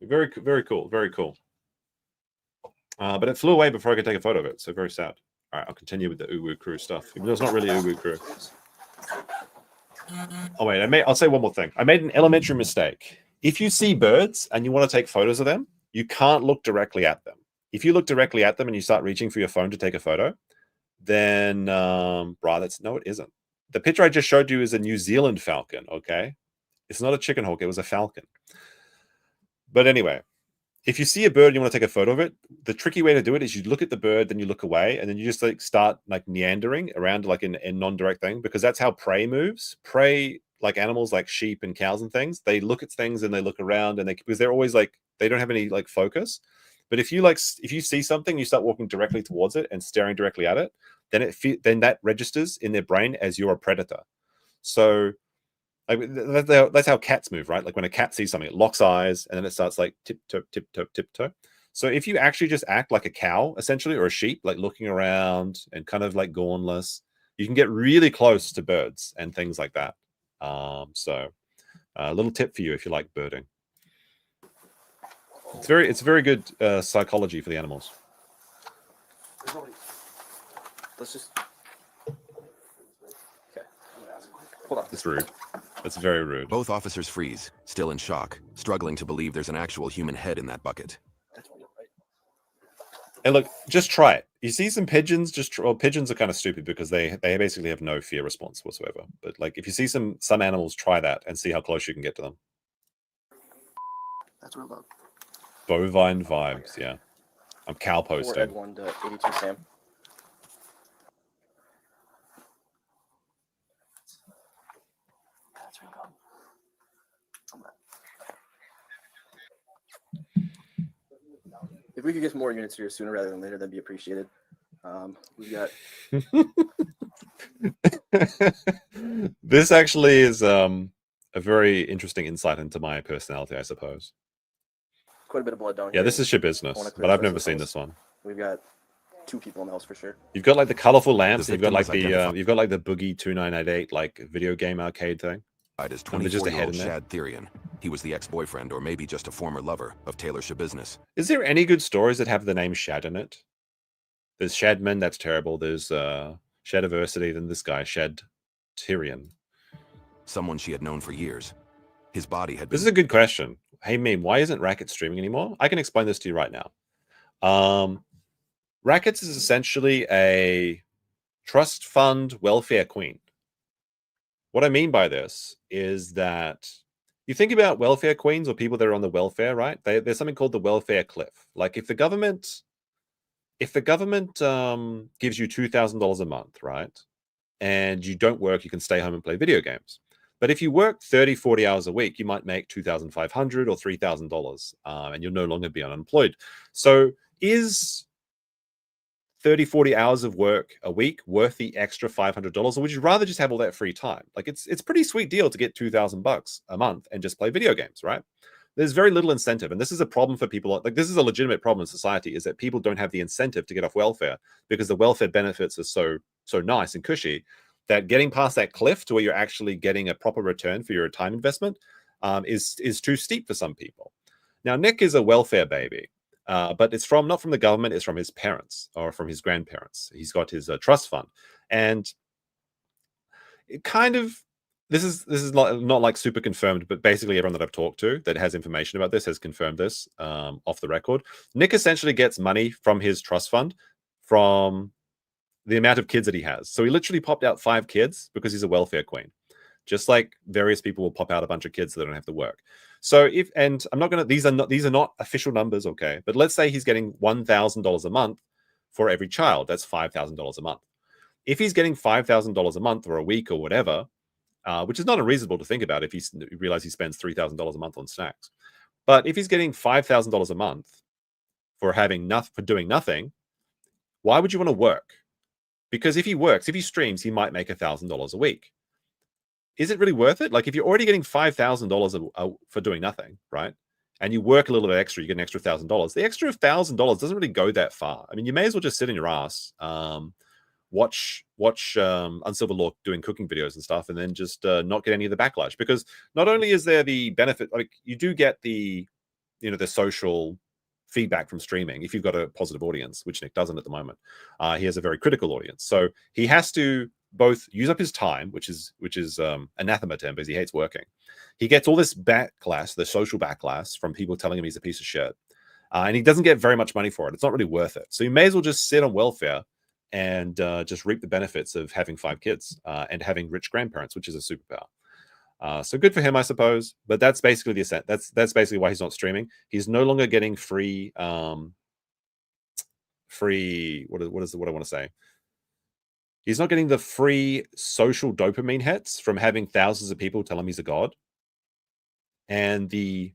Very, very cool. Very cool. But it flew away before I could take a photo of it. So very sad. All right, I'll continue with the Uwu crew stuff. Even though it's not really Uwu crew. Oh, wait. I'll say one more thing. I made an elementary mistake. If you see birds and you want to take photos of them, you can't look directly at them. If you look directly at them and you start reaching for your phone to take a photo, then, no, it isn't. The picture I just showed you is a New Zealand falcon, okay? It's not a chicken hawk. It was a falcon. But anyway, if you see a bird and you want to take a photo of it, the tricky way to do it is you look at the bird, then you look away, and then you just like start like meandering around like in non-direct thing, because that's how prey moves. Prey, like animals like sheep and cows and things, they look at things and they look around, and because they're always like, they don't have any like focus. But if you see something, you start walking directly towards it and staring directly at it, then that registers in their brain as you're a predator. So like, that's how cats move, right? Like when a cat sees something, it locks eyes and then it starts like tiptoe, tiptoe, tiptoe. So if you actually just act like a cow, essentially, or a sheep, like looking around and kind of like gormless, you can get really close to birds and things like that. So a little tip for you if you like birding. It's very good psychology for the animals. Let's just... Okay. Hold on. It's rude. That's very rude. Both officers freeze, still in shock, struggling to believe there's an actual human head in that bucket. And look, just try it. You see some pigeons, well, pigeons are kind of stupid because they basically have no fear response whatsoever. But like, if you see some animals, try that and see how close you can get to them. That's real low. Bovine vibes, yeah. I'm cow posting. 1 to 82 Sam. That's real low. If we could get more units here sooner rather than later, that'd be appreciated. We've got. This actually is a very interesting insight into my personality, I suppose. Quite a bit of blood down Yeah, here. this is Schabusiness, but I've never seen this one. We've got 2 people in the house for sure. You've got like the colorful lamps. You've got like the Boogie 2988 like video game arcade thing. Is 24-year-old Shad Therian. He was the ex-boyfriend, or maybe just a former lover, of Taylor Schabusiness. Is there any good stories that have the name Shad in it? There's Shadman, that's terrible. There's Shadiversity, then this guy, Shad Therian. Someone she had known for years. His body had been... This is a good question. Hey, Meme, why isn't Racket streaming anymore? I can explain this to you right now. Rackets is essentially a trust fund welfare queen. What I mean by this is that you think about welfare queens or people that are on the welfare, right? There's something called the welfare cliff. Like if the government gives you $2,000 a month, right? And you don't work, you can stay home and play video games. But if you work 30, 40 hours a week, you might make $2,500 or $3,000, and you'll no longer be unemployed. So is 30, 40 hours of work a week worth the extra $500, or would you rather just have all that free time? Like it's a pretty sweet deal to get $2,000 a month and just play video games, right? There's very little incentive, and this is a problem for people. Like this is a legitimate problem in society, is that people don't have the incentive to get off welfare because the welfare benefits are so nice and cushy that getting past that cliff to where you're actually getting a proper return for your time investment is too steep for some people. Now, Nick is a welfare baby. But it's not from the government, it's from his parents or from his grandparents. He's got his trust fund. And it kind of, this is not like super confirmed, but basically everyone that I've talked to that has information about this has confirmed this off the record. Nick essentially gets money from his trust fund from the amount of kids that he has. So he literally popped out 5 kids because he's a welfare queen. Just like various people will pop out a bunch of kids so they don't have to work. So and I'm not going to, these are not official numbers, okay? But let's say he's getting $1,000 a month for every child. That's $5,000 a month. If he's getting $5,000 a month or a week or whatever, which is not unreasonable to think about if you realize he spends $3,000 a month on snacks. But if he's getting $5,000 a month for doing nothing, why would you want to work? Because if he streams, he might make $1,000 a week. Is it really worth it? Like if you're already getting $5,000 for doing nothing, right? And you work a little bit extra, you get an extra $1,000. The extra $1,000 doesn't really go that far. I mean, you may as well just sit in your ass, watch Unsilver Law doing cooking videos and stuff, and then just not get any of the backlash. Because not only is there the benefit, like you do get the social feedback from streaming if you've got a positive audience, which Nick doesn't at the moment. He has a very critical audience, so he has to both use up his time, which is anathema to him because he hates working. He gets all this backlash, the social backlash from people telling him he's a piece of shit, and he doesn't get very much money for it. It's not really worth it. So you may as well just sit on welfare and just reap the benefits of having 5 kids and having rich grandparents, which is a superpower. So good for him, I suppose. But that's basically the ascent. That's basically why he's not streaming. He's no longer getting free. What I want to say? He's not getting the free social dopamine hits from having thousands of people tell him he's a god. And the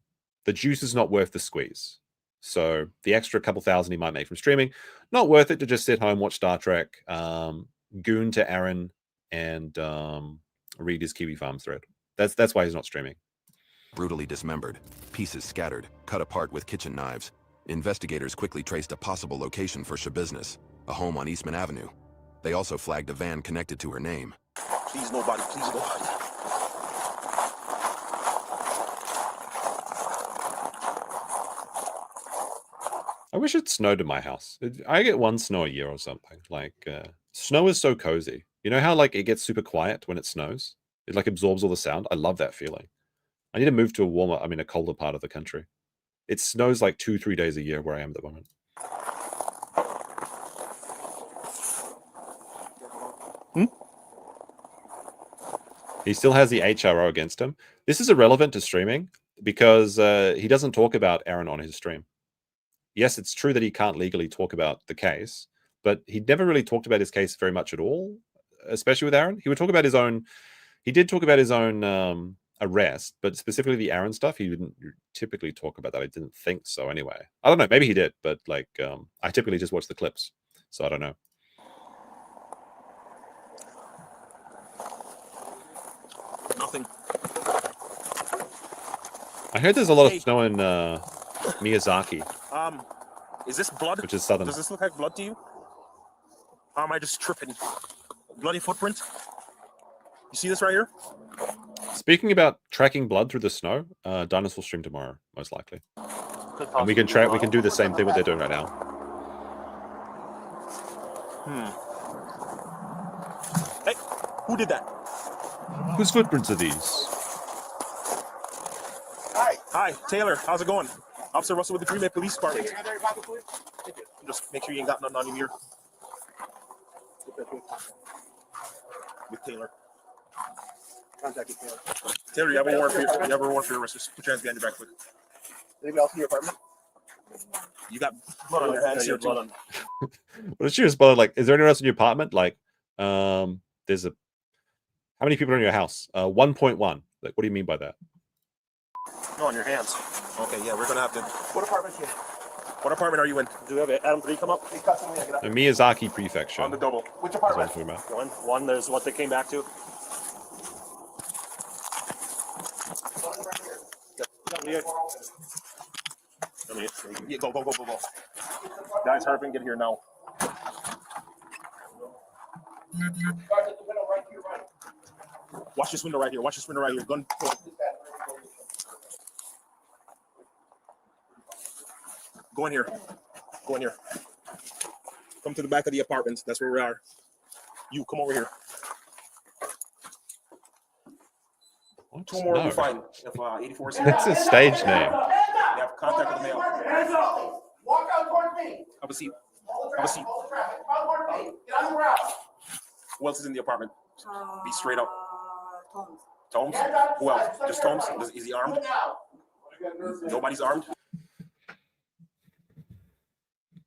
juice is not worth the squeeze. So the extra couple thousand he might make from streaming, not worth it to just sit home, watch Star Trek, goon to Aaron, and read his Kiwi Farm thread. That's why he's not streaming. Brutally dismembered, pieces scattered, cut apart with kitchen knives. Investigators quickly traced a possible location for Schabusiness, a home on Eastman Avenue. They also flagged a van connected to her name. Please nobody, please nobody. I wish it snowed in my house. I get 1 snow a year or something. Like, snow is so cozy. You know how like it gets super quiet when it snows? It like absorbs all the sound. I love that feeling. I need to move to a colder part of the country. It snows like 2-3 days a year where I am at the moment. He still has the HRO against him. This is irrelevant to streaming because he doesn't talk about Aaron on his stream. Yes, it's true that he can't legally talk about the case, but he never really talked about his case very much at all, especially with Aaron. He would talk about his own. He did talk about his own arrest, but specifically the Aaron stuff, he didn't typically talk about that. I didn't think so anyway. I don't know. Maybe he did, but like I typically just watch the clips, so I don't know. Nothing. I heard there's a lot of snow in Miyazaki. Is this blood? Which is southern. Does this look like blood to you? Or am I just tripping? Bloody footprint? You see this right here? Speaking about tracking blood through the snow, Dinosaur stream tomorrow, most likely. And we can track. We can do the same thing what they're doing right now. Hey, who did that? Whose footprints are these? Hi, Taylor. How's it going? Officer Russell with the Green Bay Police Department. Just make sure you ain't got nothing on you here. With Taylor. Contact with Taylor. Taylor, you have a warrant for your arrest. Just put your hands behind your back, quick. Anybody else in your apartment? You got blood on your hands here too. What she responded like, "Is there anyone else in your apartment?" Like, there's a. How many people are in your house? 1.1. Like, what do you mean by that? No, on your hands. Okay, yeah, we're gonna have to. What apartment you in? What apartment are you in? Do we have Adam 3 come up? The Miyazaki Prefecture. On the double. Which That's what I'm apartment? talking about. One, there's what they came back to. Yeah, go. Guys, hurry up and get here now. Watch this window right here. Gun. Go in here. Come to the back of the apartment. That's where we are. You come over here. Two more will be fine. If 84 is here. That's a stage name. You have contact with the mail. Walk out towards me. Have a seat. Get on the ground. Who else is in the apartment? Be straight up. Tomes? Who else? Just Tomes? Is he armed? Nobody's armed?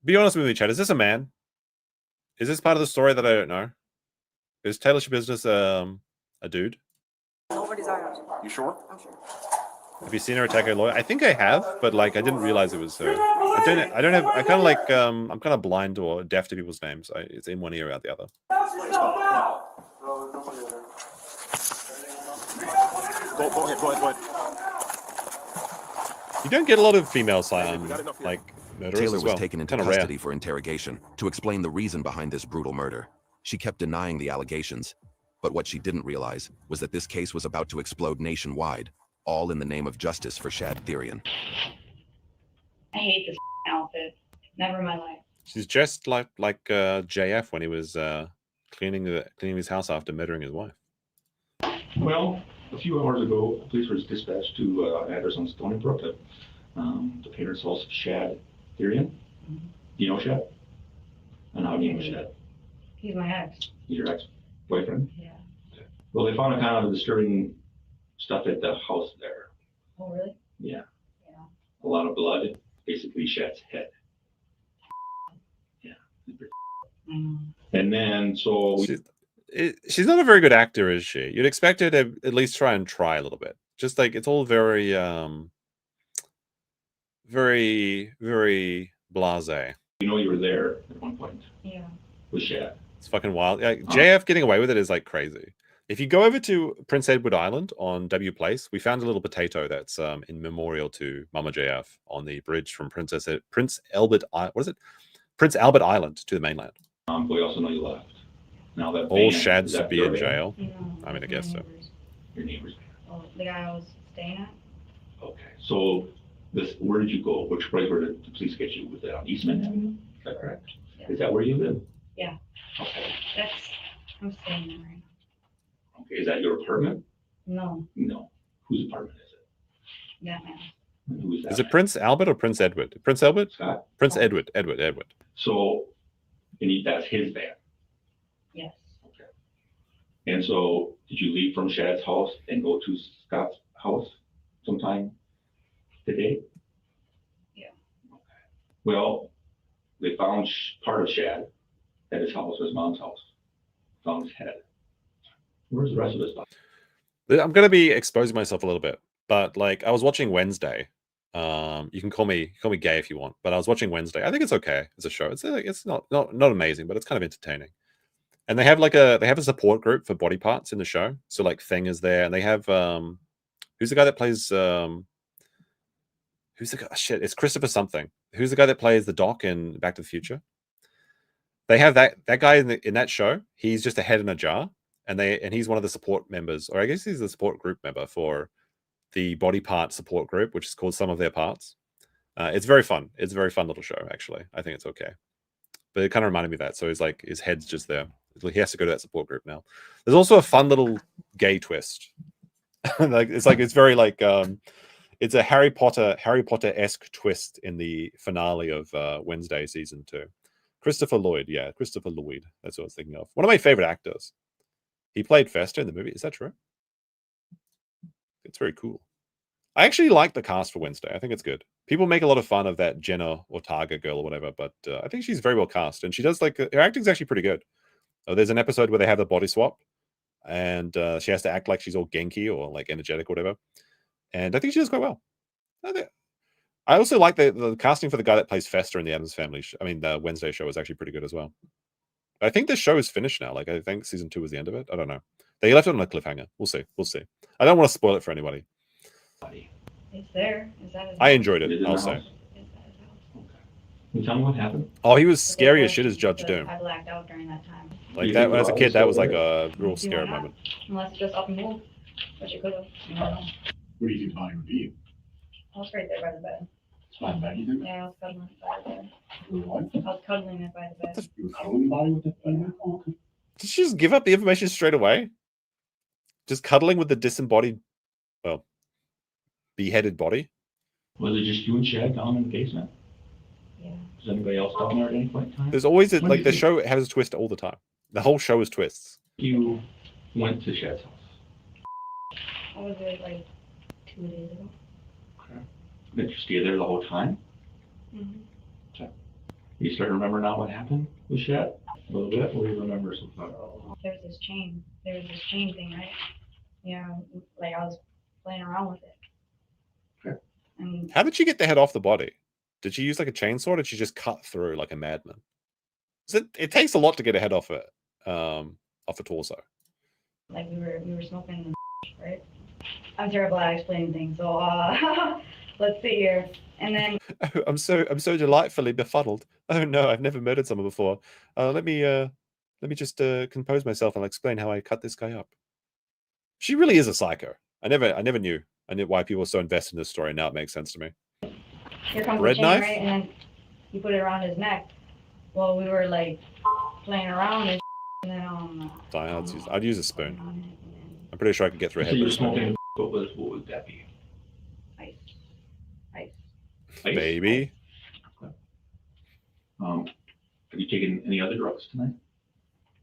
Be honest with me, Chad. Is this a man? Is this part of the story that I don't know? Is Taylor Schabusiness a dude? Nobody's armed. You sure? I'm sure. Have you seen her attack a lawyer? I think I have, but like I didn't realize it was her. I don't have. I kind of like. I'm kind of blind or deaf to people's names. It's in one ear out the other. Go ahead. You don't get a lot of female like murderers Taylor as was well. taken into Kinda custody rare. for interrogation to explain the reason behind this brutal murder. She kept denying the allegations, but what she didn't realize was that this case was about to explode nationwide, all in the name of justice for Shad Therian. I hate this outfit. Never in my life. She's just like JF when he was cleaning his house after murdering his wife. Well, a few hours ago, police were dispatched to an address on Stony Brook at the parents' house of Shad Therian. Do you know Shad? And how do you know Shad? He's my ex. He's your ex-boyfriend? Yeah. Okay. Well, they found a kind of disturbing stuff at the house there. Oh, really? Yeah. A lot of blood, basically Shad's head. Yeah. And then, so... She's not a very good actor, is she? You'd expect her to at least try a little bit. Just like it's all very, very, very blasé. You know you were there at one point. Yeah. With Shad. It's fucking wild. Like, JF getting away with it is like crazy. If you go over to Prince Edward Island on W Place, we found a little potato that's in memorial to Mama JF on the bridge from Prince Albert Island to the mainland. We also know you left. Now that all van, Shads is that be your in van? jail. No, I mean, I guess so. Your neighbor's van. Oh, the guy I was staying at? Okay. So where did you go? Which place where did the police get you? Was that on Eastman Avenue? Is that correct? Yeah. Is that where you live? Yeah. Okay. I'm staying there right now. Is that your apartment? No. No. Whose apartment is it? That man. And who is that? Is it Prince Albert or Prince Edward? Prince Edward? Scott? Prince Edward. Edward. So, that's his van. Yes. Okay. And so, did you leave from Shad's house and go to Scott's house sometime today? Yeah. Okay. Well, they found part of Shad at his house, his mom's house. Found his head. Where's the rest of his body? I'm going to be exposing myself a little bit, but like I was watching Wednesday. You can call me gay if you want, but I was watching Wednesday. I think it's okay as a show. It's not amazing, but it's kind of entertaining. And they have a support group for body parts in the show. So like Thing is there, and they have who's the guy that plays who's the guy? Shit, it's Christopher something. Who's the guy that plays the Doc in Back to the Future? They have that guy in that show. He's just a head in a jar, and he's one of the support members, or I guess he's the support group member for the body part support group, which is called Some of Their Parts. It's very fun. It's a very fun little show, actually. I think it's okay. But it kind of reminded me of that. So he's like, his head's just there. He has to go to that support group now. There's also a fun little gay twist. It's very like it's a Harry Potter-esque twist in the finale of Wednesday season 2. Christopher Lloyd. That's what I was thinking of. One of my favorite actors. He played Fester in the movie. Is that true? It's very cool. I actually like the cast for Wednesday. I think it's good. People make a lot of fun of that Jenna Ortega girl or whatever, but I think she's very well cast, and she does her acting's actually pretty good. There's an episode where they have a body swap, and she has to act like she's all Genki or like energetic or whatever, and I think she does quite well. I also like the casting for the guy that plays Fester in the Addams Family. The Wednesday show is actually pretty good as well. I think this show is finished now. Like I think season 2 was the end of it. I don't know. They left it on a cliffhanger. We'll see. I don't want to spoil it for anybody. It's there. Is that I enjoyed it. I'll say. Okay. Can you tell me what happened? Oh, he was scary as shit as Judge Doom. I blacked out during that time. Like that when I was a kid, that was like a real scary Why not? moment. Unless you just up and move, which you could have. You don't know. Where do you think the body would be? I was right there by the bed. By the bed, you think? Yeah, I was cuddling it by the bed. What? I was cuddling it by the bed. You were cuddling the body with the bed? Oh, okay. Did she just give up the information straight away? Just cuddling with the disembodied, well, beheaded body? Was it just you and Shad down in the basement? Yeah. Was anybody else down there at any point in time? There's always When like do the you think show has a twist all the time. The whole show is twists. You went to Shad's house. I was there like 2 days ago. Okay. Did you stay there the whole time? Mm-hmm. Okay. You start to remember now what happened with Shad? A little bit? Or you remember something? There was this chain. Thing, right? Yeah, like I was playing around with it. Okay. And How did she get the head off the body? Did she use like a chainsaw or did she just cut through like a madman? It takes a lot to get a head off a torso. like we were smoking, right? I'm terrible at explaining things, so let's see here. And then Oh, I'm so delightfully befuddled. Oh no, I've never murdered someone before. Let me just compose myself and I'll explain how I cut this guy up. She really is a psycho. I never knew why people were so invested in this story. Now it makes sense to me. here comes Bread the chain, knife? right? And then you put it around his neck. Well, we were like playing around and then I'd use a spoon. I'm pretty sure I could get through a So head you with were a spoon. smoking. What would that be? ice. Ice? Maybe. Have you taken any other drugs tonight?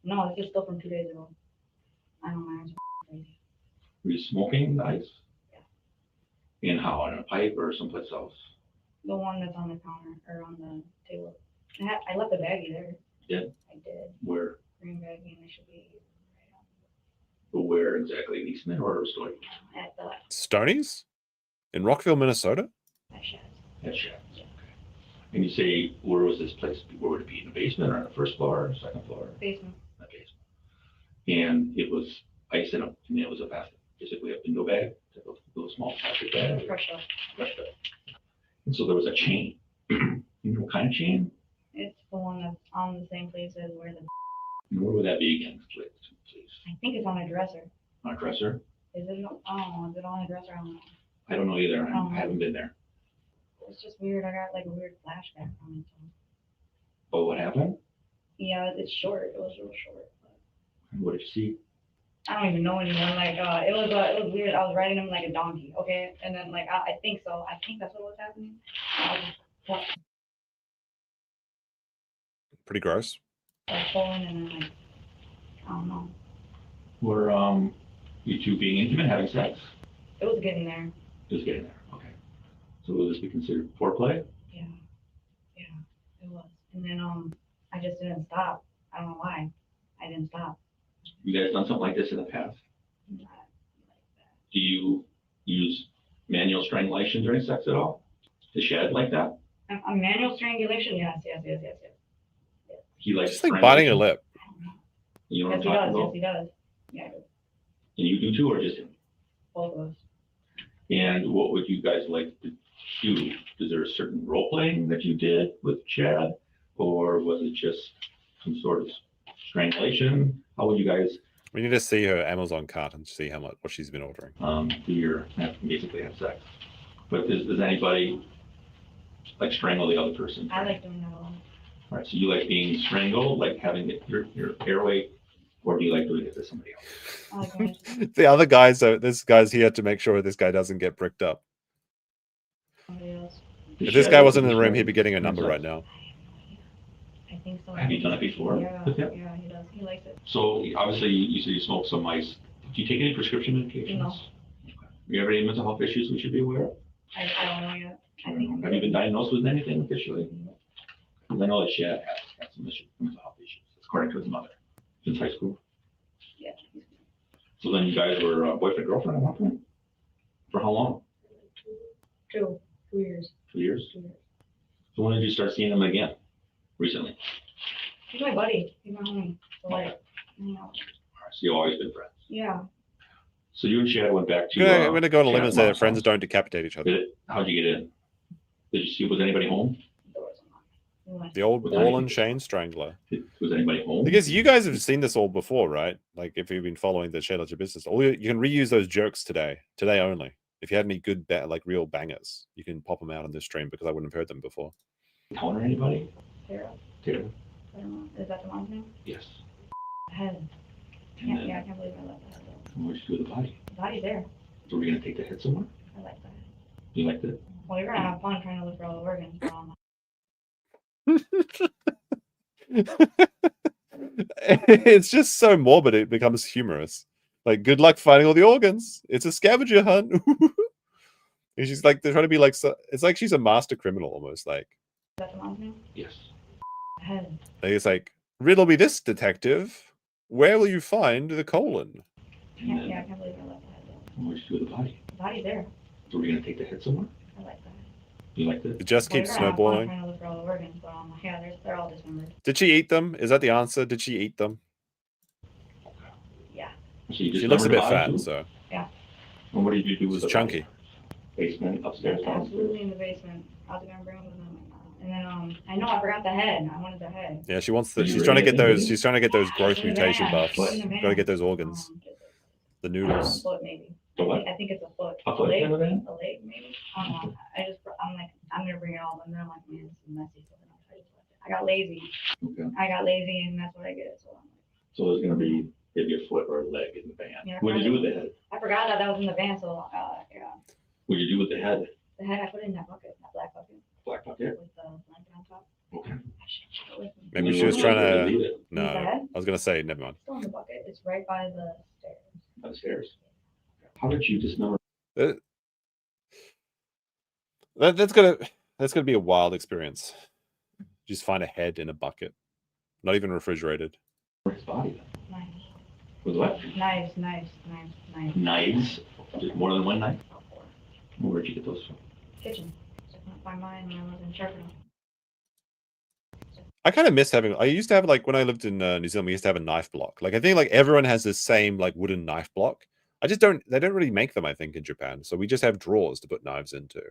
No, this is still from 2 days ago. I don't mind. Were you smoking the ice? Yeah. And how? On a pipe or someplace else? The one that's on the counter or on the table. I left the baggie there. You did? I did. Where? Green baggie, and they should be But where exactly? In Eastman or Restoring? at the Stonies? In Rockville, Minnesota? Shad's. At Shad's. Okay. And you say, where was this place? Where would it be? In the basement or on the first floor or second floor? Basement. The basement. And it was ice in it, and it was a basket, basically a window bag, a little small plastic bag. Crushed up. Crushed up. And so there was a chain. You know what kind of chain? It's the one that's on the same place as where the. And where would that be again, please? I think it's on a dresser. On a dresser? Is it? Oh, is it on a dresser? I don't know. I don't know either. I haven't been there. It's just weird. I got like a weird flashback from it. But what happened? Yeah, it's short. It was real short. And what did you see? I don't even know anymore. Like, it was weird. I was riding him like a donkey, okay? And then, like, I think so. I think that's what was happening. Pretty gross. Like, pulling and then, like, I don't know. Were you two being intimate, having sex? It was getting there. It was getting there. Okay. So will this be considered foreplay? Yeah. Yeah, it was. And then, I just didn't stop. I don't know why. I didn't stop. You guys done something like this in the past? Not like that. Do you use manual strangulation during sex at all? To shed like that? A manual strangulation? Yes. He likes Just like biting her lip. You know what Yes, I'm talking about? he does. Yeah, I do. And you do too, or just him? Both of us. And what would you guys like to do? Is there a certain role playing that you did with Chad? Or was it just some sort of strangulation? How would you guys? We need to see her Amazon cart and see how much what she's been ordering. Do your basically have sex. But does anybody like strangle the other person? I like doing that a lot. All right, so you like being strangled, like having your airway, or do you like doing it to somebody else? The other guys, this guy's here to make sure this guy doesn't get bricked up. If this guy wasn't in the room, he'd be getting a number right now. I think so. Have you done it before? Yeah, with him? yeah, he does. He likes it. So obviously you said you smoke some ice. Do you take any prescription medications? No. You have any mental health issues we should be aware of? I don't know yet. I think Have you been diagnosed with anything officially? Because I know that Chad has some mental health issues, according to his mother, since high school. Yeah. So then you guys were boyfriend, girlfriend at one point? For how long? 2 years. 2 years? 2 years. So when did you start seeing him again? Recently? He's my buddy. He's my homie. So, like, you know. All right, so you've always been friends. Yeah. So you and Chad went back to. I'm going to go on a limb and say that friends don't decapitate each other. How'd you get in? Did you see, was anybody home? The old ball and chain strangler. Was anybody home? Because you guys have seen this all before, right? Like if you've been following the Share Your Business, you can reuse those jokes today only. If you had any good, like real bangers, you can pop them out on this stream because I wouldn't have heard them before. Encounter anybody? Tara. Tara. I don't know. Is that the mom's name? Yes. Head. Yeah, I can't believe I left the head there. What'd you do with the body? The body's there. So we're gonna take the head somewhere? I like that. You liked it? Well, you're gonna have fun trying to look for all the organs. It's just so morbid it becomes humorous. Like, good luck finding all the organs. It's a scavenger hunt. And she's like, they're trying to be like, it's like she's a master criminal almost. Like, Is that the mom's name? Yes. Head. like it's like, riddle me this, detective. Where will you find the colon? Yeah, I can't believe I left the head there. What'd you do with the body? The body's there. So we're gonna take the head somewhere? I like that. You liked it? It just Well, keeps you're gonna have fun snowballing. trying to look for all the organs, but yeah, they're all dismembered. Did she eat them? Is that the answer? Did she eat them? Yeah. So you She looks a bit dismembered the body fat, too? so Yeah. And what did you do with it's the chunky. body? Basement, upstairs, downstairs? Absolutely in the basement. I was gonna bring them with them. And then I know I forgot the head. I wanted the head. Yeah, she wants the. Did you She's trying to bring get it in the those. van? She's trying to get those growth In the mutation van. buffs. In the Got to van. get those organs. The noodles. Foot maybe. The what? I think it's a foot. A foot in the van? A leg maybe. I don't know. I'm like, I'm gonna bring it all, and then I'm like, man, this is messy. So then I just left it. I got lazy. Okay. I got lazy, and that's what I get. So I'm like, So there's gonna be maybe a foot or a leg in the van. Yeah, What did you do with the head? I forgot that was in the van. So yeah, What did you do with the head? the head I put it in that bucket, that black bucket Black bucket? with the blanket on top. Okay. I should have it with me. Maybe she was trying to. No, Leave the head? I was gonna say never mind. Still in the bucket. It's right by the stairs. Upstairs. How did you dismember? That's gonna be a wild experience. Just find a head in a bucket, not even refrigerated. His body then? Nice. With what? Knives. Knives? Just more than one knife? Where'd you get those from? Kitchen. So I couldn't find mine when I was in Sharpton. I kind of miss having. I used to have like when I lived in New Zealand, we used to have a knife block. Like I think like everyone has this same like wooden knife block. I just don't. They don't really make them. I think in Japan, so we just have drawers to put knives into.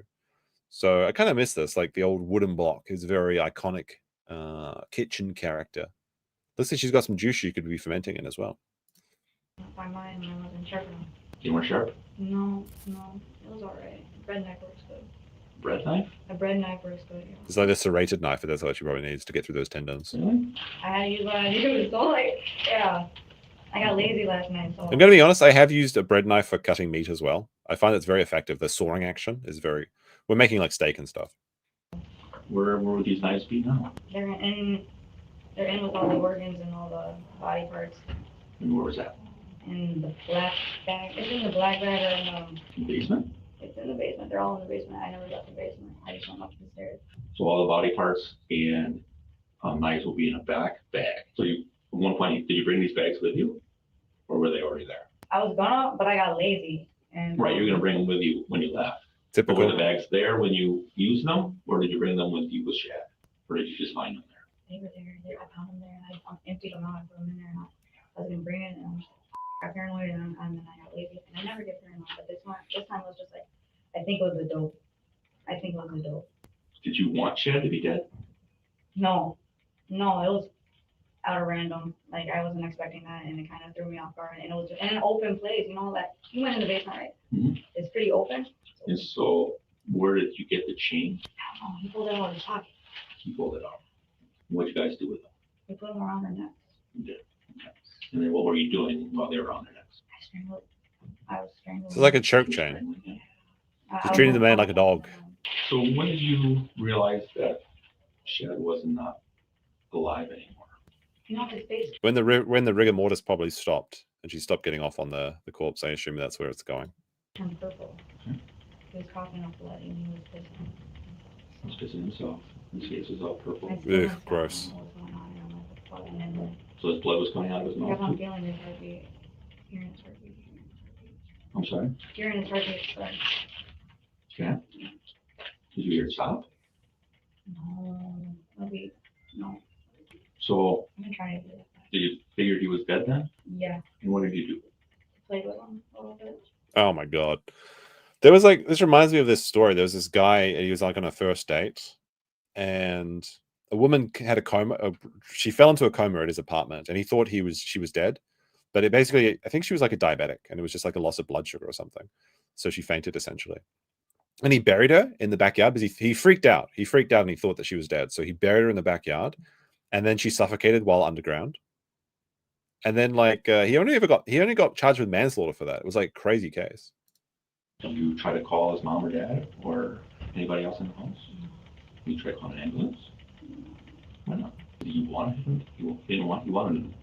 So I kind of miss this. Like the old wooden block is a very iconic kitchen character. Looks like she's got some juice she could be fermenting in as well. Couldn't find mine when I was in Sharpton. You weren't sharp? No. It was alright. Bread knife works good. Bread knife? A bread knife works good, yeah. It's like a serrated knife, but that's what she probably needs to get through those tendons. Really? I had to use what I used, so like, yeah. I got lazy last night, so I'm going to be honest, I have used a bread knife for cutting meat as well. I find it's very effective. The sawing action is very... We're making like steak and stuff. Where would these knives be now? they're in with all the organs and all the body parts. And where was that? In the black bag. It's in the black bag or in the basement? It's in the basement. They're all in the basement. I never left the basement. I just went up the stairs. So all the body parts and knives will be in a back bag. So you, at one point, did you bring these bags with you? Or were they already there? I was gonna, but I got lazy. And Right, you're gonna bring them with you when you left. Typical. But were the bags there when you used them? Or did you bring them with you with Shad? Or did you just find them there? They were there. I found them there. And I emptied them out. I put them in there. And I was gonna bring it. And I was got paranoid. And then I got lazy. And I never get paranoid. But this time was just like, I think it was the dope. I think it was the dope. Did you want Shad to be dead? No, it was out of random. Like I wasn't expecting that, and it kind of threw me off guard. And it was in an open place, you know. That you went in the basement, right? Mm-hmm. It's pretty open. And so, where did you get the chain? I don't know. He pulled it out of his pocket. You pulled it out. What'd you guys do with them? We put them around their necks. You did. Okay. And then what were you doing while they were on their necks? I was strangling. It's like a choke chain. Just treating the man like a dog. So when did you realize that Shad was not alive anymore? You know, his face. When the rigor mortis probably stopped and she stopped getting off on the corpse, I assume that's where it's going. Turned purple. He was coughing up blood and he was pissing. He was pissing himself. His face was all purple. Ugh, gross. So his blood was coming out of his I mouth. kept on feeling his heartbeat. Hearing his heartbeat. I'm sorry? Hearing his heartbeat. Sorry. Yeah. Did you hear it stop? No. Maybe. No. So I'm gonna try to do it. did you figure he was dead then? Yeah. And what did you do? Played with him a little bit. Oh my god. There was like, this reminds me of this story. There was this guy, and he was like on a first date, and a woman had a coma. She fell into a coma at his apartment, and he thought she was dead. But it basically, I think she was like a diabetic, and it was just like a loss of blood sugar or something. So she fainted essentially. And he buried her in the backyard because he freaked out. He freaked out and he thought that she was dead. So he buried her in the backyard, and then she suffocated while underground. And then like he only got charged with manslaughter for that. It was like a crazy case. Did you try to call his mom or dad or anybody else in the house? Did you try to call an ambulance? Why not? Did you want him? You wanted him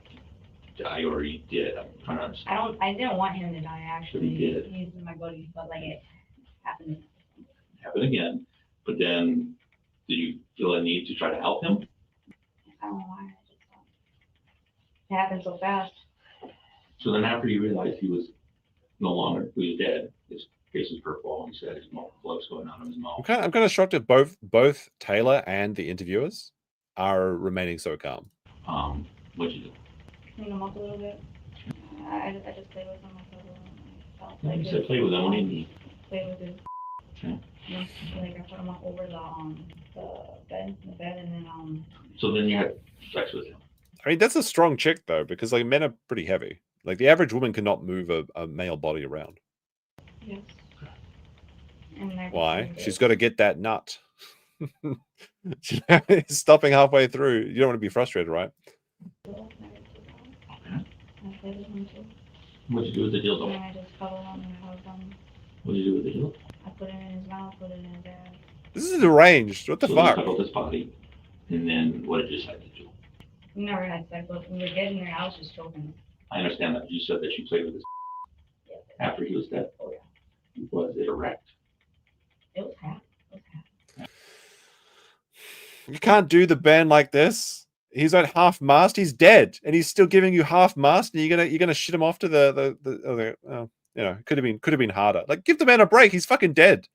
to die, or he did? I'm trying to understand. I didn't want him to die actually. But he did. He's my buddy, but like it happened. Happen again, but then did you feel a need to try to help him? I don't know why. It happened so fast. So then after you realized he was he was dead, his face was purple, he said his blood was going out of his mouth. I'm kind of shocked that both Taylor and the interviewers are remaining so calm. What'd you do? Clean him up a little bit. I just played with him. You said play with him. What do you mean? Play with his. Okay. Yeah, like I put him up over the bed, and then So then you had sex with him. I mean, that's a strong chick though, because like men are pretty heavy. Like the average woman cannot move a male body around. Yes. And Why? She's got to get that nut. She's stopping halfway through. You don't want to be frustrated, right? What'd you do with the dildo? I just cuddled him and hugged him. What'd you do with the dildo? I put it in his mouth, put it in his ass. This is deranged. What the So fuck? you cuddled his body, and then what did you decide to do? We never had sex, but we were getting there. I was just choking. I understand that. You said that you played with his after he was dead. Oh yeah. Was it erect? It was half. You can't do the band like this. He's at half mast. He's dead, and he's still giving you half mast. And you're gonna shit him off to you know, could have been harder. Like, give the man a break. He's fucking dead.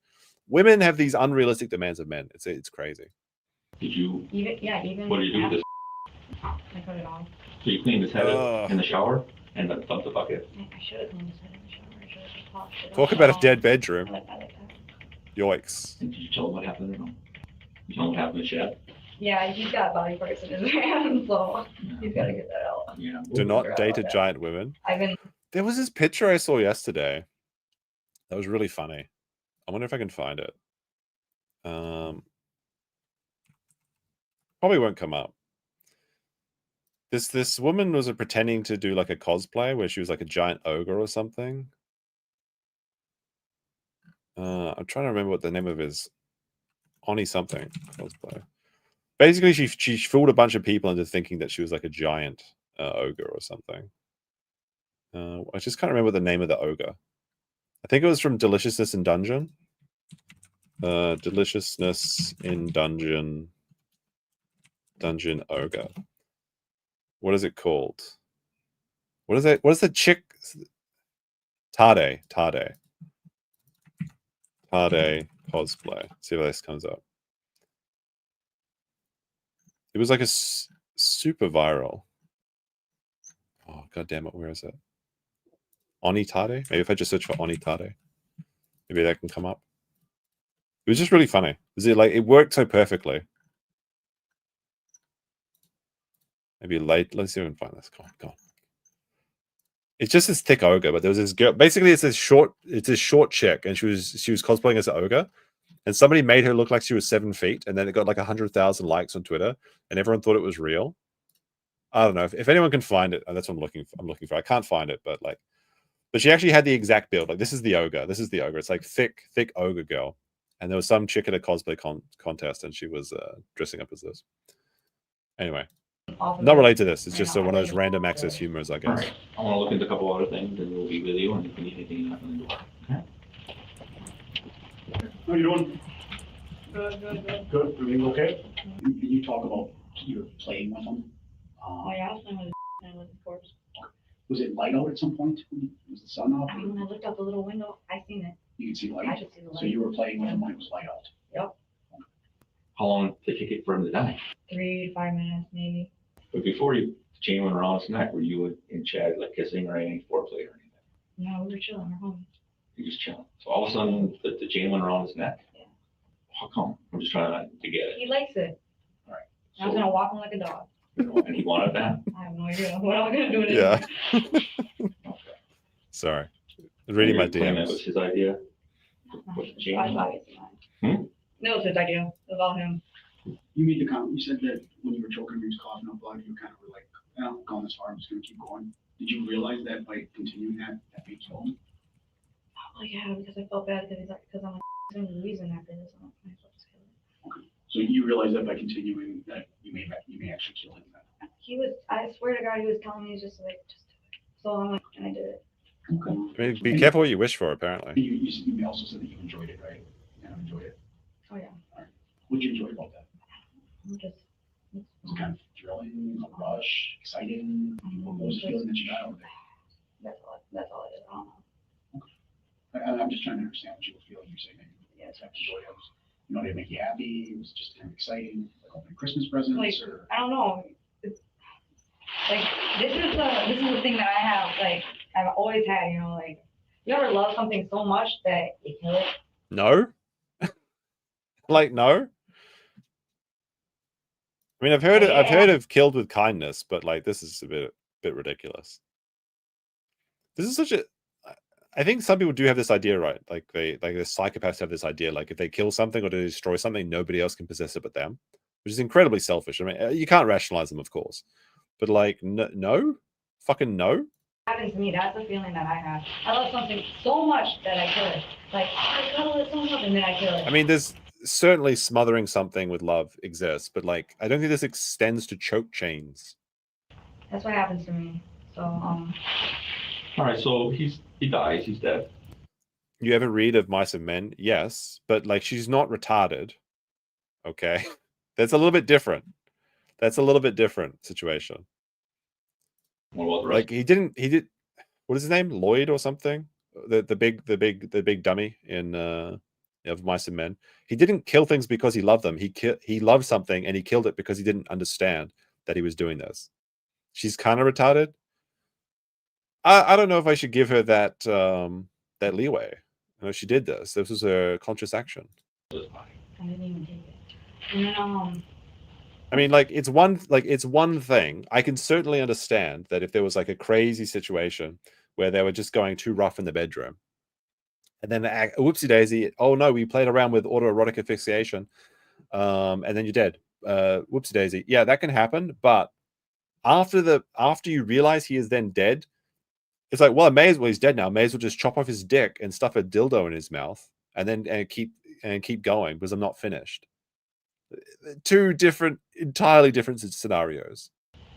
Women have these unrealistic demands of men. It's crazy. Did you? Even. What did you do with this? I cut it off. So you cleaned his head in the shower and then dumped the bucket. I should have cleaned his head in the shower. I should have just popped it. Talk about a dead bedroom. I like that. Yikes. And did you tell him what happened or no? You tell him what happened to Chad? Yeah, he's got body parts in his hand, so he's got to get that out. Yeah. Do not date a giant woman. There was this picture I saw yesterday that was really funny. I wonder if I can find it. Probably won't come up. This woman was pretending to do like a cosplay where she was like a giant ogre or something. I'm trying to remember what the name of it is. Oni something cosplay. Basically, she fooled a bunch of people into thinking that she was like a giant ogre or something. I just can't remember the name of the ogre. I think it was from Deliciousness in Dungeon. Deliciousness in Dungeon. Dungeon ogre. What is it called? What is it? What is the chick? Tade cosplay. See if this comes up. It was like a super viral. Oh, god damn it, where is it? Oni Tade? Maybe if I just search for Oni Tade, maybe that can come up. It was just really funny. It worked so perfectly. Maybe late. Let's see if we can find this. Come on. It's just this thick ogre, but there was this girl. Basically, it's this short chick, and she was cosplaying as an ogre, and somebody made her look like she was 7 feet, and then it got like 100,000 likes on Twitter, and everyone thought it was real. I don't know if anyone can find it. That's what I'm looking for. I can't find it, but she actually had the exact build. Like, this is the ogre. It's like thick ogre girl, and there was some chick at a cosplay contest, and she was dressing up as this. Anyway. Not related to this. It's just one of those random access humors, I guess. All right. I want to look into a couple other things, and we'll be with you. And if you need anything, nothing to do. Okay. How you doing? Good. Everything okay? Can you talk about you playing with them? Oh yeah, I was playing with the corpse. Was it light out at some point? Was the sun off? When I looked out the little window, I seen it. You could see light? I could see the light. So you were playing with them when it was light out? Yep. How long did it take it for him to die? 3 to 5 minutes, maybe. But before you chain went around his neck, were you and Chad like kissing or any foreplay or anything? No, we were chilling. We're home. You just chilling. So all of a sudden, the chain went around his neck. Yeah. How come? I'm just trying to get it. He likes it. All right. I was gonna walk him like a dog. And he wanted that. I have no idea what I'm gonna do with it. Yeah. Sorry. Reading my That DMs. was his idea. With the chain. No, it's his idea. It was all him. You made the comment, you said that when you were choking, he was coughing up blood, you kind of were like, I'm going this far, I'm just gonna keep going. Did you realize that by continuing that we killed him? Oh yeah, because I felt bad because I'm like, he's gonna be losing after this. I'm like, I might as well just kill him. Okay. So you realized that by continuing that you may actually kill him then? I swear to God, he was telling me just do it. So I'm like, and I did it. Okay. I mean, be careful what you wish for, apparently. You also said that you enjoyed it, right? Yeah, I enjoyed it. Oh yeah. All right. What did you enjoy about that? I'm just. Was it kind of thrilling, a rush, exciting? What was the feeling that you got over there? That's all it is. I don't know. Okay. I'm just trying to understand what you were feeling. You're saying that you enjoyed it. You know, did it make you happy? It was just kind of exciting, like opening Christmas presents, or I don't know. It's, like this is the thing that I have. Like I've always had. You know, like you ever love something so much that you kill it? No. Like, no. I mean, I've heard of killed with kindness, but like this is a bit ridiculous. This is such a. I think some people do have this idea, right? Like the psychopaths have this idea, like if they kill something or they destroy something, nobody else can possess it but them, which is incredibly selfish. I mean, you can't rationalize them, of course, but like, no, fucking no. Happens to me. That's the feeling that I have. I love something so much that I kill it. Like I cuddle it so much and then I kill it. I mean, there's certainly smothering something with love exists, but like, I don't think this extends to choke chains. That's what happens to me. So All right, so he dies, he's dead. You ever read of Mice and Men? Yes, but like she's not retarded. Okay, that's a little bit different. That's a little bit different situation. What about the rest? Like he did. What is his name? Lloyd or something? The big dummy in of Mice and Men. He didn't kill things because he loved them. He loved something and he killed it because he didn't understand that he was doing this. She's kind of retarded. I don't know if I should give her that that leeway. You know, she did this. This was a conscious action. I didn't even take it. And then I mean, like it's one thing. I can certainly understand that if there was like a crazy situation where they were just going too rough in the bedroom, and then whoopsie daisy, oh no, we played around with autoerotic asphyxiation, and then you're dead. Whoopsie daisy, yeah, that can happen. But after you realize he is then dead, it's like, well, I may as well, he's dead now. I may as well just chop off his dick and stuff a dildo in his mouth, and keep going because I'm not finished. Two entirely different scenarios.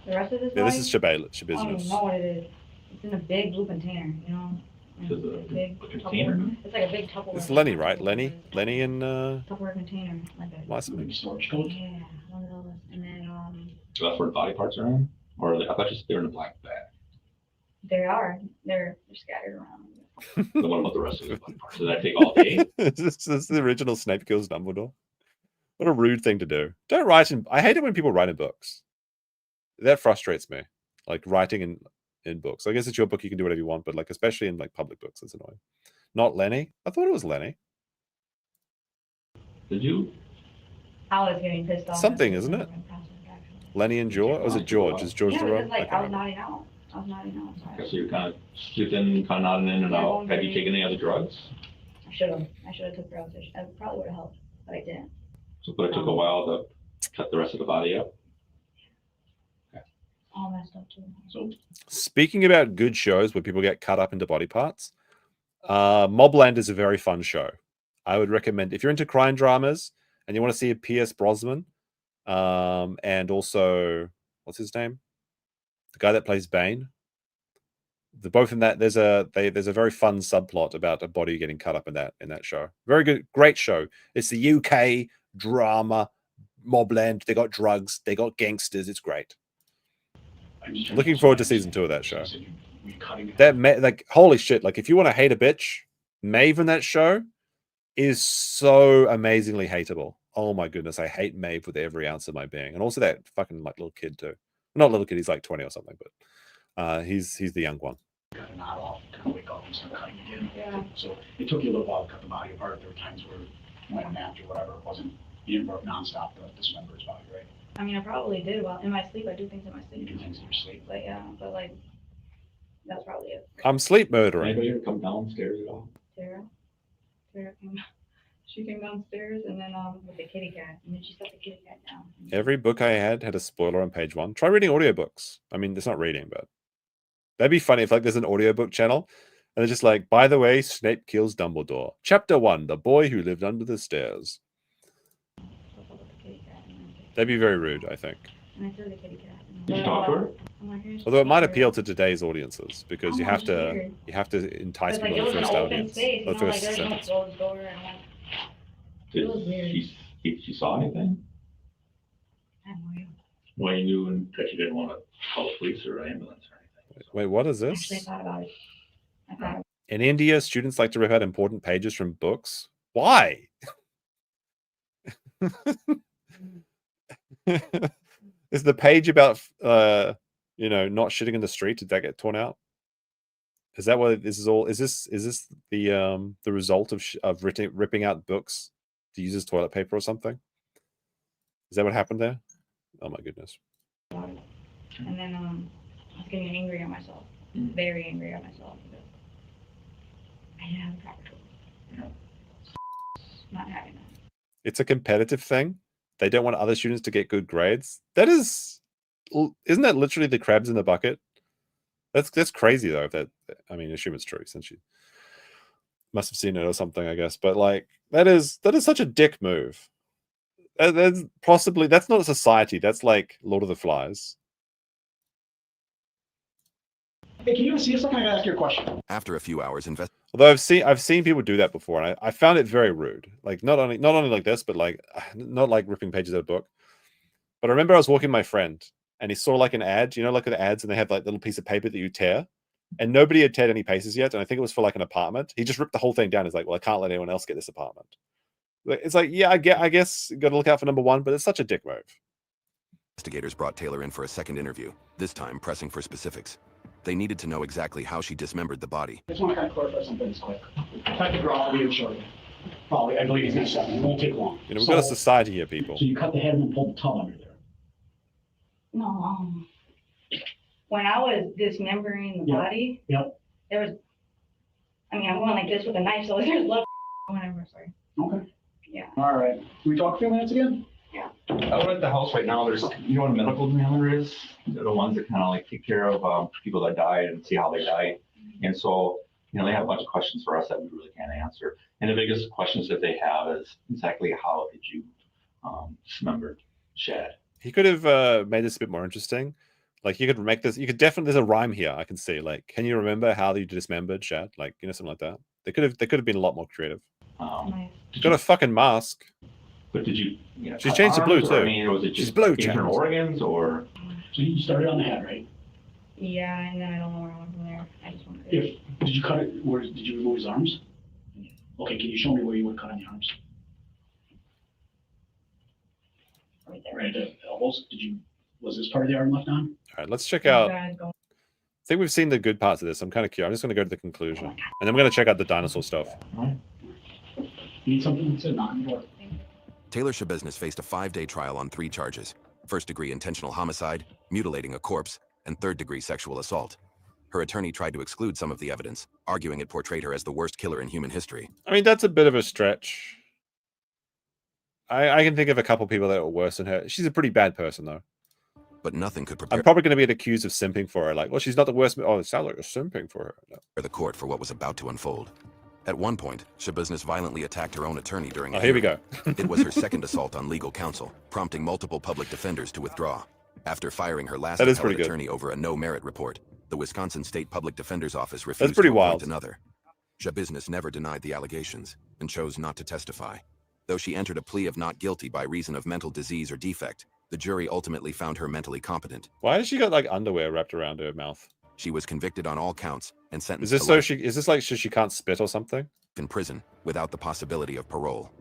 The rest of this Yeah, this is I don't Schabusiness. even know what it is. It's in a big blue container, you know? It's a big container? Tupperware. It's like a big Tupperware. It's Lenny, right? Lenny and Tupperware container. Like a Weissman. Storage coat? Yeah, one of those. And then So that's where the body parts are in? Or I thought they're in a black bag. they're scattered around. Then what about the rest of the body parts? Does that take all day? This is the original Snape kills Dumbledore. What a rude thing to do. Don't write in. I hate it when people write in books. That frustrates me. Like writing in books. I guess it's your book. You can do whatever you want, but like especially in like public books, it's annoying. Not Lenny. I thought it was Lenny. Did you? I was getting pissed off. Something, isn't it? Lenny and George? Or was it George? Is George the Yeah, wrong? because like I was nodding out. Sorry. Okay, so you're kind of sleeping, kind of nodding in and out. Have you taken any other drugs? I should have took drugs. I probably would have helped, but I didn't. So, but it took a while to cut the rest of the body up. All messed up too. So, Speaking about good shows where people get cut up into body parts, Mobland is a very fun show. I would recommend if you're into crime dramas and you want to see a Pierce Brosnan, and also what's his name, the guy that plays Bane. The both in that there's a very fun subplot about a body getting cut up in that show. Very good, great show. It's the UK drama Mobland. They got drugs, they got gangsters. It's great. Looking forward to season 2 of that show. Like holy shit! Like if you want to hate a bitch, Maeve in that show is so amazingly hateable. Oh my goodness, I hate Maeve with every ounce of my being, and also that fucking like little kid too. Not little kid, he's like 20 or something, but he's the young one. Got a knot off, kind of wake up and start cutting again. Yeah. So it took you a little while to cut the body apart. There were times where when I napped or whatever, you didn't work nonstop to dismember his body, right? I mean, I probably did. Well, in my sleep, I do things in my sleep. You do things in your sleep. But yeah, but like, that's probably it. I'm sleep murdering. Anybody ever come downstairs at all? Tara came. She came downstairs and then with the kitty cat, and then she set the kitty cat down. Every book I had a spoiler on page 1. Try reading audiobooks. I mean, it's not reading, but that'd be funny if like there's an audiobook channel and they're just like, by the way, Snape kills Dumbledore. Chapter 1, the boy who lived under the stairs. That'd be very rude, I think. And I threw the kitty cat. Did you talk to her? Although it might appeal to today's audiences because you have to entice It's like people it in was the an first open audience. space, Or you know, like first there's no sentence. closed door. And like, Did it was weird. she saw anything? I have no idea. Well, you knew that you didn't want to call police or ambulance or anything. Wait, what is this? Actually, I thought about it. I thought about In India, students like to rip out important pages from books. Why? Is the page about not shitting in the street? Did that get torn out? Is that what this is all? Is this the result of ripping out books to use as toilet paper or something? Is that what happened there? Oh my goodness. it. And then I was getting angry at myself. Very angry at myself. Because I didn't have a proper tool. Not having that. It's a competitive thing. They don't want other students to get good grades. Isn't that literally the crabs in the bucket? That's crazy though. I assume it's true since you must have seen it or something, I guess. But like that is such a dick move. That's not a society. That's like Lord of the Flies. Hey, can you see a second? I gotta ask you a question. After a few hours, Although I've seen people do that before, and I found it very rude. Like not only like this, but like not like ripping pages out of a book. But I remember I was walking with my friend, and he saw like an ad, like the ads, and they have like little piece of paper that you tear, and nobody had teared any pages yet, and I think it was for like an apartment. He just ripped the whole thing down. He's like, well, I can't let anyone else get this apartment. It's like, yeah, I guess you got to look out for number one, but it's such a dick move. investigators brought Taylor in for a second interview, this time pressing for specifics. They needed to know exactly how she dismembered the body. I just want to kind of clarify something quick. If I could draw, I'll be shortly. Probably, I believe he's gonna step. It won't take long. We've got a society here, people. So you cut the head and then pull the tub under there. No, when I was dismembering the body, there was, I'm going like this with a knife, so there's love. Whatever, sorry. Okay. Yeah. All right. Can we talk a few minutes again? Out at the house right now, there's, you know what a medical examiner is? They're the ones that kind of like take care of people that died and see how they died. And so, you know, they have a bunch of questions for us that we really can't answer. And the biggest questions that they have is exactly how did you dismember Shad? He could have made this a bit more interesting. Like you could make this, you could definitely, there's a rhyme here I can see. Like, can you remember how you dismembered Shad? Like, you know, something like that. They could have been a lot more creative. Got a fucking mask. But did you know, she's changed to blue too. I mean, was it just blue, different organs or? So you started on the head, right? Yeah, and then I don't know where I went from there. I just wanted to. Did you cut it? Where did you remove his arms? Okay, can you show me where you would cut on the arms? Right there. Right at the elbows. Was this part of the arm left on? All right, let's check out. I think we've seen the good parts of this. I'm kind of curious. I'm just going to go to the conclusion, and then we're going to check out the dinosaur stuff. You need something to knock on the door. Taylor Schabusiness faced a 5-day trial on 3 charges: first-degree intentional homicide, mutilating a corpse, and third-degree sexual assault. Her attorney tried to exclude some of the evidence, arguing it portrayed her as the worst killer in human history. I mean, that's a bit of a stretch. I can think of a couple people that were worse than her. She's a pretty bad person, though. But nothing could prepare. I'm probably going to get accused of simping for her. Like, well, she's not the worst. Oh, it sounds like you're simping for her. No. The court for what was about to unfold. At one point, Schabusiness violently attacked her own attorney during a here we go. It was her second assault on legal counsel, prompting multiple public defenders to withdraw. After firing her last appellate attorney over a no-merit report, the Wisconsin State Public Defender's Office refused to appoint another. Schabusiness never denied the allegations and chose not to testify. Though she entered a plea of not guilty by reason of mental disease or defect, the jury ultimately found her mentally competent. Why has she got like underwear wrapped around her mouth? She was convicted on all counts and sentenced. Is this like she can't spit or something? In prison without the possibility of parole.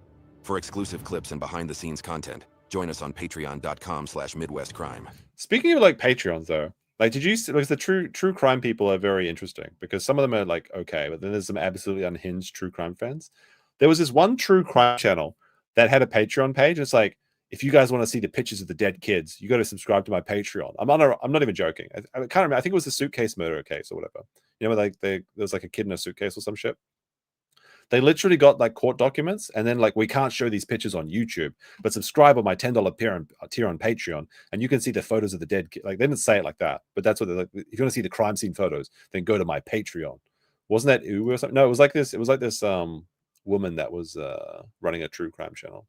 For exclusive clips and behind-the-scenes content, join us on patreon.com/MidwestCrime. Speaking of like Patreons though, like did you see, because the true crime people are very interesting because some of them are like okay, but then there's some absolutely unhinged true crime fans. There was this one true crime channel that had a Patreon page. It's like, if you guys want to see the pictures of the dead kids, you got to subscribe to my Patreon. I'm not even joking. I can't remember. I think it was the suitcase murder case or whatever. You know, like there was like a kid in a suitcase or some shit. They literally got like court documents and then like, we can't show these pictures on YouTube, but subscribe on my $10 tier on Patreon and you can see the photos of the dead kid. Like they didn't say it like that, but that's what they're like. If you want to see the crime scene photos, then go to my Patreon. Wasn't that Uwe or something? No, it was like this. It was like this woman that was running a true crime channel.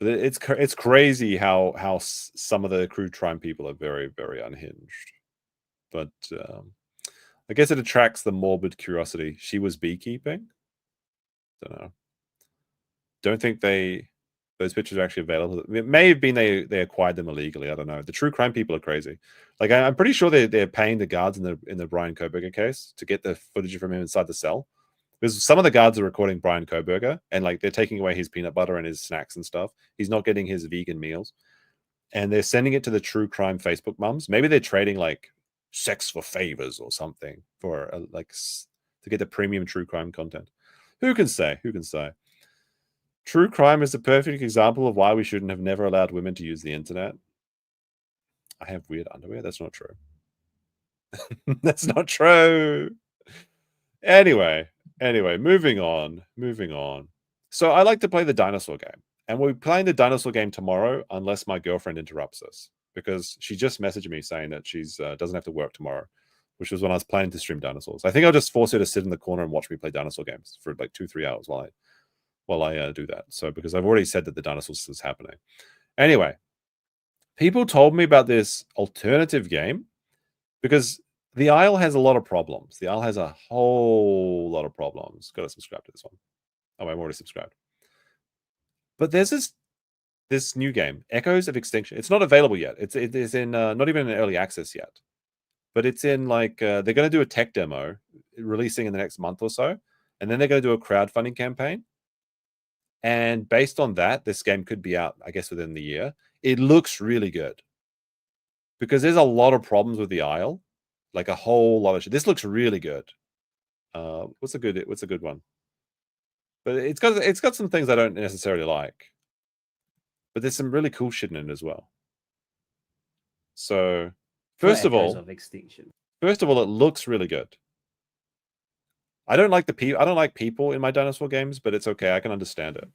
But it's crazy how some of the true crime people are very, very unhinged. But I guess it attracts the morbid curiosity. She was beekeeping. Don't know. Don't think those pictures are actually available. It may have been they acquired them illegally. I don't know. The true crime people are crazy. Like I'm pretty sure they're paying the guards in the Brian Koberger case to get the footage from him inside the cell. Because some of the guards are recording Brian Koberger and like they're taking away his peanut butter and his snacks and stuff. He's not getting his vegan meals. And they're sending it to the true crime Facebook mums. Maybe they're trading like sex for favors or something for like to get the premium true crime content. Who can say? Who can say? True crime is a perfect example of why we shouldn't have never allowed women to use the internet. I have weird underwear. That's not true. That's not true. Anyway, moving on. So I like to play the dinosaur game. And we'll be playing the dinosaur game tomorrow unless my girlfriend interrupts us. Because she just messaged me saying that she's doesn't have to work tomorrow. Which was when I was planning to stream dinosaurs. I think I'll just force her to sit in the corner and watch me play dinosaur games for like 2-3 hours while I do that. So because I've already said that the dinosaurs is happening. Anyway, people told me about this alternative game because the Isle has a lot of problems. The Isle has a whole lot of problems. Got to subscribe to this one. Oh, I'm already subscribed. But there's this new game, Echoes of Extinction. It's not available yet. It is in not even in early access yet. But it's in like they're going to do a tech demo releasing in the next month or so, and then they're going to do a crowdfunding campaign. And based on that, this game could be out, I guess, within the year. It looks really good because there's a lot of problems with the Isle. Like a whole lot of shit. This looks really good. What's a good one? But it's got some things I don't necessarily like. But there's some really cool shit in it as well. So first of all, it looks really good. I don't like people in my dinosaur games, but it's okay. I can understand it.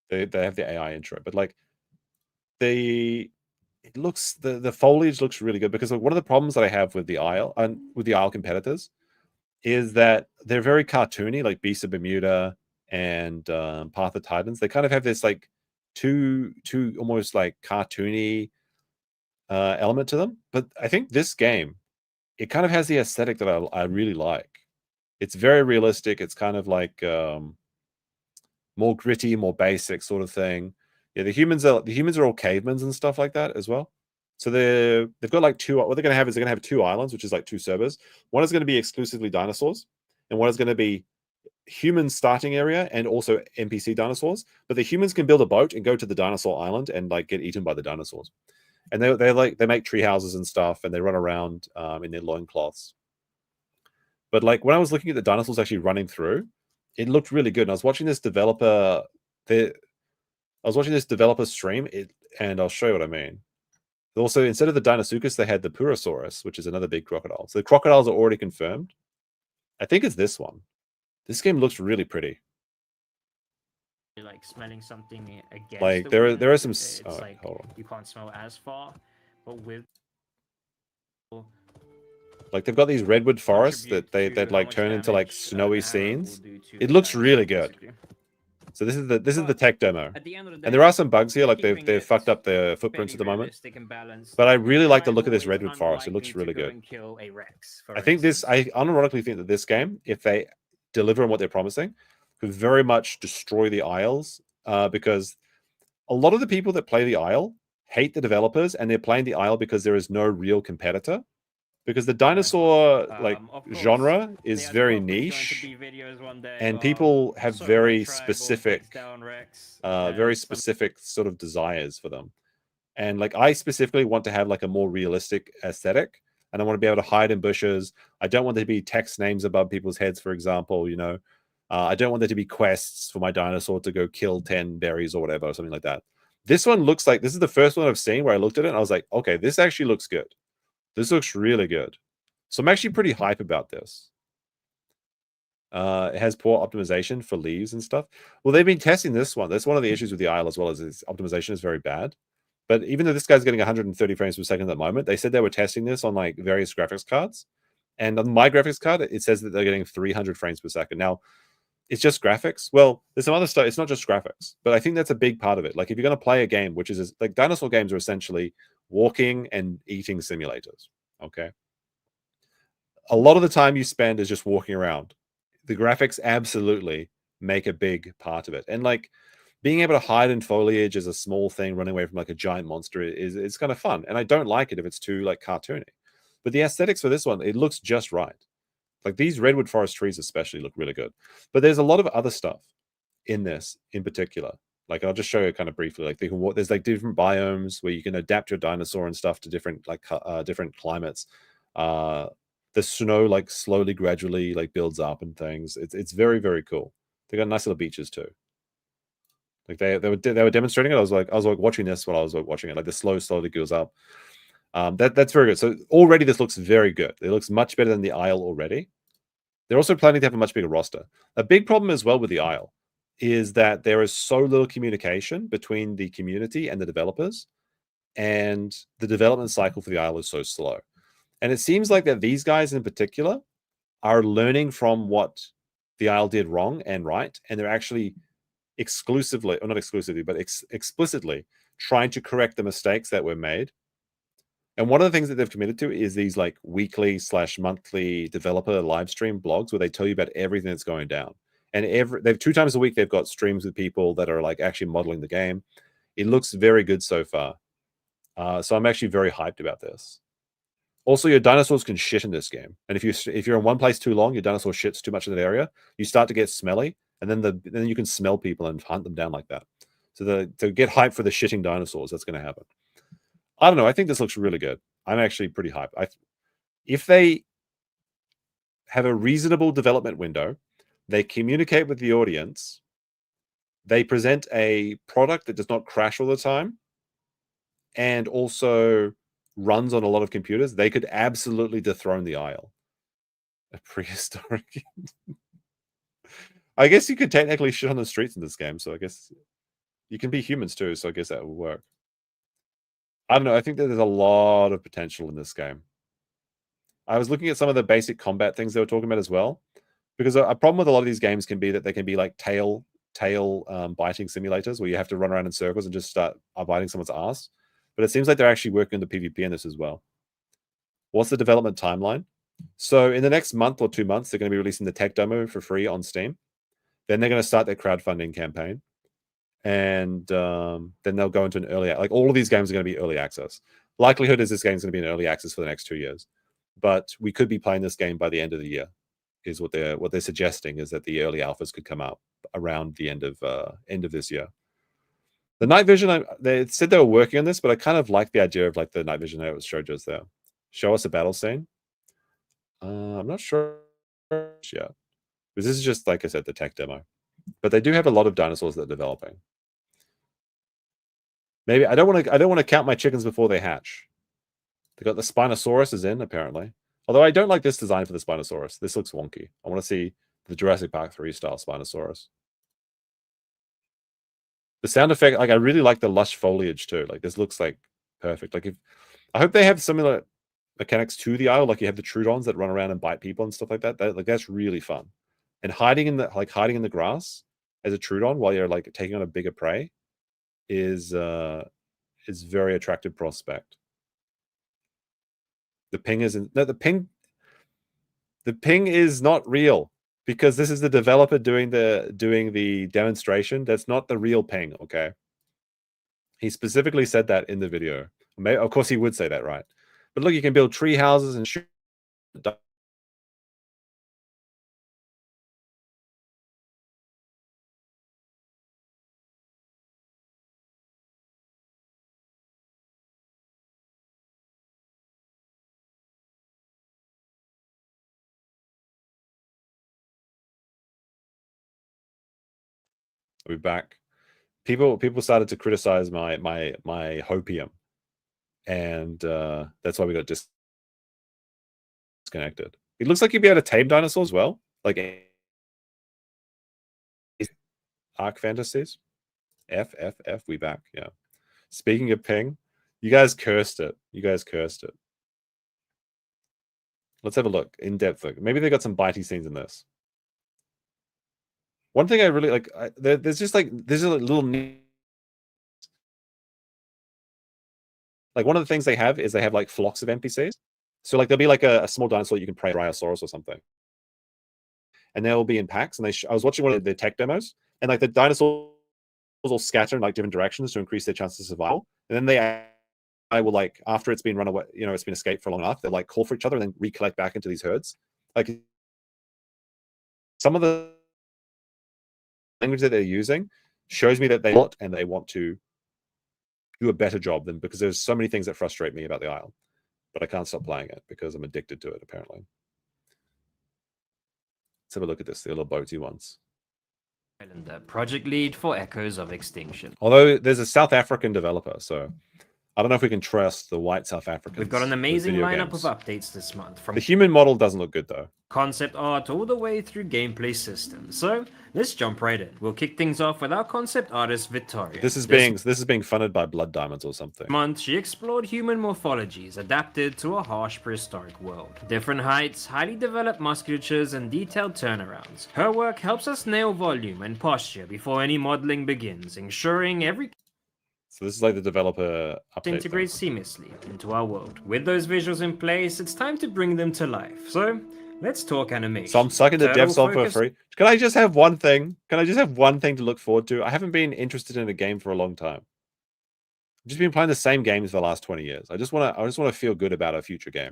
They have the AI intro, but like the foliage looks really good because like, one of the problems that I have with the Isle and with the Isle competitors is that they're very cartoony, like Beast of Bermuda and Path of Titans. They kind of have this like two almost like cartoony element to them. But I think this game, it kind of has the aesthetic that I really like. It's very realistic. It's kind of like more gritty, more basic sort of thing. Yeah, the humans are all cavemen and stuff like that as well. So they've got like two. What they're going to have is they're going to have two islands, which is like two servers. One is going to be exclusively dinosaurs, and one is going to be human starting area and also NPC dinosaurs. But the humans can build a boat and go to the dinosaur island and like get eaten by the dinosaurs. And they make tree houses and stuff, and they run around in their loincloths. But like when I was looking at the dinosaurs actually running through, it looked really good. And I was watching this developer. I was watching this developer stream, and I'll show you what I mean. Also, instead of the Deinosuchus, they had the Purosaurus, which is another big crocodile. So the crocodiles are already confirmed. I think it's this one. This game looks really pretty. Like smelling something against. Like the there are some. It's like hold on. you can't smell as far, but with. Like they've got these redwood forests that they'd like turn into like snowy scenes. It looks really good. So this is the tech demo, and there are some bugs here, like they've fucked up their footprints at the moment. But I really like the look of this redwood forest. It looks really good. I unironically think that this game, if they deliver on what they're promising, could very much destroy the Isles, because a lot of the people that play the Isle hate the developers, and they're playing the Isle because there is no real competitor. Because the dinosaur genre is very niche, and people have very specific sort of desires for them. And like I specifically want to have like a more realistic aesthetic, and I want to be able to hide in bushes. I don't want there to be text names above people's heads, for example. I don't want there to be quests for my dinosaur to go kill 10 berries or whatever, or something like that. This one looks like this is the first one I've seen where I looked at it and I was like, okay, this actually looks good. This looks really good. So I'm actually pretty hype about this. It has poor optimization for leaves and stuff. Well, they've been testing this one. That's one of the issues with the Isle as well, as its optimization is very bad. But even though this guy's getting 130 frames per second at the moment, they said they were testing this on like various graphics cards. And on my graphics card, it says that they're getting 300 frames per second. Now, it's just graphics. Well, there's some other stuff. It's not just graphics. But I think that's a big part of it. Like if you're going to play a game, which is like dinosaur games are essentially walking and eating simulators. Okay. A lot of the time you spend is just walking around. The graphics absolutely make a big part of it. And like being able to hide in foliage as a small thing running away from like a giant monster is kind of fun. And I don't like it if it's too like cartoony. But the aesthetics for this one, it looks just right. Like these redwood forest trees especially look really good. But there's a lot of other stuff in this in particular. Like I'll just show you kind of briefly. Like there's like different biomes where you can adapt your dinosaur and stuff to different different climates. The snow like slowly, gradually like builds up and things. It's very, very cool. They got nice little beaches too. Like they were demonstrating it. I was like watching this while I was like watching it. Like the slowly goes up. That's very good. So already this looks very good. It looks much better than the Isle already. They're also planning to have a much bigger roster. A big problem as well with the Isle is that there is so little communication between the community and the developers, and the development cycle for the Isle is so slow. And it seems like that these guys in particular are learning from what the Isle did wrong and right, and they're actually exclusively, or not exclusively, but explicitly trying to correct the mistakes that were made. And one of the things that they've committed to is these like weekly/monthly developer live stream blogs where they tell you about everything that's going down. And they've 2 times a week, they've got streams with people that are like actually modeling the game. It looks very good so far. So I'm actually very hyped about this. Also, your dinosaurs can shit in this game. And if you're in one place too long, your dinosaur shits too much in that area, you start to get smelly, and then you can smell people and hunt them down like that. So to get hyped for the shitting dinosaurs, that's going to happen. I don't know. I think this looks really good. I'm actually pretty hyped. If they have a reasonable development window, they communicate with the audience, they present a product that does not crash all the time, and also runs on a lot of computers, they could absolutely dethrone the Isle. A prehistoric. I guess you could technically shit on the streets in this game, so I guess You can be humans too, so I guess that will work. I don't know. I think that there's a lot of potential in this game. I was looking at some of the basic combat things they were talking about as well, because a problem with a lot of these games can be that they can be like tail biting simulators where you have to run around in circles and just start biting someone's ass. But it seems like they're actually working on the PvP in this as well. What's the development timeline? So in the next month or 2 months, they're going to be releasing the tech demo for free on Steam. Then they're going to start their crowdfunding campaign. And then they'll go into an early, like all of these games are going to be early access. Likelihood is this game's going to be in early access for the next 2 years. But we could be playing this game by the end of the year, is what they're suggesting, is that the early alphas could come out around the end of this year. The night vision, they said they were working on this, but I kind of like the idea of like the night vision that was showed us there. Show us a battle scene. I'm not sure yet, because this is just, like I said, the tech demo. But they do have a lot of dinosaurs that are developing. Maybe I don't want to count my chickens before they hatch. They got the Spinosaurus is in, apparently. Although I don't like this design for the Spinosaurus. This looks wonky. I want to see the Jurassic Park 3 style Spinosaurus. The sound effect, like I really like the lush foliage too. Like this looks like perfect. Like I hope they have similar mechanics to the Isle, like you have the Troodons that run around and bite people and stuff like that. Like that's really fun. And hiding in the grass as a Troodon while you're like taking on a bigger prey is very attractive prospect. The ping isn't the ping is not real, because this is the developer doing the demonstration. That's not the real ping, okay? He specifically said that in the video. Maybe, of course he would say that, right? But look, you can build tree houses and shoot. We're back. People started to criticize my hopium, and that's why we got disconnected. It looks like you'd be able to tame dinosaurs well, like Arc Fantasies. F, we back. Yeah. Speaking of ping, you guys cursed it. Let's have a look. In-depth look. Maybe they got some bitey scenes in this. One thing I really like, there's a little like one of the things they have is they have like flocks of NPCs. So like there'll be like a small dinosaur you can prey, Bryosaurus or something, and they'll be in packs. And I was watching one of the tech demos, and like the dinosaurs will scatter in like different directions to increase their chances of survival. And then I will, like, after it's been run away, it's been escaped for long enough, they'll like call for each other and then recollect back into these herds. Like some of the language that they're using shows me that they want to do a better job than, because there's so many things that frustrate me about the Isle, but I can't stop playing it because I'm addicted to it, apparently. Let's have a look at this, the little boaty ones. The project lead for Echoes of Extinction. Although there's a South African developer, so I don't know if we can trust the white South Africans. We've got an amazing lineup of updates this month. From the human model doesn't look good though. Concept art all the way through gameplay systems. So let's jump right in. We'll kick things off with our concept artist Victoria. This is being funded by Blood Diamonds or something. Month she explored human morphologies adapted to a harsh prehistoric world. Different heights, highly developed musculatures, and detailed turnarounds. Her work helps us nail volume and posture before any modeling begins, ensuring every So this is like the developer update integrates seamlessly into our world. With those visuals in place, it's time to bring them to life. So let's talk animation. So I'm sucking the dev software for free. Can I just have one thing? Can I just have one thing to look forward to? I haven't been interested in a game for a long time. I've just been playing the same games for the last 20 years. I just want to feel good about a future game.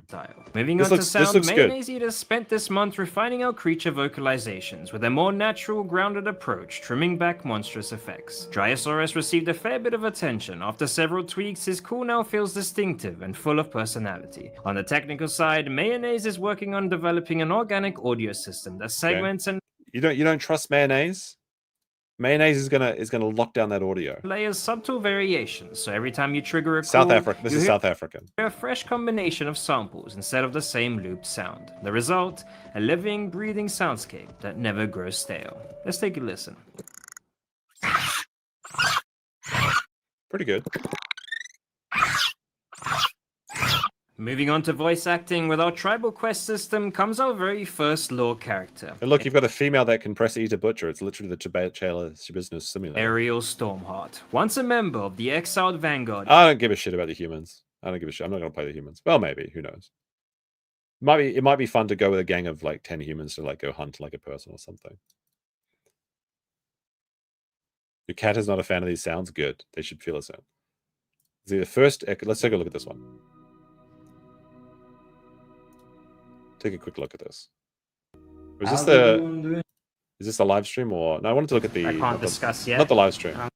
Moving on to sound, Mayonnaise Eaters spent this month refining our creature vocalizations with a more natural, grounded approach, trimming back monstrous effects. Dryosaurus received a fair bit of attention. After several tweaks, his call now feels distinctive and full of personality. On the technical side, Mayonnaise is working on developing an organic audio system that segments and you don't trust Mayonnaise? Mayonnaise is gonna lock down that audio. Layers subtle variations, so every time you trigger a South call, Africa. This is South African. A fresh combination of samples instead of the same looped sound. The result, a living, breathing soundscape that never grows stale. Let's take a listen. Pretty good. Moving on to voice acting, with our tribal quest system comes our very first lore character. And look, you've got a female that can press E to butcher. It's literally the Schabusiness simulator. Ariel Stormheart, once a member of the exiled vanguard. I don't give a shit about the humans. I don't give a shit. I'm not going to play the humans. Well, maybe. Who knows? It might be fun to go with a gang of like 10 humans to like go hunt like a person or something. Your cat is not a fan of these sounds. Good. They should feel the same. The first. Let's take a look at this one. Take a quick look at this. Is this the live stream or no? I wanted to look at the. I can't discuss yet. Not the live stream. Not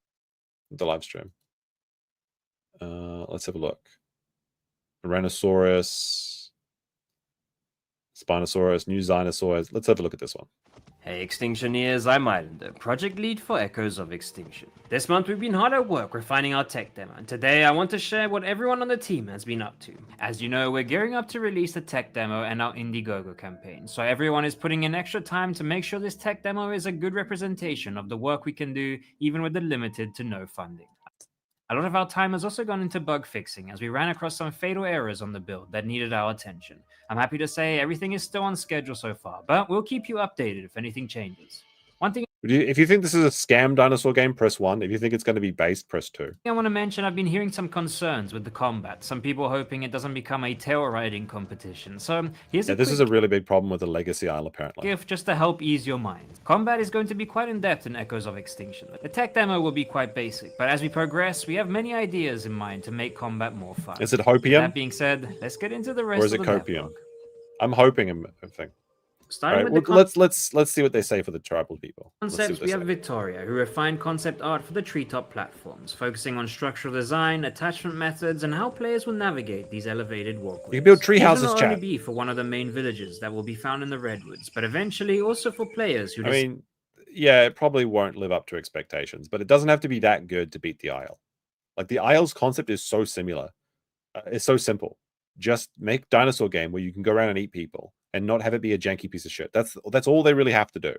the live stream. Let's have a look. Tyrannosaurus, Spinosaurus, new dinosaurs. Let's have a look at this one. Hey Extinctioneers, I'm Islander, project lead for Echoes of Extinction. This month we've been hard at work refining our tech demo, and today I want to share what everyone on the team has been up to. As you know, we're gearing up to release the tech demo and our Indiegogo campaign, so everyone is putting in extra time to make sure this tech demo is a good representation of the work we can do, even with the limited to no funding. A lot of our time has also gone into bug fixing as we ran across some fatal errors on the build that needed our attention. I'm happy to say everything is still on schedule so far, but we'll keep you updated if anything changes. One thing If you think this is a scam dinosaur game, press 1. If you think it's going to be based, press 2. I want to mention, I've been hearing some concerns with the combat. Some people hoping it doesn't become a tail riding competition. So here's this is a really big problem with the Legacy Isle, apparently. gift just to help ease your mind. Combat is going to be quite in-depth in Echoes of Extinction. The tech demo will be quite basic, but as we progress, we have many ideas in mind to make combat more fun. Is it Hopium? That being said, let's get into the rest Or is of it the Copium? devlog. I'm hoping a thing. Starting All with right, the let's see what they say for the tribal people. Let's see concepts, what we they have say. Victoria, who refined concept art for the treetop platforms, focusing on structural design, attachment methods, and how players will navigate these elevated walkways. You can build tree These will houses, not chat. only be for one of the main villages that will be found in the Redwoods, but eventually also for players who I mean, yeah, it probably won't live up to expectations, but it doesn't have to be that good to beat the Isle. Like the Isle's concept is so similar. It's so simple. Just make dinosaur game where you can go around and eat people and not have it be a janky piece of shit. That's all they really have to do.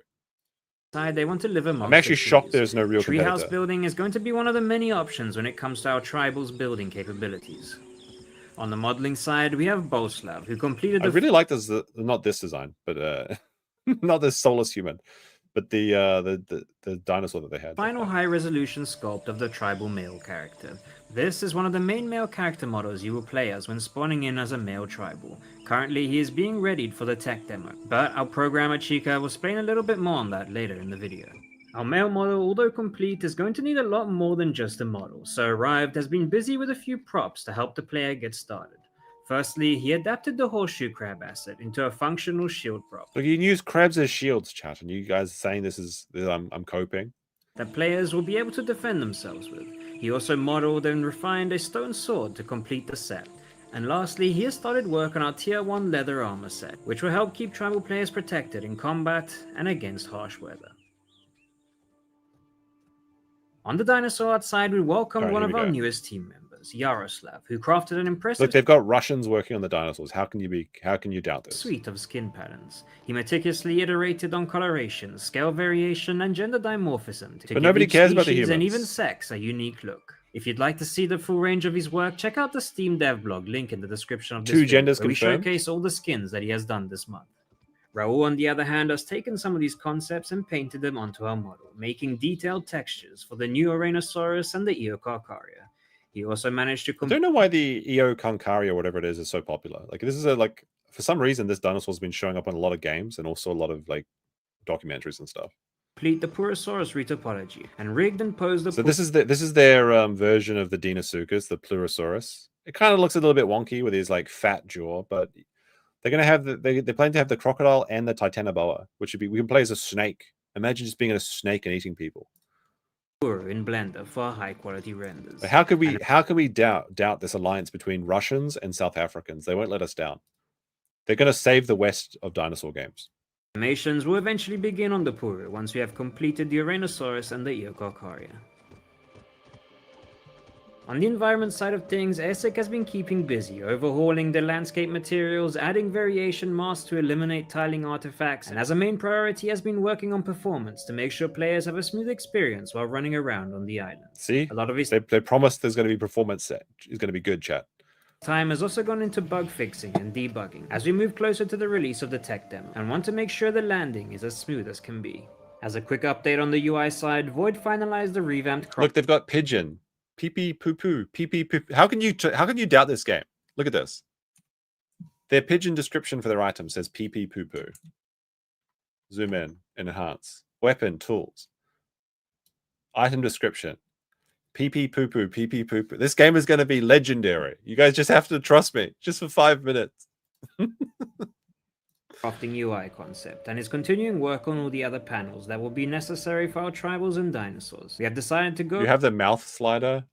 they want to live amongst I'm actually the shocked trees. there's no real Treehouse competitor. building is going to be one of the many options when it comes to our tribal's building capabilities. On the modeling side, we have Boslav, who completed I the really like this, not this design, but not this soulless human, but the dinosaur that they had. final high-resolution sculpt of the tribal male character. This is one of the main male character models you will play as when spawning in as a male tribal. Currently, he is being readied for the tech demo, but our programmer Chica will explain a little bit more on that later in the video. Our male model, although complete, is going to need a lot more than just a model, so Arrived has been busy with a few props to help the player get started. Firstly, he adapted the horseshoe crab asset into a functional shield prop. Look, you can use crabs as shields, chat, and you guys are saying this is I'm coping. That players will be able to defend themselves with. He also modeled and refined a stone sword to complete the set. And lastly, he has started work on our Tier 1 leather armor set, which will help keep tribal players protected in combat and against harsh weather. On the dinosaur art side, we welcome one of our newest team members, Yaroslav, who crafted an impressive Look, they've got Russians working on the dinosaurs. How can you doubt this? suite of skin patterns. He meticulously iterated on coloration, scale variation, and gender dimorphism to give nobody each cares about the species and humans. even sex a unique look. If you'd like to see the full range of his work, check out the Steam dev blog, link in the description of this Two video, genders where we confirmed. showcase all the skins that he has done this month. Raul, on the other hand, has taken some of these concepts and painted them onto our model, making detailed textures for the new Reconstructing and the Eocarcaria. He also managed to I don't know why the Eocarcaria or whatever it is so popular. Like this is for some reason this dinosaur's been showing up on a lot of games and also a lot of like documentaries and stuff. complete the Purosaurus retopology and rigged and posed the So this is their version of the Dinosuchus, the Pleurosaurus. It kind of looks a little bit wonky with his like fat jaw, but they're gonna have they plan to have the crocodile and the Titanoboa, which would be we can play as a snake. Imagine just being a snake and eating people. in Blender for high quality renders. But how could we doubt this alliance between Russians and South Africans? They won't let us down. They're gonna save the West of dinosaur games. Animations will eventually begin on the Puru once we have completed the Reconstructing and the Eocarcaria. On the environment side of things, ESSEC has been keeping busy, overhauling the landscape materials, adding variation masks to eliminate tiling artifacts, and as a main priority has been working on performance to make sure players have a smooth experience while running around on the island. See? A lot of his they promised there's going to be performance set. It's going to be good, chat. time has also gone into bug fixing and debugging as we move closer to the release of the tech demo and want to make sure the landing is as smooth as can be. As a quick update on the UI side, Void finalized the revamped Look, they've got pigeon. Pee pee poo poo. Pee pee poo poo. How can you doubt this game? Look at this. Their pigeon description for their item says pee pee poo poo. Zoom in and enhance. Weapon, tools. Item description. Pee pee poo poo, pee pee poo poo. This game is going to be legendary. You guys just have to trust me. Just for 5 minutes. crafting UI concept and is continuing work on all the other panels that will be necessary for our tribals and dinosaurs. We have decided to go... You have the mouth slider?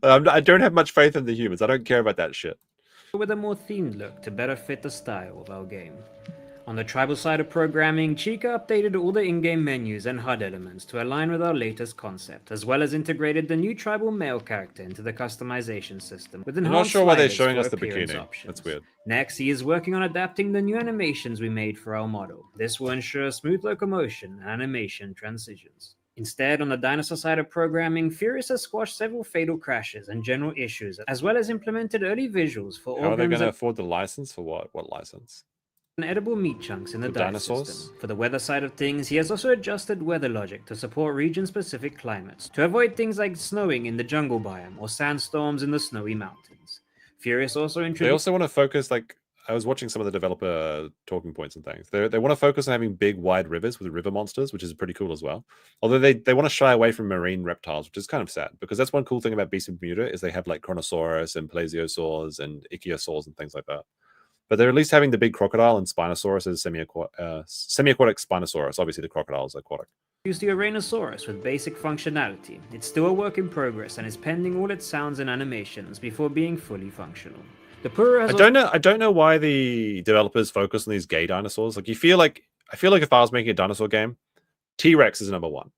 I don't have much faith in the humans. I don't care about that shit. With a more themed look to better fit the style of our game. On the tribal side of programming, Chica updated all the in-game menus and HUD elements to align with our latest concept, as well as integrated the new tribal male character into the customization system. With I'm not sure why they're showing us the bikini. That's weird. Next, he is working on adapting the new animations we made for our model. This will ensure smooth locomotion and animation transitions. Instead, on the dinosaur side of programming, Furious has squashed several fatal crashes and general issues, as well as implemented early visuals for organs. How are they going to afford the license for what? What license? Edible meat chunks in the dinosaurs system. For the weather side of things, he has also adjusted weather logic to support region-specific climates, to avoid things like snowing in the jungle biome or sandstorms in the snowy mountains. Furious also introduced... They also want to focus, like, I was watching some of the developer talking points and things. They want to focus on having big, wide rivers with river monsters, which is pretty cool as well. Although they want to shy away from marine reptiles, which is kind of sad, because that's one cool thing about Beast of Bermuda is they have, like, Chronosaurus and Plesiosaurs and Ichthyosaurs and things like that. But they're at least having the big crocodile and Spinosaurus as semi-aquatic Spinosaurus. Obviously, the crocodile is aquatic. Use the Reconstructing with basic functionality. It's still a work in progress and is pending all its sounds and animations before being fully functional. The Pura has I don't know why the developers focus on these gay dinosaurs. Like I feel like if I was making a dinosaur game, T-Rex is number one.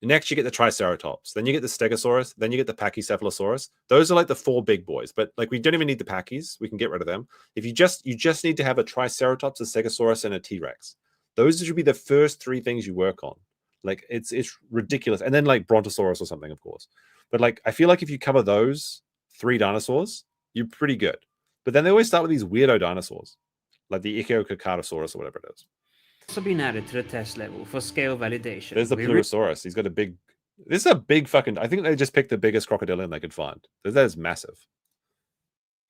Next, you get the Triceratops. Then you get the Stegosaurus. Then you get the Pachycephalosaurus. Those are like the 4 big boys. But like, we don't even need the Pachys. We can get rid of them. If you just need to have a Triceratops, a Stegosaurus, and a T-Rex. Those should be the first 3 things you work on. Like, it's ridiculous. And then like Brontosaurus or something, of course. But like, I feel like if you cover those 3 dinosaurs, you're pretty good. But then they always start with these weirdo dinosaurs, like the Ichthyosaurus or whatever it is. Also been added to the test level for scale validation. There's the Pleurosaurus. He's got a big... This is a big fucking... I think they just picked the biggest crocodilian they could find. That is massive.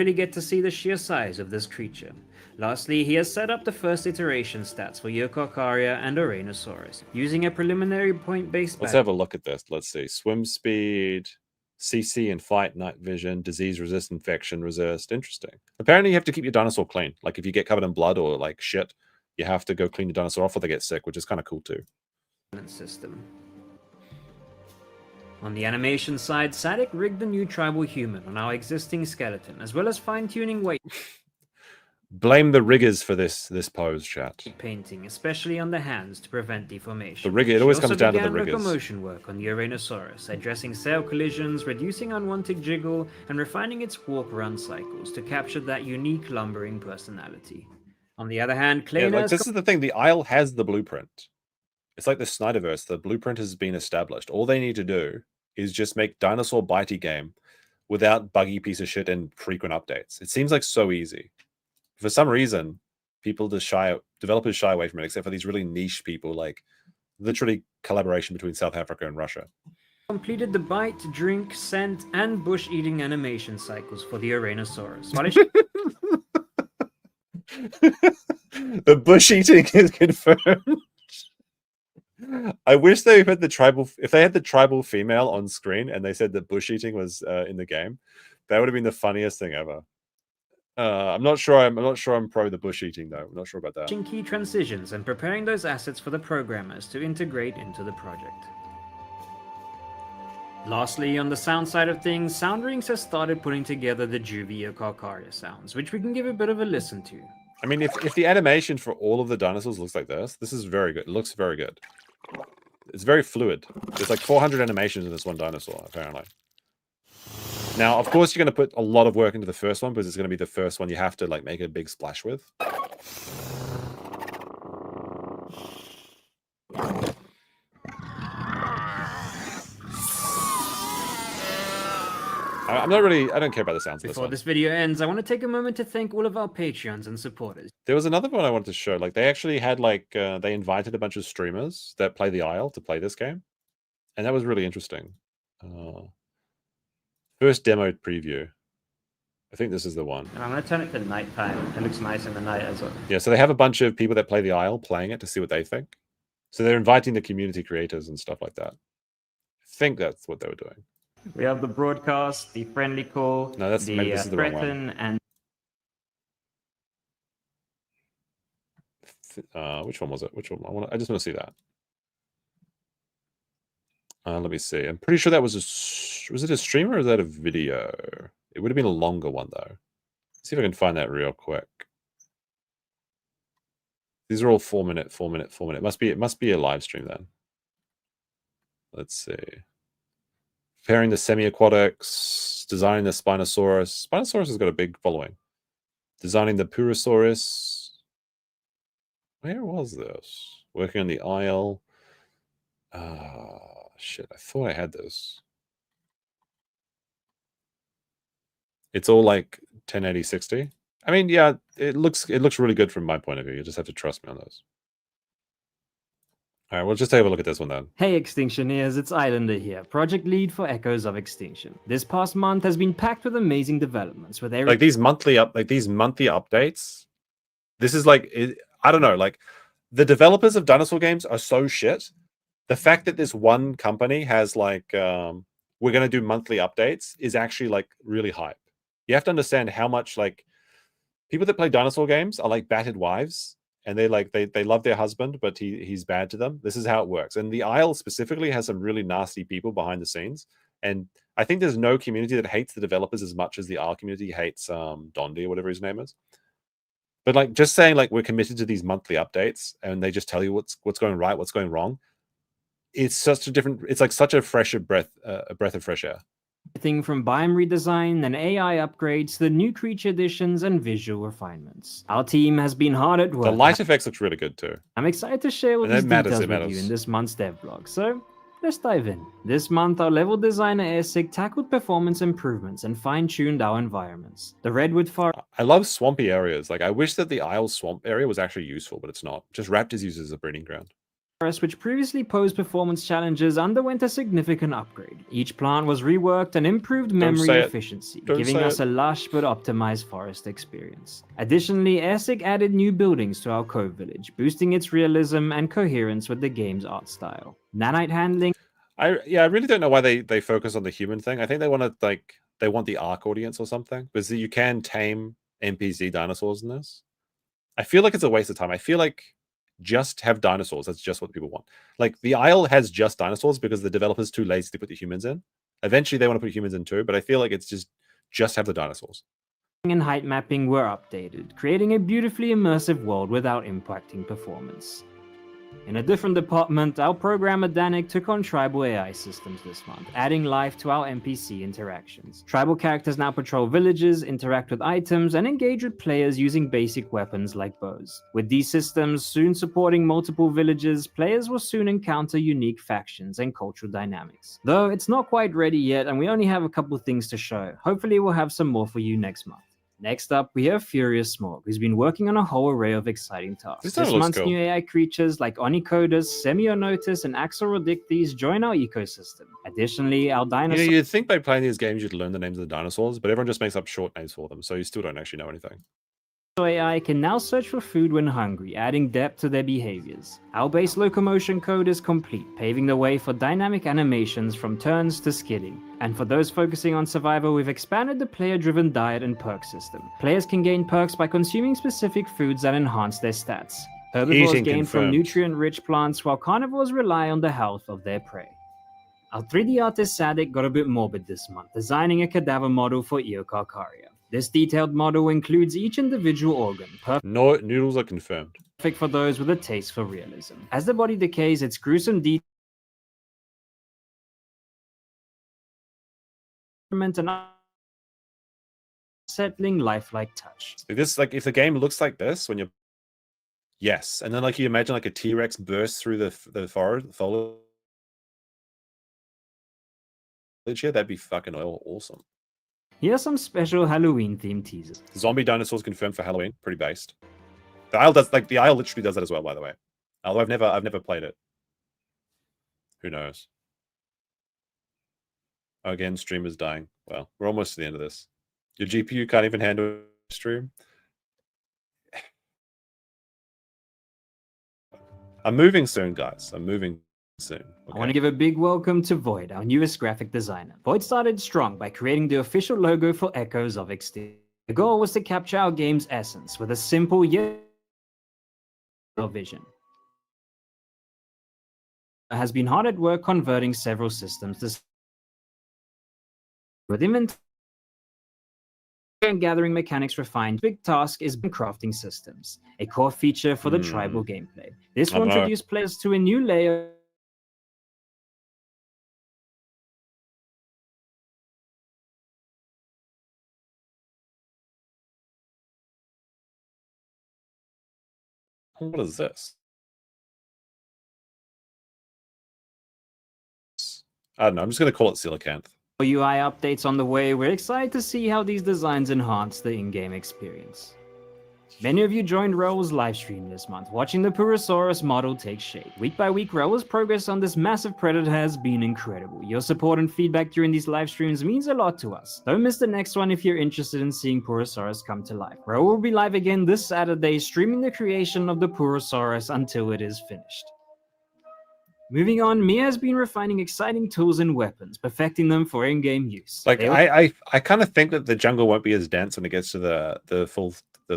Really get to see the sheer size of this creature. Lastly, he has set up the first iteration stats for Eucarcharia and Ouranosaurus, using a preliminary point-based... Let's have a look at this. Let's see. Swim speed, CC and fight, night vision, disease resist, infection resist. Interesting. Apparently you have to keep your dinosaur clean. Like if you get covered in blood or like shit, you have to go clean the dinosaur off or they get sick, which is kind of cool too. System. On the animation side, Sadik rigged the new tribal human on our existing skeleton, as well as fine-tuning weight Blame the riggers for this pose, chat. painting, especially on the hands to prevent deformation. The rigger, it always comes down to the riggers. riggers. Locomotion work on the Ouranosaurus, addressing sail collisions, reducing unwanted jiggle, and refining its walk-run cycles to capture that unique lumbering personality. On the other hand, Kleina... Yeah, like, this is the thing. The Isle has the blueprint. It's like the Snyderverse. The blueprint has been established. All they need to do is just make dinosaur bitey game without buggy piece of shit and frequent updates. It seems like so easy. For some reason, developers shy away from it, except for these really niche people, like literally collaboration between South Africa and Russia. Completed the bite, drink, scent, and bush-eating animation cycles for the Ouranosaurus. The bush eating is confirmed. I wish they had the tribal. If they had the tribal female on screen and they said that bush eating was in the game, that would have been the funniest thing ever. I'm not sure. I'm pro the bush eating though. I'm not sure about that. Key transitions and preparing those assets for the programmers to integrate into the project. Lastly, on the sound side of things, Sounderings has started putting together the Juvia Eucarcharia sounds, which we can give a bit of a listen to. I mean, if the animation for all of the dinosaurs looks like this is very good. It looks very good. It's very fluid. There's like 400 animations in this one dinosaur, apparently. Now, of course, you're going to put a lot of work into the first one because it's going to be the first one you have to like make a big splash with. I don't care about the sounds of this Before one. this video ends, I want to take a moment to thank all of our Patreons and supporters. There was another one I wanted to show. Like they actually had like they invited a bunch of streamers that play the Isle to play this game, and that was really interesting. First demo preview. I think this is the one. And I'm going to turn it to nighttime. It looks nice in the night as well. Yeah, so they have a bunch of people that play the Isle playing it to see what they think. So they're inviting the community creators and stuff like that. I think that's what they were doing. We have the broadcast, the friendly call, no, that's, maybe this is the wrong one. And which one was it? Which one? I just want to see that. Let me see. I'm pretty sure that was it a stream or is that a video? It would have been a longer one though. Let's see if I can find that real quick. These are all 4 minute. It must be a live stream then. Let's see. Preparing the semi-aquatics, designing the Spinosaurus. Spinosaurus has got a big following. Designing the Purosaurus. Where was this? Working on the Isle. Shit, I thought I had this. It's all like 1080 60. I mean, yeah, it looks really good from my point of view. You just have to trust me on those. All right, we'll just take a look at this one then. Hey Extinctioneers, it's Islander here, project lead for Echoes of Extinction. This past month has been packed with amazing developments with like these monthly updates. This is like I don't know, like the developers of dinosaur games are so shit. The fact that this one company has like we're going to do monthly updates is actually like really hype. You have to understand how much like people that play dinosaur games are like battered wives. And they love their husband, but he's bad to them. This is how it works. And the Isle specifically has some really nasty people behind the scenes. And I think there's no community that hates the developers as much as the Isle community hates Dondi or whatever his name is. But like just saying like we're committed to these monthly updates and they just tell you what's going right, what's going wrong. It's such a different. It's like such a breath of fresh air. Everything from biome redesign and AI upgrades to the new creature additions and visual refinements. Our team has been hard at work. The light effects look really good too. I'm excited to share all these details with you in this month's dev blog. So let's dive in. This month, our level designer Airsick tackled performance improvements and fine-tuned our environments. The redwood forest. I love swampy areas. Like I wish that the Isle swamp area was actually useful, but it's not. Just raptors use it as a breeding ground. Which previously posed performance challenges, underwent a significant upgrade. Each plant was reworked and improved memory efficiency, giving us a lush but optimized forest experience. Additionally, Airsick added new buildings to our Cove village, boosting its realism and coherence with the game's art style. Nanite handling. I really don't know why they focus on the human thing. I think they want to they want the ARC audience or something, because you can tame NPC dinosaurs in this. I feel like it's a waste of time. I feel like just have dinosaurs. That's just what people want. Like the Isle has just dinosaurs because the developer's too lazy to put the humans in. Eventually they want to put humans in too, but I feel like it's just have the dinosaurs. And height mapping were updated, creating a beautifully immersive world without impacting performance. In a different department, our programmer Danik took on tribal AI systems this month, adding life to our NPC interactions. Tribal characters now patrol villages, interact with items, and engage with players using basic weapons like bows. With these systems soon supporting multiple villages, players will soon encounter unique factions and cultural dynamics. Though it's not quite ready yet, and we only have a couple things to show. Hopefully we'll have some more for you next month. Next up, we have Furious Smog, who's been working on a whole array of exciting tasks. This month's new AI creatures like Onychodus, Semionotus, and Axolotl join our ecosystem. Additionally, our dinosaur... You'd think by playing these games you'd learn the names of the dinosaurs, but everyone just makes up short names for them, so you still don't actually know anything. AI can now search for food when hungry, adding depth to their behaviors. Our base locomotion code is complete, paving the way for dynamic animations from turns to skidding. And for those focusing on survival, we've expanded the player-driven diet and perk system. Players can gain perks by consuming specific foods that enhance their stats. Herbivores gain from nutrient-rich plants, while carnivores rely on the health of their prey. Our 3D artist Sadik got a bit morbid this month, designing a cadaver model for Eocarcharia. This detailed model includes each individual organ, No noodles are confirmed. Perfect for those with a taste for realism. As the body decays, its gruesome details an settling lifelike touch. This, like, if the game looks like this when you're, yes, and then like you imagine like a T-Rex bursts through the foliage here, that'd be fucking awesome. Here are some special Halloween themed teasers. Zombie dinosaurs confirmed for Halloween, pretty based. The Isle does, like, the Isle literally does that as well, by the way. Although I've never played it. Who knows? Again, streamer's dying. Well, we're almost to the end of this. Your GPU can't even handle stream. I'm moving soon, guys. I'm moving soon. Okay. I want to give a big welcome to Void, our newest graphic designer. Void started strong by creating the official logo for Echoes of Extinction. The goal was to capture our game's essence with a simple yet vision. Has been hard at work converting several systems to with inventory and gathering mechanics refined. Big task is crafting systems, a core feature for the tribal gameplay. This will introduce players to a new layer. What is this? I don't know. I'm just going to call it Coelacanth. UI updates on the way. We're excited to see how these designs enhance the in-game experience. Many of you joined Raul's livestream this month, watching the Purosaurus model take shape. Week by week, Raul's progress on this massive predator has been incredible. Your support and feedback during these live streams means a lot to us. Don't miss the next one if you're interested in seeing Purosaurus come to life. Raul will be live again this Saturday, streaming the creation of the Purosaurus until it is finished. Moving on, Mia has been refining exciting tools and weapons, perfecting them for in-game use. Like, I kind of think that the jungle won't be as dense when it gets to the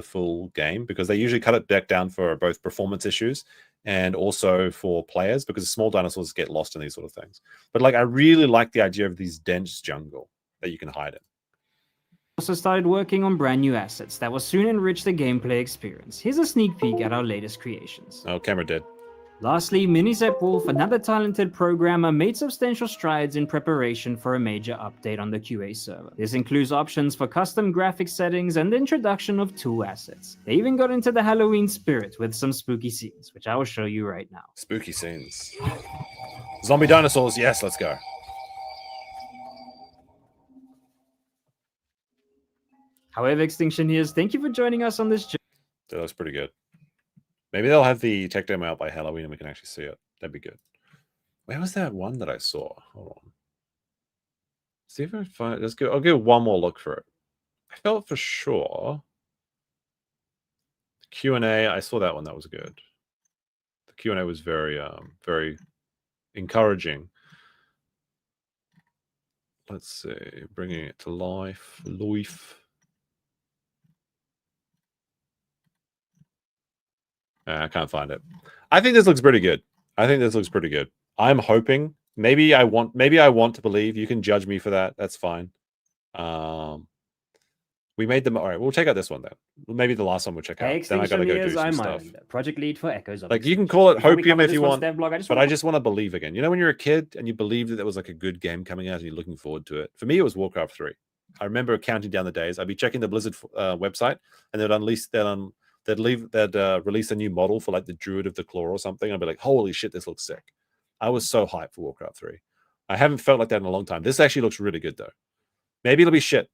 full game, because they usually cut it back down for both performance issues and also for players, because small dinosaurs get lost in these sort of things. But like, I really like the idea of these dense jungle that you can hide in. Also started working on brand new assets that will soon enrich the gameplay experience. Here's a sneak peek at our latest creations. Oh, camera dead. Lastly, Minisep Wolf, another talented programmer, made substantial strides in preparation for a major update on the QA server. This includes options for custom graphic settings and the introduction of tool assets. They even got into the Halloween spirit with some spooky scenes, which I will show you right now. Spooky scenes. Zombie dinosaurs, yes, let's go. However, Extinction Here's, thank you for joining us on this journey. That was pretty good. Maybe they'll have the tech demo out by Halloween and we can actually see it. That'd be good. Where was that one that I saw? Hold on. See if I find it. Let's go. I'll give one more look for it. I felt for sure. Q&A, I saw that one. That was good. The Q&A was very encouraging. Let's see. Bringing it to life. I can't find it. I think this looks pretty good. I'm hoping. Maybe I want to believe. You can judge me for that. That's fine. We made them. All right, we'll check out this one then. Maybe the last one we'll check out. Hey, then I gotta go do some stuff. Project lead for Echoes of Like, you can call it Hopium if you want, but I just want to believe again. You know, when you're a kid and you believe that there was like a good game coming out and you're looking forward to it. For me, it was Warcraft 3. I remember counting down the days. I'd be checking the Blizzard website, and they'd release a new model for like the Druid of the Claw or something. I'd be like, holy shit, this looks sick. I was so hyped for Warcraft 3. I haven't felt like that in a long time. This actually looks really good though. Maybe it'll be shit,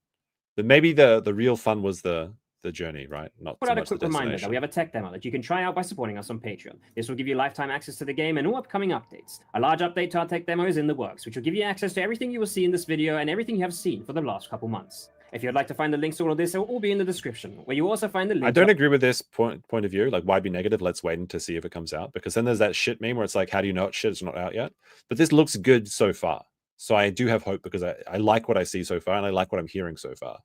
but maybe the real fun was the journey, right? Not Put so out a much the quick reminder that destination. we have a tech demo that you can try out by supporting us on Patreon. This will give you lifetime access to the game and all upcoming updates. A large update to our tech demo is in the works, which will give you access to everything you will see in this video and everything you have seen for the last couple months. If you'd like to find the links to all of this, it will all be in the description, where you also find the link. I don't agree with this point of view. Like, why be negative? Let's wait to see if it comes out. Because then there's that shit meme where it's like, how do you know it's shit? It's not out yet. But this looks good so far. So I do have hope, because I like what I see so far and I like what I'm hearing so far.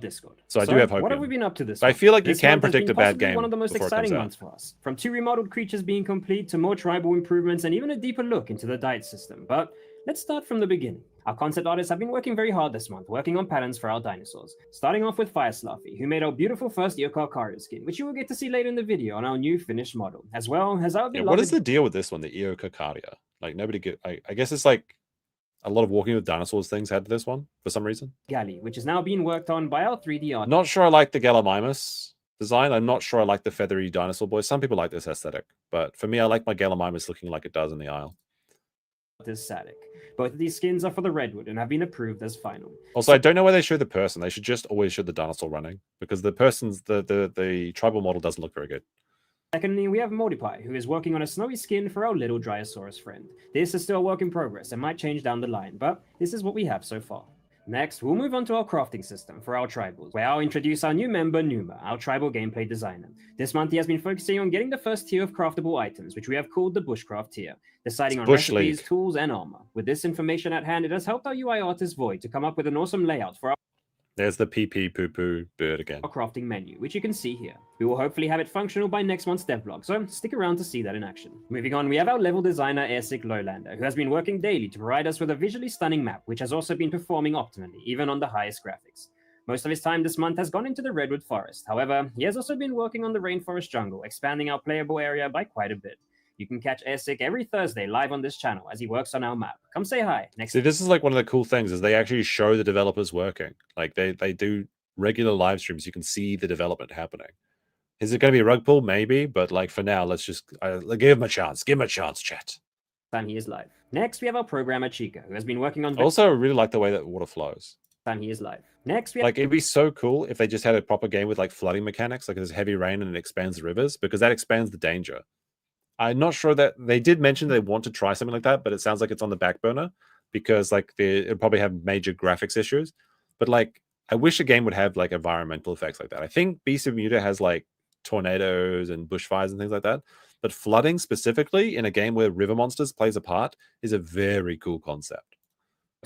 Discord. So I do have hope. What have we been up to this I month? feel like you This can month has predict been a bad possibly game one of the most before it exciting comes out. months for us. From 2 remodeled creatures being complete to more tribal improvements and even a deeper look into the diet system. But let's start from the beginning. Our concept artists have been working very hard this month, working on patterns for our dinosaurs. Starting off with Fire Sluffy, who made our beautiful first Eocarcharia skin, which you will get to see later in the video on our new finished model, as well as our beloved... What is the deal with this one, the Eocarcharia? Like, nobody get. I guess it's like a lot of walking with dinosaurs things had this one for some reason. Galley, which is now being worked on by our 3D art. Not sure I like the Gallimimus design. I'm not sure I like the feathery dinosaur boy. Some people like this aesthetic, but for me, I like my Gallimimus looking like it does in the aisle. Is static. Both of these skins are for the Redwood and have been approved as final. Also, I don't know why they show the person. They should just always show the dinosaur running, because the person's the tribal model doesn't look very good. Secondly, we have Multiply, who is working on a snowy skin for our little Dryosaurus friend. This is still a work in progress and might change down the line, but this is what we have so far. Next, we'll move on to our crafting system for our tribals, where I'll introduce our new member, Numa, our tribal gameplay designer. This month, he has been focusing on getting the first tier of craftable items, which we have called the Bushcraft tier, deciding on recipes, tools, and armor. With this information at hand, it has helped our UI artist Void to come up with an awesome layout for our There's the pee poo poo bird again. crafting menu, which you can see here. We will hopefully have it functional by next month's devlog, so stick around to see that in action. Moving on, we have our level designer Airsick Lowlander, who has been working daily to provide us with a visually stunning map, which has also been performing optimally, even on the highest graphics. Most of his time this month has gone into the Redwood Forest. However, he has also been working on the Rainforest Jungle, expanding our playable area by quite a bit. You can catch Airsick every Thursday live on this channel as he works on our map. Come say hi. See, this is like one of the cool things is they actually show the developers working. Like they do regular live streams. You can see the development happening. Is it going to be a rug pull? Maybe, but like for now, let's just give him a chance. Give him a chance, chat. Time he is live. Next, we have our programmer Chica, who has been working on. Also, I really like the way that water flows. Time he is live. Next, we have... like it'd be so cool if they just had a proper game with like flooding mechanics, like there's heavy rain and it expands the rivers, because that expands the danger. I'm not sure that they did mention they want to try something like that, but it sounds like it's on the back burner because like it'll probably have major graphics issues. But like, I wish a game would have like environmental effects like that. I think Beast of Bermuda has like tornadoes and bushfires and things like that. But flooding specifically in a game where river monsters plays a part is a very cool concept.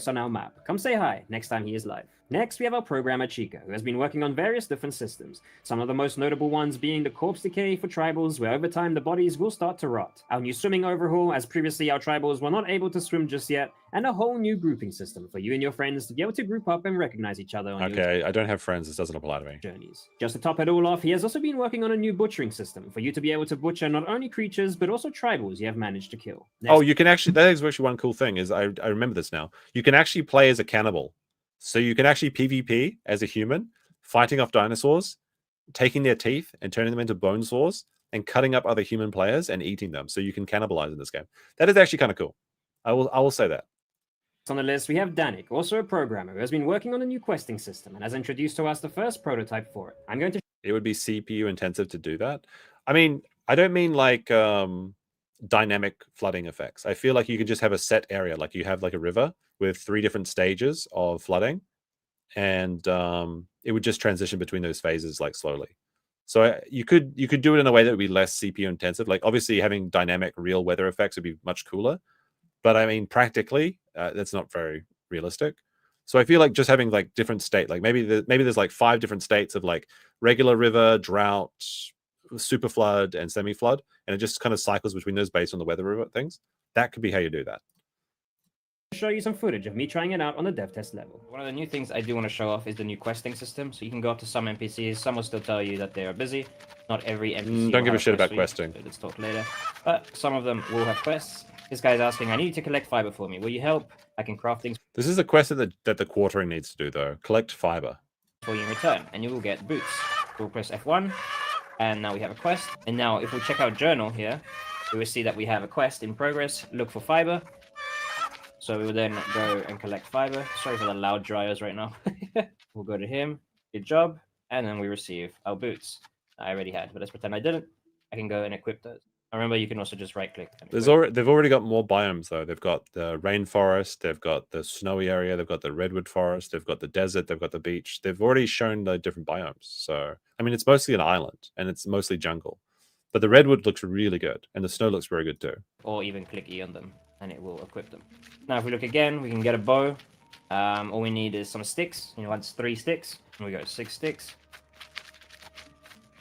On our map. Come say hi next time he is live. Next, we have our programmer Chica, who has been working on various different systems. Some of the most notable ones being the corpse decay for tribals, where over time the bodies will start to rot. Our new swimming overhaul, as previously our tribals were not able to swim just yet, and a whole new grouping system for you and your friends to be able to group up and recognize each other on Okay, I don't have friends. This doesn't apply to me. Journeys. Just to top it all off, he has also been working on a new butchering system for you to be able to butcher not only creatures, but also tribals you have managed to kill. Next, oh, you can actually, that is actually one cool thing is I remember this now. You can actually play as a cannibal. So you can actually PvP as a human, fighting off dinosaurs, taking their teeth and turning them into bone saws and cutting up other human players and eating them. So you can cannibalize in this game. That is actually kind of cool. I will say that. On the list, we have Danik, also a programmer who has been working on a new questing system and has introduced to us the first prototype for it. I'm going to... It would be CPU intensive to do that. I mean, I don't mean like dynamic flooding effects. I feel like you could just have a set area, like you have like a river with 3 different stages of flooding, and it would just transition between those phases like slowly. So you could do it in a way that would be less CPU intensive. Like obviously having dynamic real weather effects would be much cooler, but I mean practically that's not very realistic. So I feel like just having like different state, like maybe there's like 5 different states of like regular river, drought, super flood, and semi flood, and it just kind of cycles between those based on the weather things. That could be how you do that. Show you some footage of me trying it out on the dev test level. One of the new things I do want to show off is the new questing system. So you can go up to some NPCs, some will still tell you that they are busy. Not every NPC don't give a shit about questing. So let's talk later. But some of them will have quests. This guy's asking, I need you to collect fiber for me. Will you help? I can craft things. This is a quest that the quartering needs to do though. Collect fiber. For you in return, and you will get boots. We'll press F1, and now we have a quest. And now if we check our journal here, we will see that we have a quest in progress. Look for fiber. So we will then go and collect fiber. Sorry for the loud dryers right now. We'll go to him. Good job. And then we receive our boots. I already had, but let's pretend I didn't. I can go and equip those. Remember, you can also just right-click. They've already got more biomes though. They've got the rainforest. They've got the snowy area. They've got the redwood forest. They've got the desert. They've got the beach. They've already shown the different biomes. So I mean, it's mostly an island and it's mostly jungle. But the redwood looks really good, and the snow looks very good too. Or even click E on them, and it will equip them. Now, if we look again, we can get a bow. All we need is some sticks. You know, that's 3 sticks. And we go 6 sticks.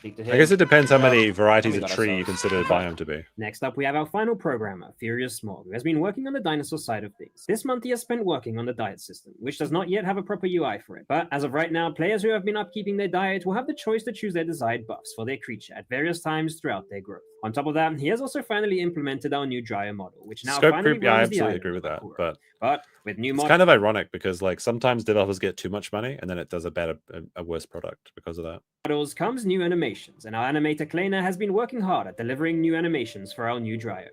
I guess it depends how many varieties of tree you consider a biome to be. Next up, we have our final programmer, Furious Smog, who has been working on the dinosaur side of things. This month, he has spent working on the diet system, which does not yet have a proper UI for it. But as of right now, players who have been upkeeping their diet will have the choice to choose their desired buffs for their creature at various times throughout their growth. On top of that, he has also finally implemented our new dryer model, which now Scope finally creep, yeah, I runs the absolutely island agree with that. Sakura. But with new it's models, kind of ironic because like sometimes developers get too much money and then it does a worse product because of that. models comes new animations, and our animator Kleiner has been working hard at delivering new animations for our new Dryo.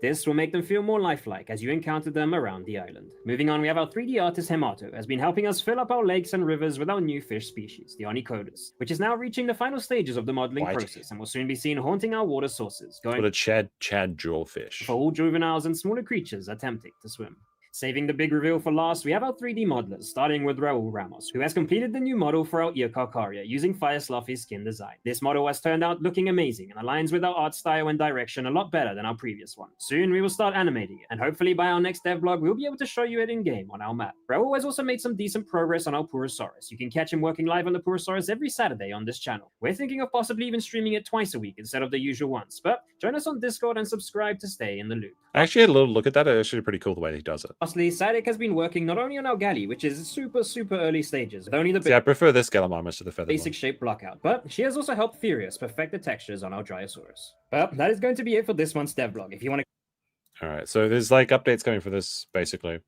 This will make them feel more lifelike as you encounter them around the island. Moving on, we have our 3D artist Hemato, who has been helping us fill up our lakes and rivers with our new fish species, the Onychodus, which is now reaching the final stages of the modeling process and will soon be seen haunting our water sources, going What a Chad jewelfish. for all juveniles and smaller creatures attempting to swim. Saving the big reveal for last, we have our 3D modelers, starting with Raul Ramos, who has completed the new model for our ear Carcaria using Fire Sloughy's skin design. This model has turned out looking amazing and aligns with our art style and direction a lot better than our previous one. Soon we will start animating it, and hopefully by our next devlog we'll be able to show you it in-game on our map. Raul has also made some decent progress on our Purosaurus. You can catch him working live on the Purosaurus every Saturday on this channel. We're thinking of possibly even streaming it twice a week instead of the usual once, but join us on Discord and subscribe to stay in the loop. I actually had a little look at that. It's actually pretty cool the way he does it. Lastly, Sadek has been working not only on our galley, which is super early stages, with only the See, I prefer this Gallimimus to the feather basic shape blockout, but she has also helped Furious perfect the textures on our Dryosaurus. Well, that is going to be it for this month's devlog. If you want to... All right, so there's like updates coming for this, basically. I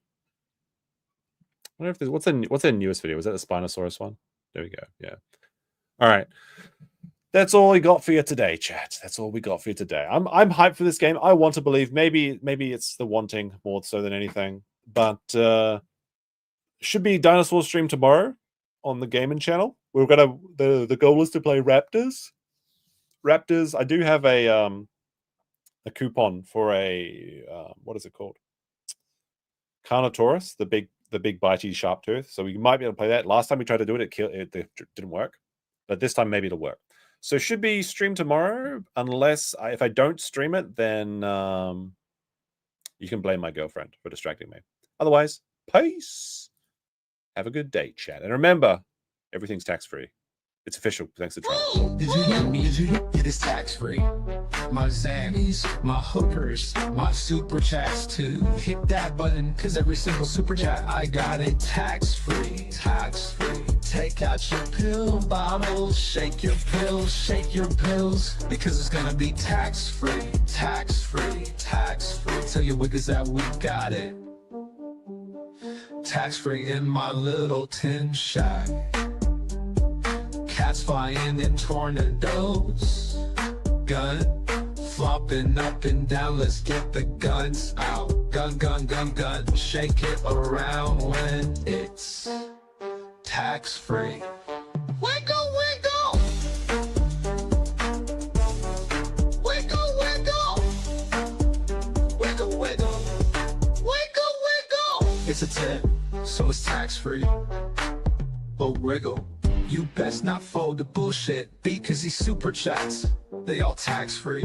wonder if there's what's the newest video? Was that the Spinosaurus one? There we go. Yeah. All right. That's all we got for you today, chat. That's all we got for you today. I'm hyped for this game. I want to believe maybe it's the wanting more so than anything, but should be Dinosaur stream tomorrow on the gaming channel. We're gonna the goal is to play Raptors. I do have a coupon for a what is it called? Carnotaurus, the big bitey sharp tooth. So we might be able to play that. Last time we tried to do it, it didn't work, but this time maybe it'll work. So should be streamed tomorrow, unless if I don't stream it, then you can blame my girlfriend for distracting me. Otherwise, peace. Have a good day, chat. And remember, everything's tax-free. It's official, thanks to Trump. Did you hear me? It is tax-free. My Zammies, my hookers, my super chats too. Hit that button, cause every single super chat I got it tax-free. Tax-free. Take out your pill bottles, shake your pills, shake your pills, because it's gonna be tax-free, tax-free, tax-free. Tell your wiggers that we got it. Tax-free in my little tin shack. Cats flying in tornadoes. Gun flopping up and down, let's get the guns out. Gun, gun, gun, gun, shake it around when it's tax-free. Wiggle, wiggle! Wiggle, wiggle! Wiggle, wiggle! Wiggle, wiggle! It's a tip, so it's tax-free. But wiggle, you best not fold the bullshit, because these super chats, they all tax-free.